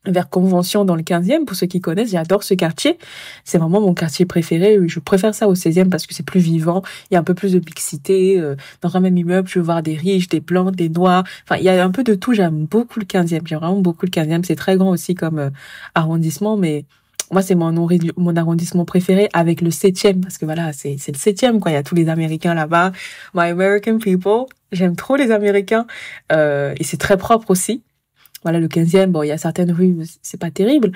vers Convention dans le 15e. Pour ceux qui connaissent, j'adore ce quartier. C'est vraiment mon quartier préféré. Je préfère ça au 16e parce que c'est plus vivant. Il y a un peu plus de mixité. Dans un même immeuble, je veux voir des riches, des blancs, des noirs. Enfin, il y a un peu de tout. J'aime beaucoup le 15e. J'aime vraiment beaucoup le 15e. C'est très grand aussi comme arrondissement, mais moi, c'est mon arrondissement préféré avec le 7e parce que voilà, c'est le 7e, quoi. Il y a tous les Américains là-bas. My American people. J'aime trop les Américains. Et c'est très propre aussi. Voilà, le 15e, bon, il y a certaines rues, c'est pas terrible.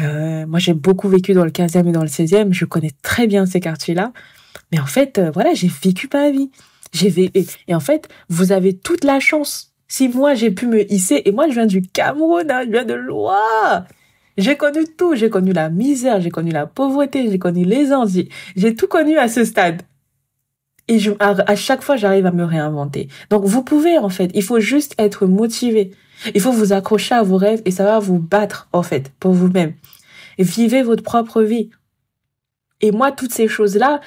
Moi, j'ai beaucoup vécu dans le 15e et dans le 16e. Je connais très bien ces quartiers-là. Mais en fait, voilà, j'ai vécu ma vie. Et en fait, vous avez toute la chance. Si moi, j'ai pu me hisser, et moi, je viens du Cameroun, hein, je viens de Loire. J'ai connu tout. J'ai connu la misère, j'ai connu la pauvreté, j'ai connu l'aisance. J'ai tout connu à ce stade. Et à chaque fois, j'arrive à me réinventer. Donc, vous pouvez, en fait. Il faut juste être motivé. Il faut vous accrocher à vos rêves et ça va vous battre, en fait, pour vous-même. Et vivez votre propre vie. Et moi, toutes ces choses-là,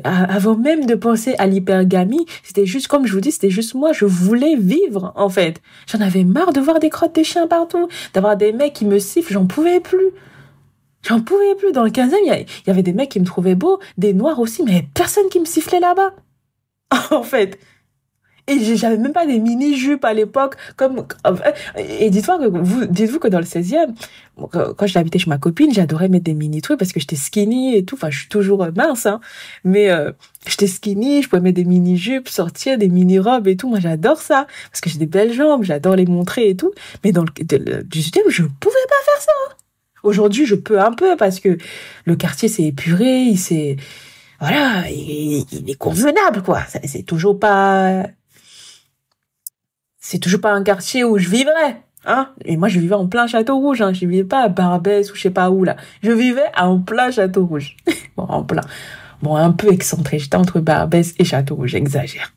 avant même de penser à l'hypergamie, c'était juste, comme je vous dis, c'était juste moi, je voulais vivre, en fait. J'en avais marre de voir des crottes de chiens partout, d'avoir des mecs qui me sifflent, j'en pouvais plus. J'en pouvais plus. Dans le 15e, il y avait des mecs qui me trouvaient beau, des noirs aussi, mais personne qui me sifflait là-bas. En fait. Et j'avais même pas des mini-jupes à l'époque, et dites-vous que dans le 16e, quand j'habitais chez ma copine, j'adorais mettre des mini-trucs parce que j'étais skinny et tout. Enfin, je suis toujours mince, hein. Mais, j'étais skinny, je pouvais mettre des mini-jupes, sortir des mini-robes et tout. Moi, j'adore ça. Parce que j'ai des belles jambes, j'adore les montrer et tout. Mais dans le 18e, je pouvais pas faire ça. Aujourd'hui, je peux un peu parce que le quartier s'est épuré, voilà, il est convenable, quoi. C'est toujours pas un quartier où je vivrais, hein. Et moi, je vivais en plein Château-Rouge, hein. Je vivais pas à Barbès ou je sais pas où, là. Je vivais en plein Château-Rouge. Bon, en plein. Bon, un peu excentré. J'étais entre Barbès et Château-Rouge, j'exagère.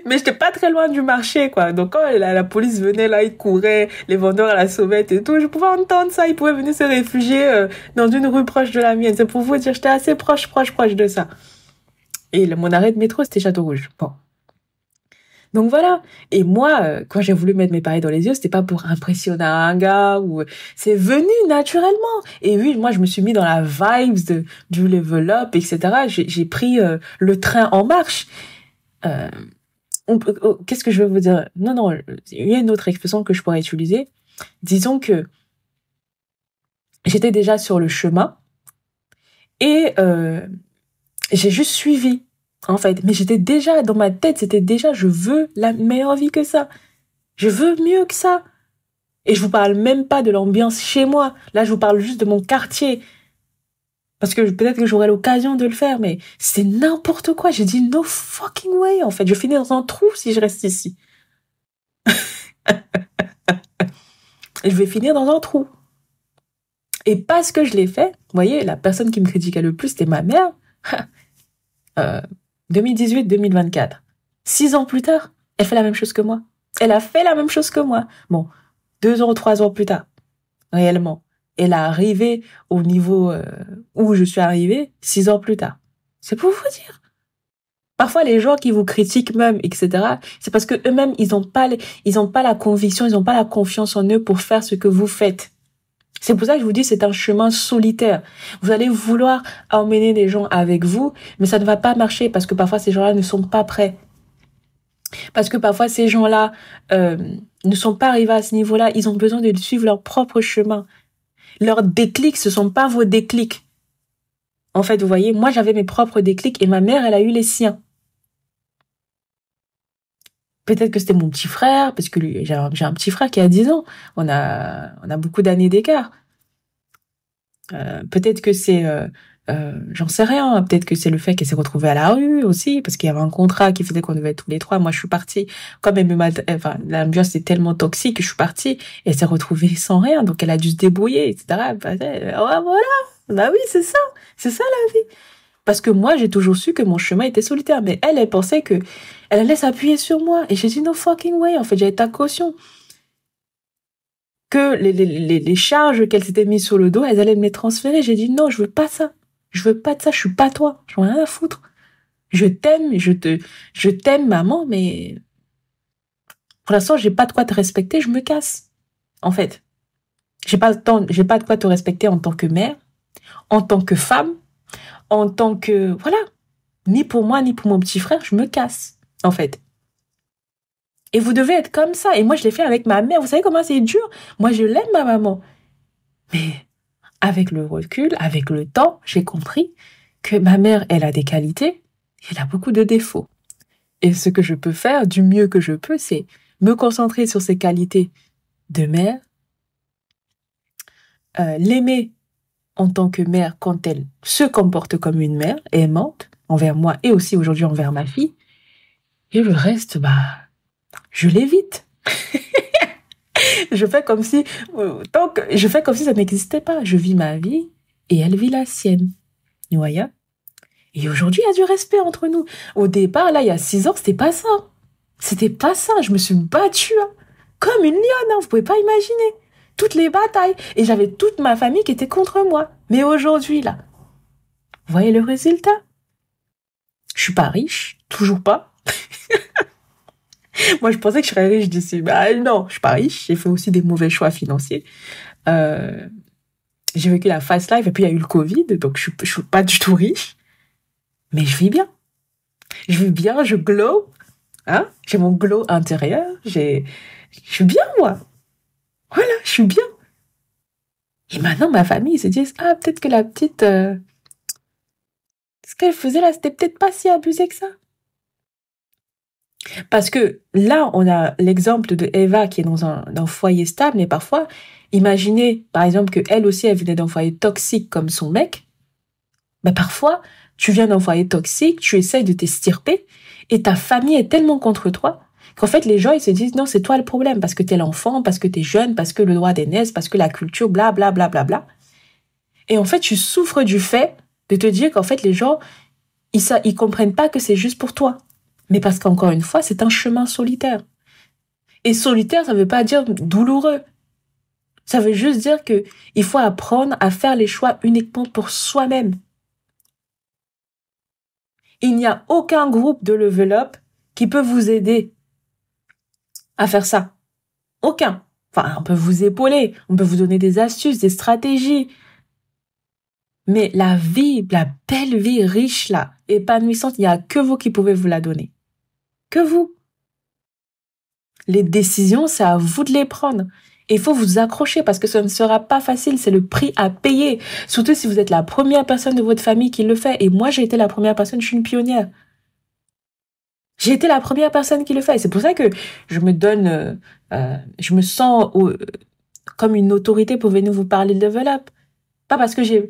Mais j'étais pas très loin du marché, quoi. Donc, quand la police venait, là, ils couraient, les vendeurs à la sauvette et tout, je pouvais entendre ça. Ils pouvaient venir se réfugier dans une rue proche de la mienne. C'est pour vous dire, j'étais assez proche de ça. Et mon arrêt de métro, c'était Château-Rouge. Bon. Donc voilà. Et moi, quand j'ai voulu mettre mes paillettes dans les yeux, c'était pas pour impressionner un gars ou c'est venu naturellement. Et oui, moi, je me suis mis dans la vibes du level up, etc. J'ai pris le train en marche. Qu'est-ce que je veux vous dire? Non, il y a une autre expression que je pourrais utiliser. Disons que j'étais déjà sur le chemin et j'ai juste suivi. En fait, mais j'étais déjà dans ma tête, c'était déjà je veux la meilleure vie que ça. Je veux mieux que ça. Et je vous parle même pas de l'ambiance chez moi. Là, je vous parle juste de mon quartier. Parce que peut-être que j'aurai l'occasion de le faire, mais c'est n'importe quoi. J'ai dit no fucking way, en fait. Je finis dans un trou si je reste ici. Et je vais finir dans un trou. Et parce que je l'ai fait, vous voyez, la personne qui me critiquait le plus, c'était ma mère. 2018-2024. 6 ans plus tard, elle fait la même chose que moi. Elle a fait la même chose que moi. Bon, 2 ans, 3 ans plus tard, réellement. Elle est arrivée au niveau où je suis arrivée 6 ans plus tard. C'est pour vous dire. Parfois, les gens qui vous critiquent même, etc., c'est parce que eux-mêmes, ils ont pas la conviction, ils ont pas la confiance en eux pour faire ce que vous faites. C'est pour ça que je vous dis, c'est un chemin solitaire. Vous allez vouloir emmener des gens avec vous, mais ça ne va pas marcher parce que parfois, ces gens-là ne sont pas prêts. Parce que parfois, ces gens-là ne sont pas arrivés à ce niveau-là. Ils ont besoin de suivre leur propre chemin. Leurs déclics, ce sont pas vos déclics. En fait, vous voyez, moi, j'avais mes propres déclics et ma mère, elle a eu les siens. Peut-être que c'était mon petit frère, parce que j'ai un petit frère qui a 10 ans. On a beaucoup d'années d'écart. Peut-être que c'est, j'en sais rien. Peut-être que c'est le fait qu'elle s'est retrouvée à la rue aussi, parce qu'il y avait un contrat qui faisait qu'on devait être tous les trois. Moi, je suis partie. Comme l'ambiance était tellement toxique que je suis partie, et elle s'est retrouvée sans rien. Donc, elle a dû se débrouiller, etc. Ouais, voilà. Bah oui, c'est ça. C'est ça la vie. Parce que moi, j'ai toujours su que mon chemin était solitaire. Mais elle pensait que elle allait s'appuyer sur moi. Et j'ai dit, no fucking way. En fait, j'avais ta caution. Que les charges qu'elle s'était mises sur le dos, elles allaient me les transférer. J'ai dit, non, je veux pas ça. Je veux pas de ça. Je suis pas toi. J'en ai rien à foutre. Je t'aime, je t'aime, maman, mais pour l'instant, j'ai pas de quoi te respecter. Je me casse. En fait. J'ai pas de quoi te respecter en tant que mère, en tant que femme, en tant que, voilà, ni pour moi, ni pour mon petit frère, je me casse, en fait. Et vous devez être comme ça. Et moi, je l'ai fait avec ma mère. Vous savez comment c'est dur? Moi, je l'aime, ma maman. Mais avec le recul, avec le temps, j'ai compris que ma mère, elle a des qualités et elle a beaucoup de défauts. Et ce que je peux faire, du mieux que je peux, c'est me concentrer sur ses qualités de mère, l'aimer en tant que mère quand elle se comporte comme une mère aimante envers moi et aussi aujourd'hui envers ma fille. Et le reste, je l'évite. je fais comme si ça n'existait pas. Je vis ma vie et elle vit la sienne. Vous voyez? Et aujourd'hui, il y a du respect entre nous. Au départ, là, il y a 6 ans, c'était pas ça. C'était pas ça. Je me suis battue, comme une lionne, vous pouvez pas imaginer. Toutes les batailles. Et j'avais toute ma famille qui était contre moi. Mais aujourd'hui, là, vous voyez le résultat? Je suis pas riche, toujours pas. Moi, je pensais que je serais riche d'ici. Non, je suis pas riche. J'ai fait aussi des mauvais choix financiers. J'ai vécu la fast life et puis il y a eu le Covid, donc je suis pas du tout riche. Mais je vis bien. Je vis bien, je glow. J'ai mon glow intérieur. Je suis bien, moi. Voilà, je suis bien. Et maintenant, ma famille, ils se disent, peut-être que la petite, ce qu'elle faisait là, c'était peut-être pas si abusé que ça. Parce que là, on a l'exemple de Eva qui est dans un foyer stable, mais parfois, imaginez, par exemple, que elle aussi, elle venait d'un foyer toxique comme son mec. Parfois, tu viens d'un foyer toxique, tu essayes de t'extirper, et ta famille est tellement contre toi qu'en fait, les gens, ils se disent, non, c'est toi le problème, parce que t'es l'enfant, parce que t'es jeune, parce que le droit d'aînesse, parce que la culture, bla, bla, bla, bla, bla. Et en fait, tu souffres du fait de te dire qu'en fait, les gens, ils comprennent pas que c'est juste pour toi. Mais parce qu'encore une fois, c'est un chemin solitaire. Et solitaire, ça veut pas dire douloureux. Ça veut juste dire que il faut apprendre à faire les choix uniquement pour soi-même. Il n'y a aucun groupe de level up qui peut vous aider à faire ça. Aucun. Enfin, on peut vous épauler, on peut vous donner des astuces, des stratégies. Mais la vie, la belle vie riche là, épanouissante, il n'y a que vous qui pouvez vous la donner. Que vous. Les décisions, c'est à vous de les prendre. Et il faut vous accrocher parce que ça ne sera pas facile, c'est le prix à payer. Surtout si vous êtes la première personne de votre famille qui le fait. Et moi, j'ai été la première personne, je suis une pionnière. J'ai été la première personne qui le fait. Et c'est pour ça que je me donne, je me sens comme une autorité pour venir vous parler de level up. Pas parce que j'ai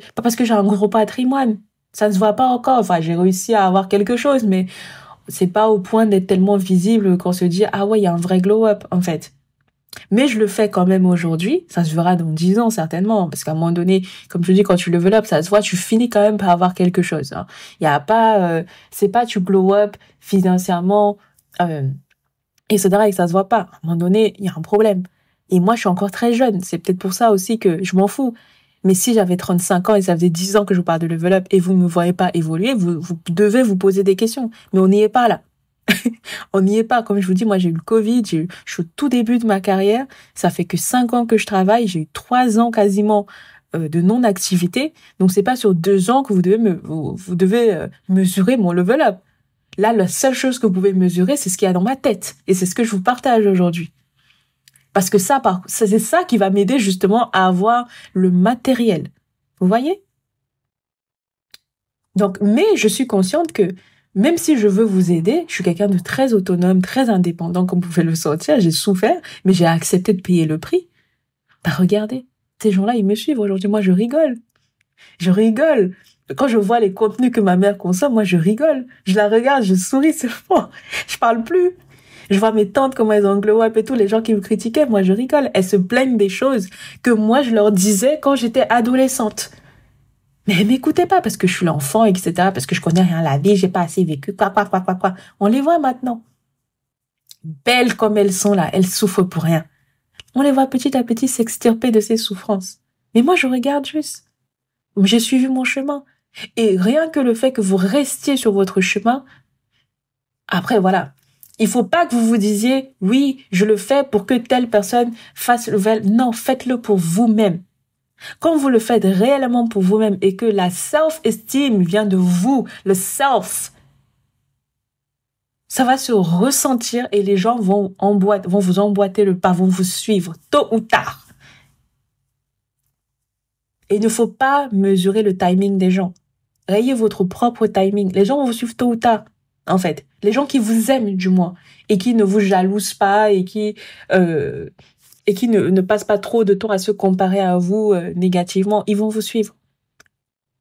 un gros patrimoine. Ça ne se voit pas encore. Enfin, j'ai réussi à avoir quelque chose, mais c'est pas au point d'être tellement visible qu'on se dit, ah ouais, il y a un vrai glow up, en fait. Mais je le fais quand même aujourd'hui. Ça se verra dans 10 ans, certainement. Parce qu'à un moment donné, comme je dis, quand tu level up, ça se voit, tu finis quand même par avoir quelque chose. Il y a pas, c'est pas tu glow up financièrement, etc. et que ça se voit pas. À un moment donné, il y a un problème. Et moi, je suis encore très jeune. C'est peut-être pour ça aussi que je m'en fous. Mais si j'avais 35 ans et ça faisait 10 ans que je vous parle de level up et vous ne me voyez pas évoluer, vous devez vous poser des questions. Mais on n'y est pas là. On n'y est pas. Comme je vous dis, moi j'ai eu le Covid, je suis au tout début de ma carrière. Ça fait que 5 ans que je travaille. J'ai eu 3 ans quasiment de non-activité. Donc c'est pas sur 2 ans que vous devez mesurer mon level up. Là, la seule chose que vous pouvez mesurer, c'est ce qu'il y a dans ma tête. Et c'est ce que je vous partage aujourd'hui. Parce que c'est ça qui va m'aider justement à avoir le matériel. Vous voyez? Donc, mais je suis consciente que même si je veux vous aider, je suis quelqu'un de très autonome, très indépendant, comme vous pouvez le sentir. J'ai souffert, mais j'ai accepté de payer le prix. Bah, regardez, ces gens-là, ils me suivent aujourd'hui. Moi, je rigole. Je rigole. Quand je vois les contenus que ma mère consomme, moi, je rigole. Je la regarde, je souris, c'est fort. Je parle plus. Je vois mes tantes, comment elles ont glow up et tout, les gens qui me critiquaient, moi, je rigole. Elles se plaignent des choses que moi, je leur disais quand j'étais adolescente. Mais elles m'écoutaient pas parce que je suis l'enfant, etc., parce que je connais rien à la vie, j'ai pas assez vécu, quoi. On les voit maintenant. Belles comme elles sont là, elles souffrent pour rien. On les voit petit à petit s'extirper de ces souffrances. Mais moi, je regarde juste. J'ai suivi mon chemin. Et rien que le fait que vous restiez sur votre chemin, après, voilà. Il faut pas que vous vous disiez, oui, je le fais pour que telle personne fasse le vel. Non, faites-le pour vous-même. Quand vous le faites réellement pour vous-même et que la self-esteem vient de vous, le self, ça va se ressentir et les gens vont vous emboîter le pas, vont vous suivre tôt ou tard. Et il ne faut pas mesurer le timing des gens. Ayez votre propre timing. Les gens vont vous suivre tôt ou tard, en fait. Les gens qui vous aiment, du moins, et qui ne vous jalousent pas et qui ne passent pas trop de temps à se comparer à vous négativement, ils vont vous suivre.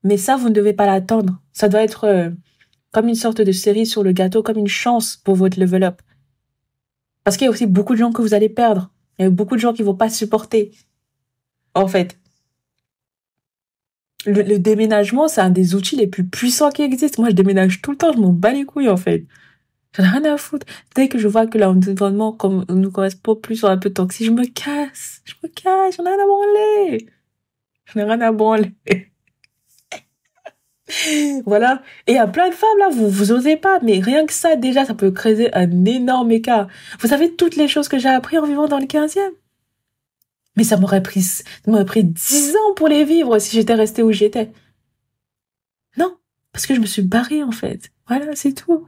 Mais ça, vous ne devez pas l'attendre. Ça doit être comme une sorte de cerise sur le gâteau, comme une chance pour votre level up. Parce qu'il y a aussi beaucoup de gens que vous allez perdre. Il y a beaucoup de gens qui vont pas supporter. En fait, le déménagement, c'est un des outils les plus puissants qui existent. Moi, je déménage tout le temps, je m'en bats les couilles, en fait. J'en ai rien à foutre. Dès que je vois que l'environnement nous correspond plus ou un peu toxique, je me casse. J'en ai rien à branler. J'en ai rien à branler. Voilà. Et il y a plein de femmes, là, vous osez pas. Mais rien que ça, déjà, ça peut créer un énorme écart. Vous savez toutes les choses que j'ai appris en vivant dans le 15e. Mais ça m'aurait pris 10 ans pour les vivre si j'étais restée où j'étais. Non. Parce que je me suis barrée, en fait. Voilà, c'est tout.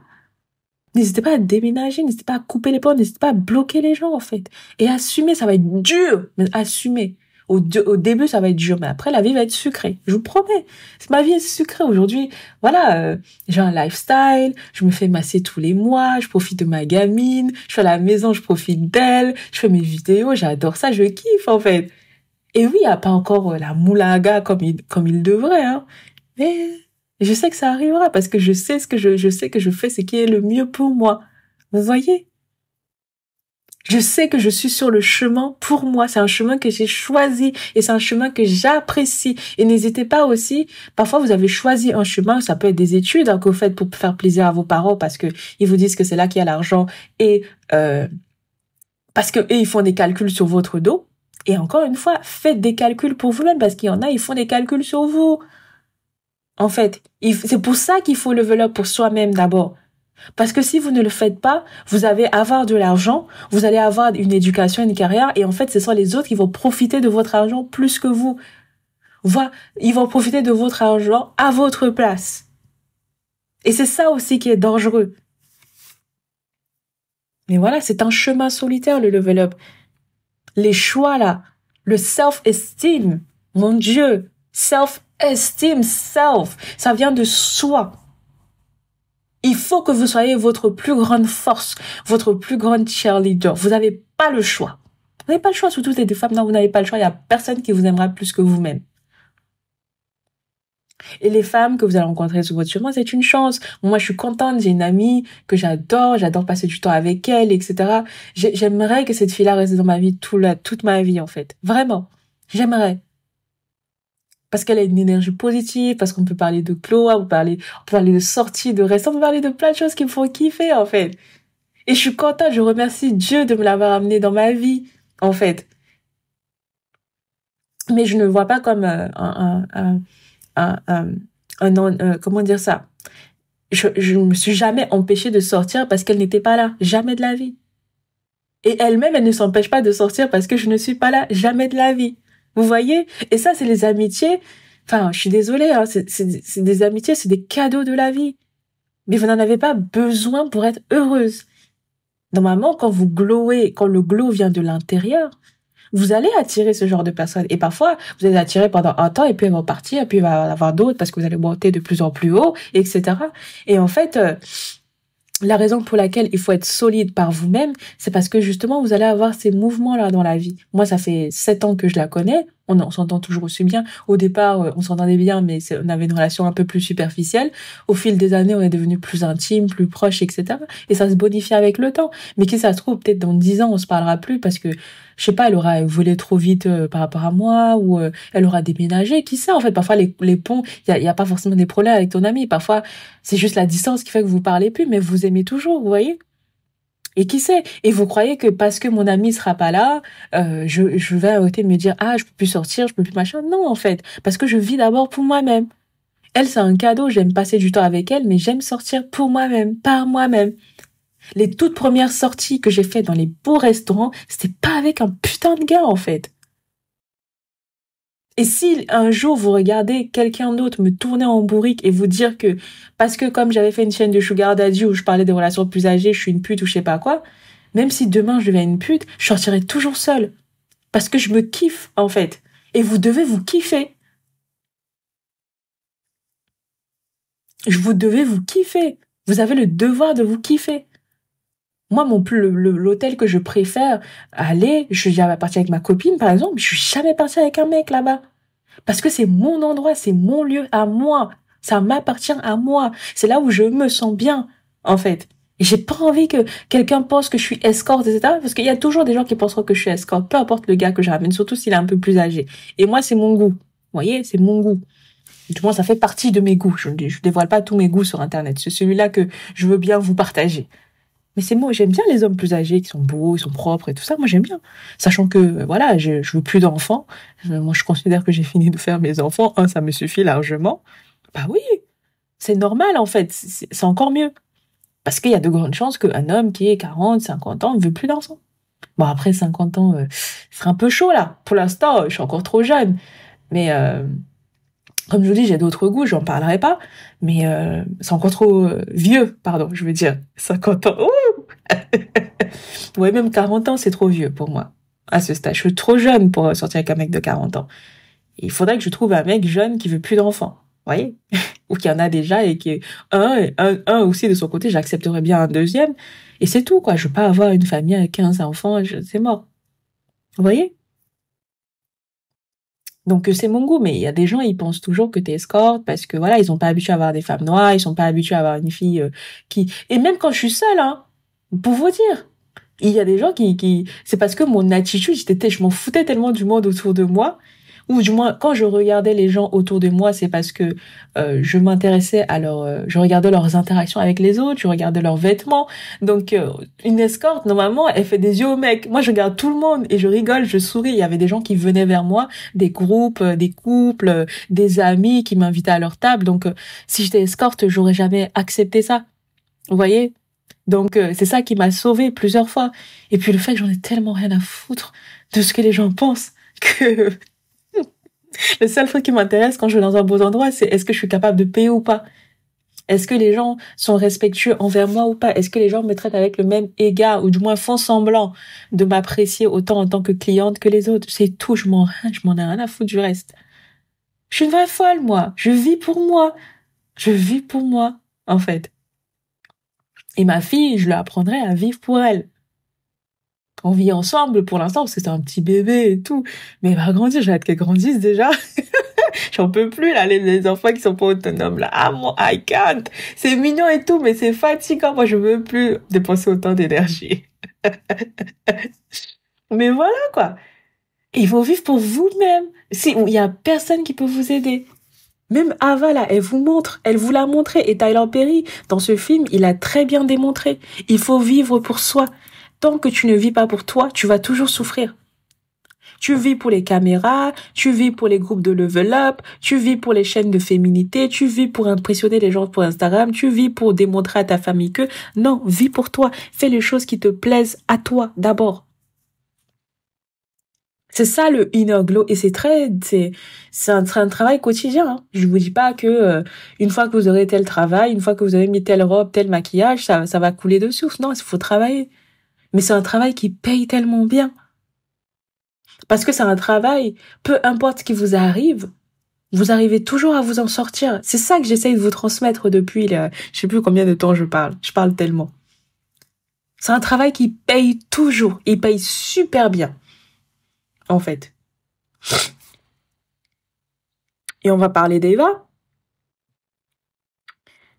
N'hésitez pas à déménager, n'hésitez pas à couper les portes, n'hésitez pas à bloquer les gens, en fait. Et assumer, ça va être dur. Mais assumer. Au début, ça va être dur, mais après, la vie va être sucrée. Je vous promets. Ma vie est sucrée aujourd'hui. Voilà, j'ai un lifestyle, je me fais masser tous les mois, je profite de ma gamine, je suis à la maison, je profite d'elle, je fais mes vidéos, j'adore ça, je kiffe, en fait. Et oui, il n'y a pas encore la moulaga comme il devrait, hein. Mais je sais que ça arrivera parce que je sais je sais que je fais ce qui est le mieux pour moi. Vous voyez? Je sais que je suis sur le chemin pour moi. C'est un chemin que j'ai choisi et c'est un chemin que j'apprécie. Et n'hésitez pas aussi, parfois vous avez choisi un chemin, ça peut être des études que vous faites pour faire plaisir à vos parents parce que ils vous disent que c'est là qu'il y a l'argent et parce que eux, ils font des calculs sur votre dos. Et encore une fois, faites des calculs pour vous-même parce qu'il y en a, ils font des calculs sur vous. En fait, c'est pour ça qu'il faut level up pour soi-même d'abord. Parce que si vous ne le faites pas, vous allez avoir de l'argent, vous allez avoir une éducation, une carrière, et en fait, ce sont les autres qui vont profiter de votre argent plus que vous. Voilà, ils vont profiter de votre argent à votre place. Et c'est ça aussi qui est dangereux. Mais voilà, c'est un chemin solitaire, le level up. Les choix, là, le self-esteem, mon Dieu, self-esteem, ça vient de soi. Il faut que vous soyez votre plus grande force, votre plus grande cheerleader. Vous n'avez pas le choix. Vous n'avez pas le choix, surtout les deux femmes. Non, vous n'avez pas le choix. Il n'y a personne qui vous aimera plus que vous-même. Et les femmes que vous allez rencontrer sur votre chemin, c'est une chance. Moi, je suis contente. J'ai une amie que j'adore passer du temps avec elle, etc. J'aimerais que cette fille-là reste dans ma vie toute ma vie, en fait. Vraiment. J'aimerais. Parce qu'elle a une énergie positive, parce qu'on peut parler de glow, on peut parler de sorties, de restaurants, on peut parler de plein de choses qui me font kiffer, en fait. Et je suis contente, je remercie Dieu de me l'avoir amené dans ma vie, en fait. mais je ne le vois pas comme comment dire ça? Je me suis jamais empêchée de sortir parce qu'elle n'était pas là. Jamais de la vie. Et elle-même, elle ne s'empêche pas de sortir parce que je ne suis pas là. Jamais de la vie. Vous voyez? Et ça, c'est les amitiés. Enfin, je suis désolée, hein, c'est des amitiés, c'est des cadeaux de la vie. Mais vous n'en avez pas besoin pour être heureuse. Normalement, quand vous glowez, quand le glow vient de l'intérieur, vous allez attirer ce genre de personnes. Et parfois, vous allez attirer pendant un temps et puis elles vont partir et puis il va y en avoir d'autres parce que vous allez monter de plus en plus haut, etc. Et en fait, la raison pour laquelle il faut être solide par vous-même, c'est parce que justement, vous allez avoir ces mouvements-là dans la vie. Moi, ça fait 7 ans que je la connais. On s'entend toujours aussi bien. Au départ, on s'entendait bien, mais on avait une relation un peu plus superficielle. Au fil des années, on est devenu plus intime, plus proche, etc. Et ça se bonifie avec le temps. Mais qui ça se trouve, peut-être dans 10 ans, on se parlera plus parce que, je sais pas, elle aura volé trop vite par rapport à moi ou elle aura déménagé. Qui sait, en fait, parfois, les ponts, il y a pas forcément des problèmes avec ton ami. Parfois, c'est juste la distance qui fait que vous parlez plus, mais vous aimez toujours, vous voyez? Et qui sait? Et vous croyez que parce que mon ami sera pas là, je vais arrêter de me dire, ah, je peux plus sortir, je peux plus machin. Non, en fait. Parce que je vis d'abord pour moi-même. Elle, c'est un cadeau, j'aime passer du temps avec elle, mais j'aime sortir pour moi-même, par moi-même. Les toutes premières sorties que j'ai faites dans les beaux restaurants, c'était pas avec un putain de gars, en fait. Et si un jour vous regardez quelqu'un d'autre me tourner en bourrique et vous dire que parce que comme j'avais fait une chaîne de Sugar Daddy où je parlais des relations plus âgées, je suis une pute ou je sais pas quoi, même si demain je deviens une pute, je sortirai toujours seule. Parce que je me kiffe, en fait. Et vous devez vous kiffer. Vous devez vous kiffer. Vous avez le devoir de vous kiffer. Moi, l'hôtel que je préfère aller, je suis jamais partie avec ma copine, par exemple, je suis jamais partie avec un mec là-bas. Parce que c'est mon endroit, c'est mon lieu à moi. Ça m'appartient à moi. C'est là où je me sens bien, en fait. Et j'ai pas envie que quelqu'un pense que je suis escorte, etc. Parce qu'il y a toujours des gens qui penseront que je suis escorte, peu importe le gars que je ramène, surtout s'il est un peu plus âgé. Et moi, c'est mon goût. Vous voyez, c'est mon goût. Du moins, ça fait partie de mes goûts. Je dévoile pas tous mes goûts sur Internet. C'est celui-là que je veux bien vous partager. Mais c'est moi, j'aime bien les hommes plus âgés, qui sont beaux, ils sont propres et tout ça. Moi, j'aime bien. Sachant que, voilà, je veux plus d'enfants. Moi, je considère que j'ai fini de faire mes enfants. Ça me suffit largement. Bah oui, c'est normal, en fait. C'est encore mieux. Parce qu'il y a de grandes chances qu'un homme qui est 40, 50 ans ne veut plus d'enfants. Bon, après 50 ans, c'est un peu chaud, là. Pour l'instant, je suis encore trop jeune. Mais, comme je vous dis, j'ai d'autres goûts, j'en parlerai pas. Mais c'est encore trop vieux, pardon, je veux dire. 50 ans, ouais, même 40 ans, c'est trop vieux pour moi. À ce stade, je suis trop jeune pour sortir avec un mec de 40 ans. Il faudrait que je trouve un mec jeune qui veut plus d'enfants. Vous voyez? Ou qui en a déjà et qui est un aussi de son côté, j'accepterais bien un deuxième. Et c'est tout, quoi. Je veux pas avoir une famille avec 15 enfants, c'est mort. Vous voyez? Donc c'est mon goût, mais il y a des gens, ils pensent toujours que t'es escorte parce que voilà, ils sont pas habitués à avoir des femmes noires, ils sont pas habitués à avoir une fille qui... Et même quand je suis seule, hein, pour vous dire, il y a des gens qui... C'est parce que mon attitude, je m'en foutais tellement du monde autour de moi, ou du moins, quand je regardais les gens autour de moi, c'est parce que je m'intéressais à je regardais leurs interactions avec les autres, je regardais leurs vêtements. Donc, une escorte, normalement, elle fait des yeux au mec. Moi, je regarde tout le monde et je rigole, je souris. Il y avait des gens qui venaient vers moi, des groupes, des couples, des amis qui m'invitaient à leur table. Donc, si j'étais escorte, j'aurais jamais accepté ça. Vous voyez? Donc, c'est ça qui m'a sauvée plusieurs fois. Et puis, le fait que j'en ai tellement rien à foutre de ce que les gens pensent que... Le seul truc qui m'intéresse quand je vais dans un beau endroit, c'est est-ce que je suis capable de payer ou pas? Est-ce que les gens sont respectueux envers moi ou pas? Est-ce que les gens me traitent avec le même égard ou du moins font semblant de m'apprécier autant en tant que cliente que les autres? C'est tout, je m'en ai rien à foutre du reste. Je suis une vraie folle, moi. Je vis pour moi. Je vis pour moi, en fait. Et ma fille, je lui apprendrai à vivre pour elle. On vit ensemble pour l'instant parce que c'est un petit bébé et tout. Mais elle va grandir, j'ai hâte qu'elle grandisse déjà. J'en peux plus, là, les enfants qui sont pas autonomes, là. Ah, moi, I can't. C'est mignon et tout, mais c'est fatigant. Moi, je veux plus dépenser autant d'énergie. Mais voilà, quoi. Il faut vivre pour vous-même. Il y a personne qui peut vous aider. Même Ava, là, elle vous l'a montré. Et Tyler Perry, dans ce film, il a très bien démontré. Il faut vivre pour soi. Tant que tu ne vis pas pour toi, tu vas toujours souffrir. Tu vis pour les caméras, tu vis pour les groupes de level up, tu vis pour les chaînes de féminité, tu vis pour impressionner les gens pour Instagram, tu vis pour démontrer à ta famille que... Non, vis pour toi. Fais les choses qui te plaisent à toi d'abord. C'est ça le inner glow et c'est un travail quotidien. Hein. Je vous dis pas que une fois que vous aurez tel travail, une fois que vous avez mis telle robe, tel maquillage, ça va couler de source. Non, il faut travailler. Mais c'est un travail qui paye tellement bien. Parce que c'est un travail, peu importe ce qui vous arrive, vous arrivez toujours à vous en sortir. C'est ça que j'essaye de vous transmettre depuis, je sais plus combien de temps je parle. Je parle tellement. C'est un travail qui paye toujours. Il paye super bien. En fait. Et on va parler d'Eva.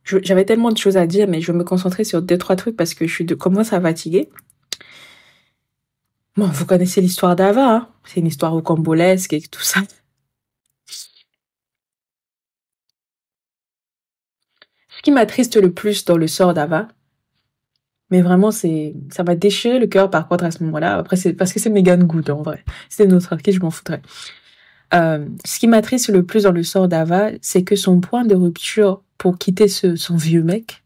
J'avais tellement de choses à dire, mais je vais me concentrer sur 2-3 trucs parce que je commence à fatiguer. Bon, vous connaissez l'histoire d'Ava, hein. C'est une histoire rocambolesque et tout ça. Ce qui m'attriste le plus dans le sort d'Ava, mais vraiment, ça m'a déchiré le cœur par contre à ce moment-là. Après, c'est parce que c'est Megan Good en vrai. C'était notre artiste, je m'en foutrais. Ce qui m'attriste le plus dans le sort d'Ava, c'est que son point de rupture pour quitter son vieux mec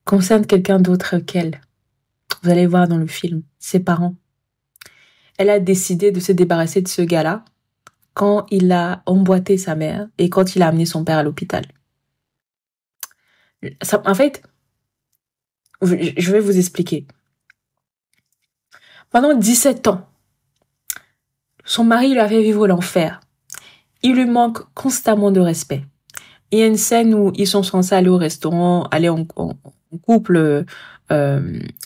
concerne quelqu'un d'autre qu'elle. Vous allez voir dans le film, ses parents. Elle a décidé de se débarrasser de ce gars-là quand il a emboîté sa mère et quand il a amené son père à l'hôpital. En fait, je vais vous expliquer. Pendant 17 ans, son mari lui a fait vivre l'enfer. Il lui manque constamment de respect. Il y a une scène où ils sont censés aller au restaurant, aller en couple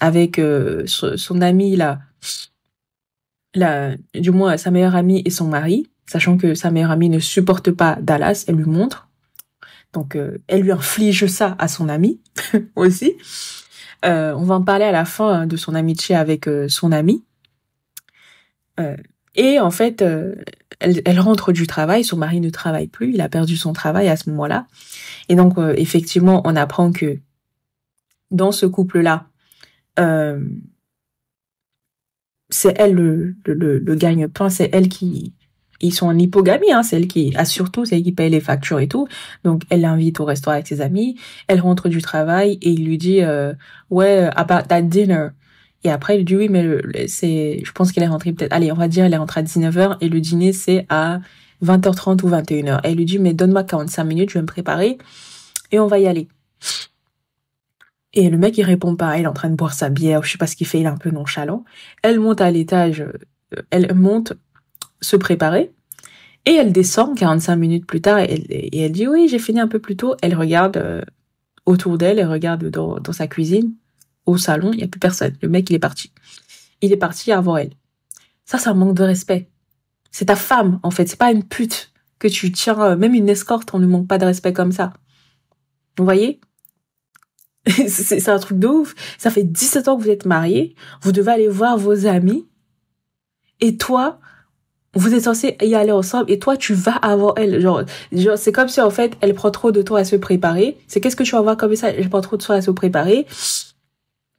avec son ami du moins sa meilleure amie et son mari, sachant que sa meilleure amie ne supporte pas Dallas, elle lui montre. Donc elle lui inflige ça à son ami aussi. On va en parler à la fin de son amitié avec son ami. Et en fait, elle rentre du travail, son mari ne travaille plus, il a perdu son travail à ce moment-là. Et donc, effectivement, on apprend que dans ce couple-là, c'est elle le gagne-pain, c'est elle qui... Ils sont en hypogamie, hein, c'est elle qui assure tout, c'est elle qui paye les factures et tout. Donc, elle l'invite au restaurant avec ses amis, elle rentre du travail et il lui dit « Ouais, about that dinner ». Et après, il lui dit « Oui, mais je pense qu'elle est rentrée peut-être... Allez, on va dire elle est rentrée à 19h et le dîner, c'est à 20h30 ou 21h. » Et elle lui dit « Mais donne-moi 45 minutes, je vais me préparer et on va y aller. » Et le mec, il répond pas. Il est en train de boire sa bière, je sais pas ce qu'il fait, il est un peu nonchalant. Elle monte à l'étage, elle monte se préparer et elle descend 45 minutes plus tard et elle dit « Oui, j'ai fini un peu plus tôt. » Elle regarde autour d'elle, elle regarde dans sa cuisine. Au salon, il n'y a plus personne. Le mec, il est parti. Il est parti avant elle. Ça, c'est un manque de respect. C'est ta femme, en fait. C'est pas une pute que tu tiens. Même une escorte, on ne manque pas de respect comme ça. Vous voyez? C'est un truc de ouf. Ça fait 17 ans que vous êtes mariés. Vous devez aller voir vos amis. Et toi, vous êtes censés y aller ensemble. Et toi, tu vas avant elle. Genre c'est comme si, en fait, elle prend trop de temps à se préparer. C'est qu'est-ce que tu vas voir comme ça? Elle prend trop de temps à se préparer.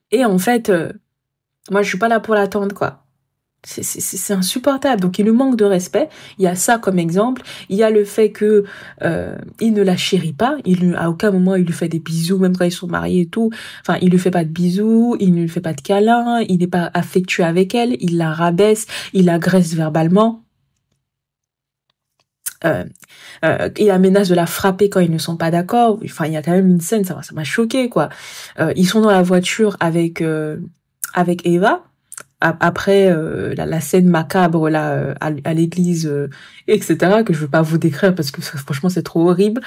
Et en fait, moi, je suis pas là pour l'attendre, quoi. C'est insupportable. Donc, il lui manque de respect. Il y a ça comme exemple. Il y a le fait que il ne la chérit pas. À aucun moment, il lui fait des bisous, même quand ils sont mariés et tout. Enfin, il lui fait pas de bisous, il ne lui fait pas de câlins, il n'est pas affectueux avec elle, il la rabaisse, il l'agresse verbalement. Il menace de la frapper quand ils ne sont pas d'accord. Enfin, il y a quand même une scène, ça m'a choqué, quoi. Ils sont dans la voiture avec Eva après la scène macabre là à l'église, etc., que je veux pas vous décrire parce que franchement c'est trop horrible.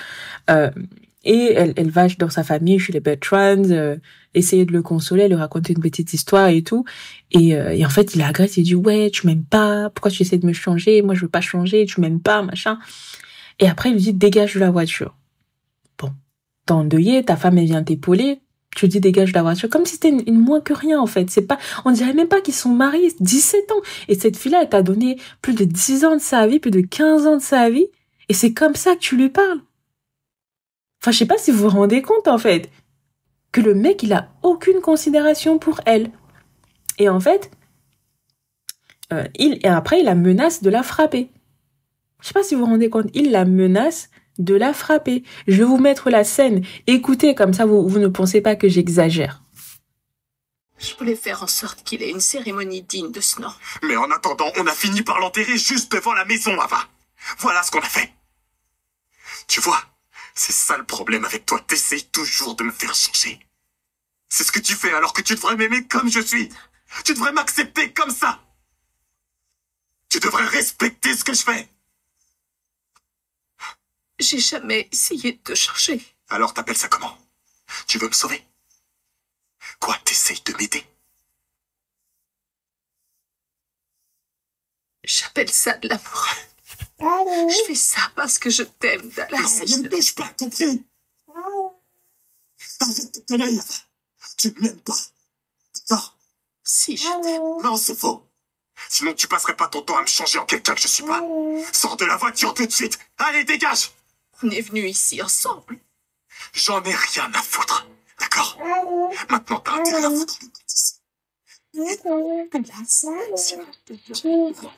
Et elle va dans sa famille, chez les Bertrands, essayer de le consoler, lui raconter une petite histoire et tout. Et en fait, il agresse, il dit « Ouais, tu m'aimes pas, pourquoi tu essaies de me changer? Moi, je veux pas changer, tu m'aimes pas, machin. » Et après, il lui dit « Dégage de la voiture. » Bon, t'es endeuillé, ta femme, elle vient t'épauler, tu dis « Dégage de la voiture. » Comme si c'était une moins que rien, en fait. On dirait même pas qu'ils sont mariés, 17 ans. Et cette fille-là, elle t'a donné plus de 10 ans de sa vie, plus de 15 ans de sa vie. Et c'est comme ça que tu lui parles. Enfin, je sais pas si vous vous rendez compte, en fait, que le mec, il a aucune considération pour elle. Et en fait, et après, il la menace de la frapper. Je sais pas si vous vous rendez compte, il la menace de la frapper. Je vais vous mettre la scène. Écoutez, comme ça, vous ne pensez pas que j'exagère. Je voulais faire en sorte qu'il ait une cérémonie digne de ce nom. Mais en attendant, on a fini par l'enterrer juste devant la maison, Ava. Voilà ce qu'on a fait. Tu vois, c'est ça le problème avec toi. T'essayes toujours de me faire changer. C'est ce que tu fais alors que tu devrais m'aimer comme je suis. Tu devrais m'accepter comme ça. Tu devrais respecter ce que je fais. J'ai jamais essayé de te changer. Alors t'appelles ça comment? Tu veux me sauver? Quoi, t'essayes de m'aider? J'appelle ça de l'amour. Je fais ça parce que je t'aime, Dallas. Non, ne me touche pas, compris? Arrête de conneries, Ava. Tu ne m'aimes pas. D'accord? Si je t'aime. Non, c'est faux. Sinon, tu passerais pas ton temps à me changer en quelqu'un que je suis pas. Sors de la voiture tout de suite. Allez, dégage! On est venus ici ensemble. J'en ai rien à foutre. D'accord? Maintenant, t'as intérêt à foutre. Dallas, s'il te plaît.